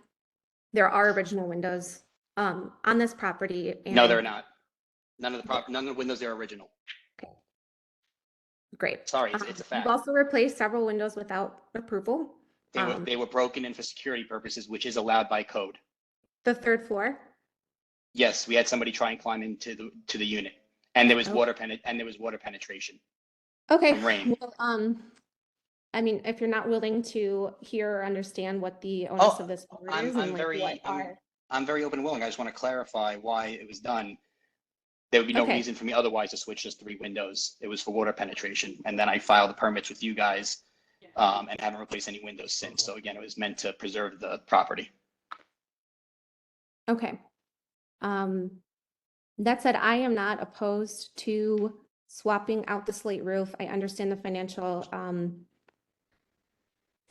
[SPEAKER 15] There are original windows on this property.
[SPEAKER 17] No,
[SPEAKER 15] and
[SPEAKER 17] they're not. None of the windows there are original.
[SPEAKER 15] Great.
[SPEAKER 17] Sorry, it's a
[SPEAKER 15] You've
[SPEAKER 17] fact.
[SPEAKER 15] also replaced several windows without approval.
[SPEAKER 17] They were broken in for security purposes, which is allowed by code.
[SPEAKER 15] The third floor.
[SPEAKER 17] Yes, we had somebody try and climb into the unit, and there was
[SPEAKER 15] Oh.
[SPEAKER 17] water penetration.
[SPEAKER 15] Okay.
[SPEAKER 17] From rain.
[SPEAKER 15] Well, I mean, if you're not willing to hear or understand what the onus of this board is, and like what are
[SPEAKER 17] I'm very open and willing. I just want to clarify why it was done. There would be no
[SPEAKER 15] Okay.
[SPEAKER 17] reason for me otherwise to switch just 3 windows. It was for water penetration, and then I filed the permits with you guys, and haven't replaced any windows since. So again, it was meant to preserve the property.
[SPEAKER 15] Okay. That said, I am not opposed to swapping out the slate roof. I understand the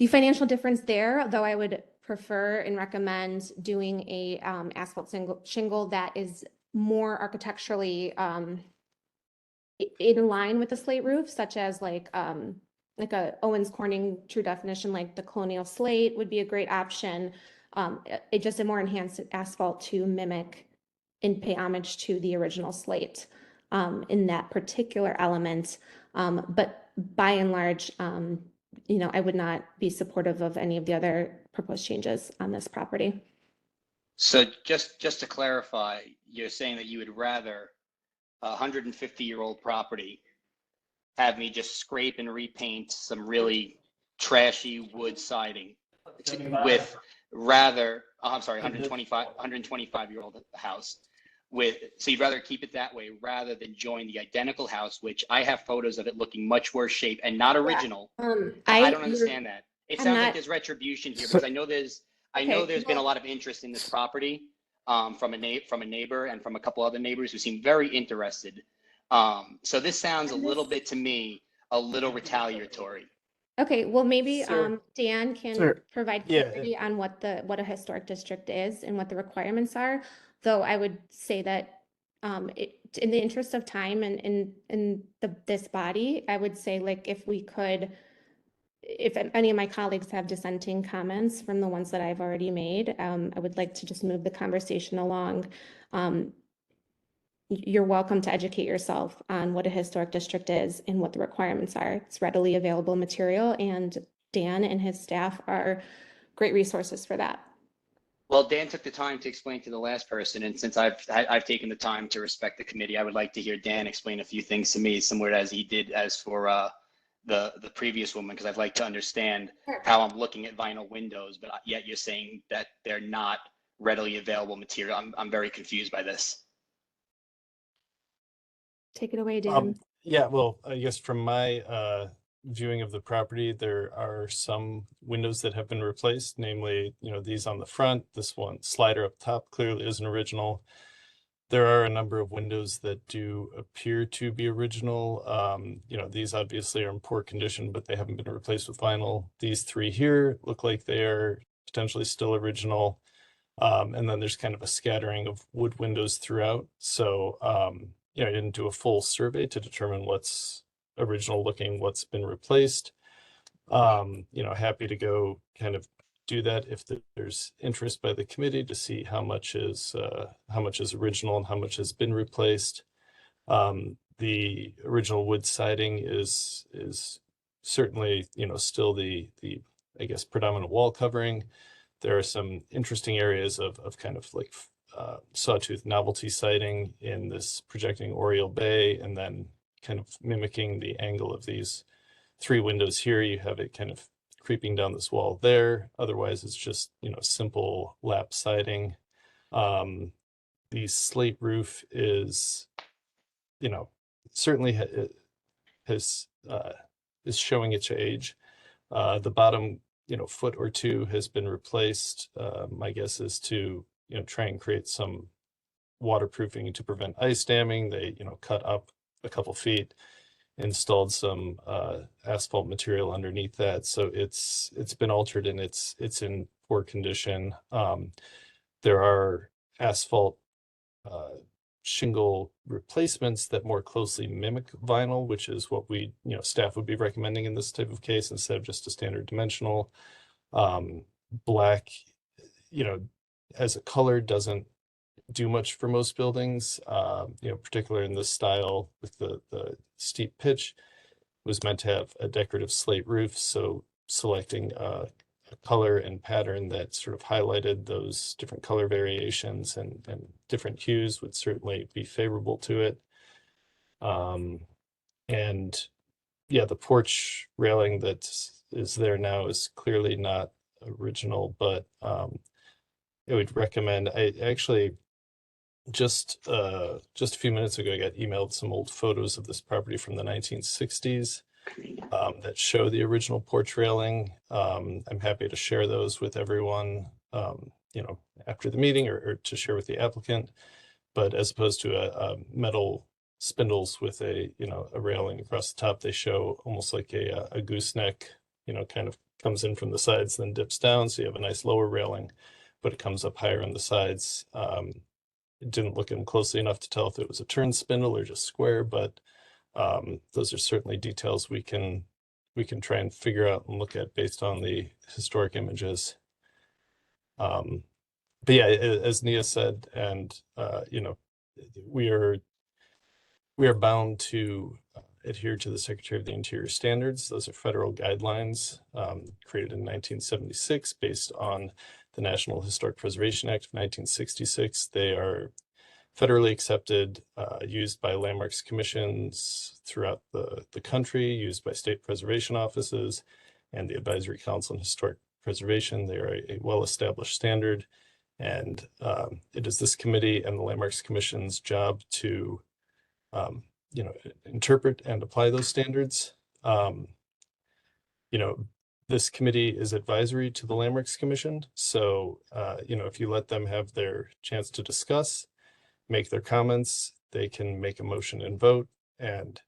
[SPEAKER 15] financial difference there, though I would prefer and recommend doing a asphalt shingle that is more architecturally in line with the slate roof, such as like a Owens Corning true definition, like the colonial slate would be a great option. It just a more enhanced asphalt to mimic and pay homage to the original slate in that particular element. But by and large, I would not be supportive of any of the other proposed changes on this property.
[SPEAKER 17] So just to clarify, you're saying that you would rather a 150-year-old property have me just scrape and repaint some really trashy wood siding with rather, oh, I'm sorry, 125-year-old house so you'd rather keep it that way rather than join the identical house, which I have photos of it looking much worse shape and not original. I don't understand that. It sounds like there's retribution here because I know there's been a lot of interest in this property from a neighbor and from a couple other neighbors who seem very interested. So this sounds a little bit to me a little retaliatory.
[SPEAKER 15] Okay, well, maybe Dan can provide
[SPEAKER 1] Yeah.
[SPEAKER 15] clarity on what a historic district is and what the requirements are. Though I would say that in the interest of time and in this body, I would say like if any of my colleagues have dissenting comments from the ones that I've already made, I would like to just move the conversation along. You're welcome to educate yourself on what a historic district is and what the requirements are. It's readily available material, and Dan and his staff are great resources for that.
[SPEAKER 17] Well, Dan took the time to explain to the last person, and since I've taken the time to respect the committee, I would like to hear Dan explain a few things to me, similar as he did as for the previous woman, because I'd like to understand how I'm looking at vinyl windows, but yet you're saying that they're not readily available material. I'm very confused by this.
[SPEAKER 15] Take it away, Dan.
[SPEAKER 1] Yeah, well, I guess from my viewing of the property, there are some windows that have been replaced, namely, these on the front. This one slider up top clearly is an original. There are a number of windows that do appear to be original. These obviously are in poor condition, but they haven't been replaced with vinyl. These 3 here look like they are potentially still original. And then there's kind of a scattering of wood windows throughout. So, I didn't do a full survey to determine what's original looking, what's been replaced. Happy to go kind of do that if there's interest by the committee to see how much is original and how much has been replaced. The original wood siding is certainly, still the I guess predominant wall covering. There are some interesting areas of kind of like sawtooth novelty siding in this projecting Oriole Bay, and then kind of mimicking the angle of these 3 windows here. You have it kind of creeping down this wall there. Otherwise, it's just, simple lap siding. The slate roof is, certainly is showing its age. The bottom, foot or 2 has been replaced. My guess is to, try and create some waterproofing to prevent ice damming. They, cut up a couple feet, installed some asphalt material underneath that. So it's been altered and it's in poor condition. There are asphalt shingle replacements that more closely mimic vinyl, which is what we, staff would be recommending in this type of case instead of just a standard dimensional. Black, as a color doesn't do much for most buildings, particularly in this style with the steep pitch. Was meant to have a decorative slate roof, so selecting a color and pattern that sort of highlighted those different color variations and different hues would certainly be favorable to it. And yeah, the porch railing that is there now is clearly not original, but I would recommend, I actually just a few minutes ago, I got emailed some old photos of this property from the 1960s that show the original porch railing. I'm happy to share those with everyone, after the meeting or to share with the applicant. But as opposed to a metal spindles with a railing across the top, they show almost like a gooseneck, kind of comes in from the sides, then dips down. So you have a nice lower railing, but it comes up higher on the sides. Didn't look at them closely enough to tell if it was a turn spindle or just square, but those are certainly details we can try and figure out and look at based on the historic images. But yeah, as Nia said, and we are bound to adhere to the Secretary of the Interior standards. Those are federal guidelines created in 1976 based on the National Historic Preservation Act of 1966. They are federally accepted, used by landmarks commissions throughout the country, used by state preservation offices and the Advisory Council on Historic Preservation. They are a well-established standard, and it is this committee and the Landmarks Commission's job to interpret and apply those standards. This committee is advisory to the Landmarks Commission. So, if you let them have their chance to discuss, make their comments, they can make a motion and vote. And,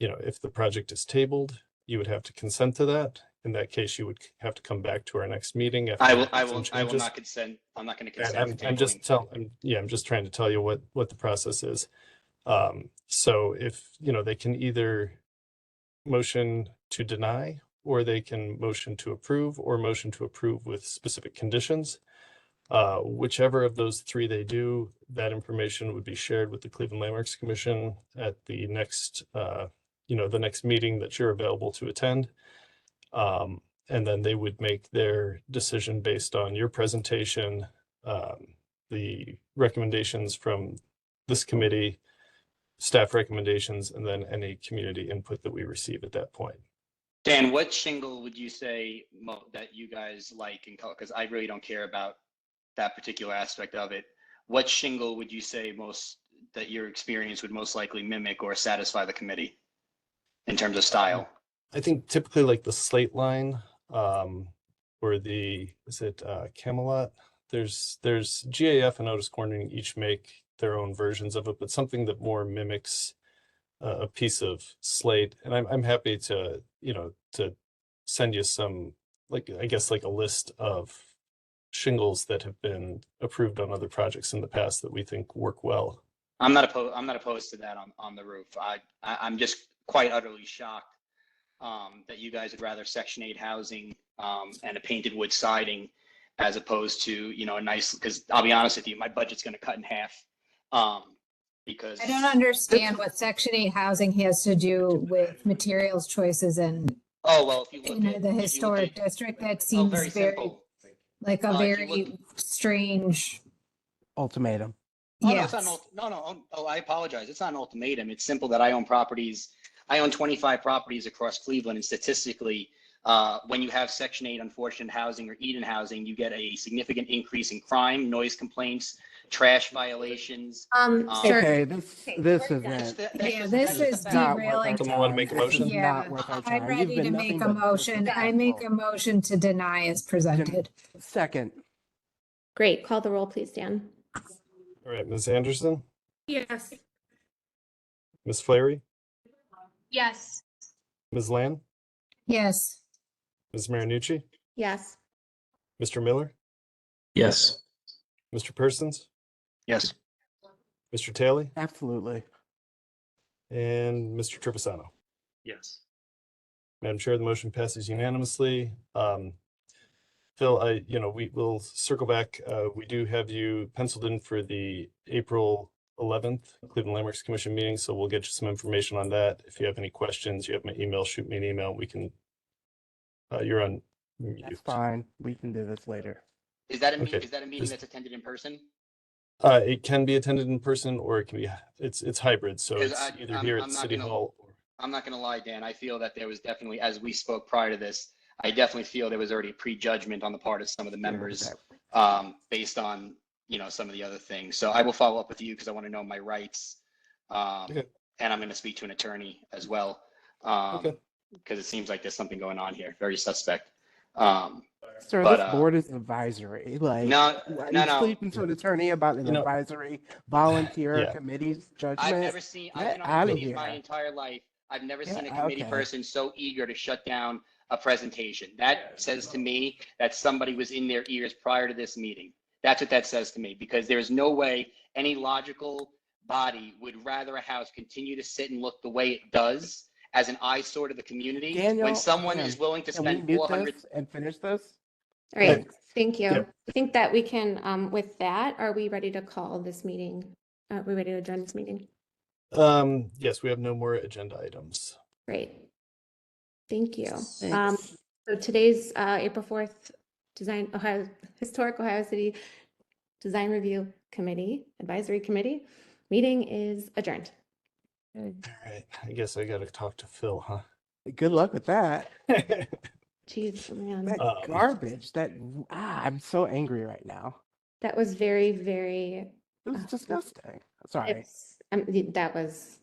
[SPEAKER 1] if the project is tabled, you would have to consent to that. In that case, you would have to come back to our next meeting.
[SPEAKER 17] I will not consent. I'm not going to consent to tabling.
[SPEAKER 1] I'm just trying to tell you what the process is. So if, they can either motion to deny, or they can motion to approve, or motion to approve with specific conditions. Whichever of those three they do, that information would be shared with the Cleveland Landmarks Commission at the next, the next meeting that you're available to attend. And then they would make their decision based on your presentation, the recommendations from this committee, staff recommendations, and then any community input that we receive at that point.
[SPEAKER 17] Dan, what shingle would you say that you guys like in color? Because I really don't care about that particular aspect of it. What shingle would you say that your experience would most likely mimic or satisfy the committee in terms of style?
[SPEAKER 1] I think typically like the slate line, or Camelot? There's GAF and Otis Corning each make their own versions of it, but something that more mimics a piece of slate. And I'm happy to, to send you some, like a list of shingles that have been approved on other projects in the past that we think work well.
[SPEAKER 17] I'm not opposed to that on the roof. I'm just quite utterly shocked that you guys would rather Section 8 housing and a painted wood siding as opposed to, a nice, because I'll be honest with you, my budget's going to cut in half. Because
[SPEAKER 5] I don't understand what Section 8 housing has to do with materials choices and
[SPEAKER 17] if you look
[SPEAKER 5] at the historic district. That seems
[SPEAKER 17] very simple.
[SPEAKER 5] Like a very strange
[SPEAKER 8] ultimatum.
[SPEAKER 5] Yes.
[SPEAKER 17] No, I apologize. It's not an ultimatum. It's simple that I own properties. I own 25 properties across Cleveland, and statistically, when you have Section 8 unfortunate housing or Eden housing, you get a significant increase in crime, noise complaints, trash violations.
[SPEAKER 8] Okay, this event.
[SPEAKER 5] This is derailing.
[SPEAKER 1] Someone want to make a motion?
[SPEAKER 5] Yeah, I'm ready to make a motion. I make a motion to deny as presented.
[SPEAKER 8] Second.
[SPEAKER 15] Great. Call the roll, please, Dan.
[SPEAKER 1] All right, Ms. Anderson,
[SPEAKER 9] Yes.
[SPEAKER 1] Ms. Flaherty,
[SPEAKER 6] Yes.
[SPEAKER 1] Ms. Land,
[SPEAKER 5] Yes.
[SPEAKER 1] Ms. Marinucci,
[SPEAKER 15] Yes.
[SPEAKER 1] Mr. Miller,
[SPEAKER 18] Yes.
[SPEAKER 1] Mr. Persons,
[SPEAKER 17] Yes.
[SPEAKER 1] Mr. Taylor,
[SPEAKER 8] Absolutely.
[SPEAKER 1] and Mr. Trevisano.
[SPEAKER 2] Yes.
[SPEAKER 1] Madam Chair, the motion passes unanimously. Phil, we will circle back. We do have you penciled in for the April 11th Cleveland Landmarks Commission meeting, so we'll get you some information on that. If you have any questions, you have my email, shoot me an email. We can, you're on mute.
[SPEAKER 8] That's fine. We can do this later.
[SPEAKER 17] Is that a
[SPEAKER 1] Okay.
[SPEAKER 17] is that a meeting
[SPEAKER 1] Just-
[SPEAKER 17] that's attended in person?
[SPEAKER 1] It can be attended in person or it can be, it's hybrid. So
[SPEAKER 17] 'Cause
[SPEAKER 1] it's either here at
[SPEAKER 17] I'm not
[SPEAKER 1] City
[SPEAKER 17] gonna-
[SPEAKER 1] Hall.
[SPEAKER 17] I'm not going to lie, Dan. I feel that there was definitely, as we spoke prior to this, I definitely feel there was already a prejudgment on the part of some of the members based on, some of the other things. So I will follow up with you because I want to know my rights.
[SPEAKER 1] Okay.
[SPEAKER 17] And I'm going to speak to an attorney as well.
[SPEAKER 1] Okay.
[SPEAKER 17] Because it seems like there's something going on here, very suspect.
[SPEAKER 8] Sir,
[SPEAKER 17] but,
[SPEAKER 8] this board is advisory. Like,
[SPEAKER 17] no,
[SPEAKER 8] you speaking to an attorney about an advisory volunteer
[SPEAKER 1] Yeah.
[SPEAKER 8] committee's judgment.
[SPEAKER 17] I've never seen, I've
[SPEAKER 8] Get
[SPEAKER 17] been on
[SPEAKER 8] outta
[SPEAKER 17] committees
[SPEAKER 8] here.
[SPEAKER 17] my entire life. I've never
[SPEAKER 8] Yeah,
[SPEAKER 17] seen a committee
[SPEAKER 8] okay.
[SPEAKER 17] person so eager to shut down a presentation. That says to me that somebody was in their ears prior to this meeting. That's what that says to me, because there is no way any logical body would rather a house continue to sit and look the way it does as an eyesore to the community
[SPEAKER 8] Daniel,
[SPEAKER 17] when someone
[SPEAKER 8] Dan,
[SPEAKER 17] is willing to
[SPEAKER 8] can we
[SPEAKER 17] spend
[SPEAKER 8] mute
[SPEAKER 17] 400.
[SPEAKER 8] this and finish this?
[SPEAKER 15] All right,
[SPEAKER 1] Thanks.
[SPEAKER 15] thank you.
[SPEAKER 1] Yep.
[SPEAKER 15] I think that we can, with that, are we ready to call this meeting? Are we ready to adjourn this meeting?
[SPEAKER 1] Yes, we have no more agenda items.
[SPEAKER 15] Great. Thank you.
[SPEAKER 8] Thanks.
[SPEAKER 15] So today's April 4th Historic Ohio City Design Review Committee, Advisory Committee meeting is adjourned.
[SPEAKER 1] All right. I guess I got to talk to Phil, huh?
[SPEAKER 8] Good luck with that.
[SPEAKER 15] Jeez, man.
[SPEAKER 8] That garbage. I'm so angry right now.
[SPEAKER 15] That was very, very,
[SPEAKER 8] It was disgusting. Sorry.
[SPEAKER 15] that was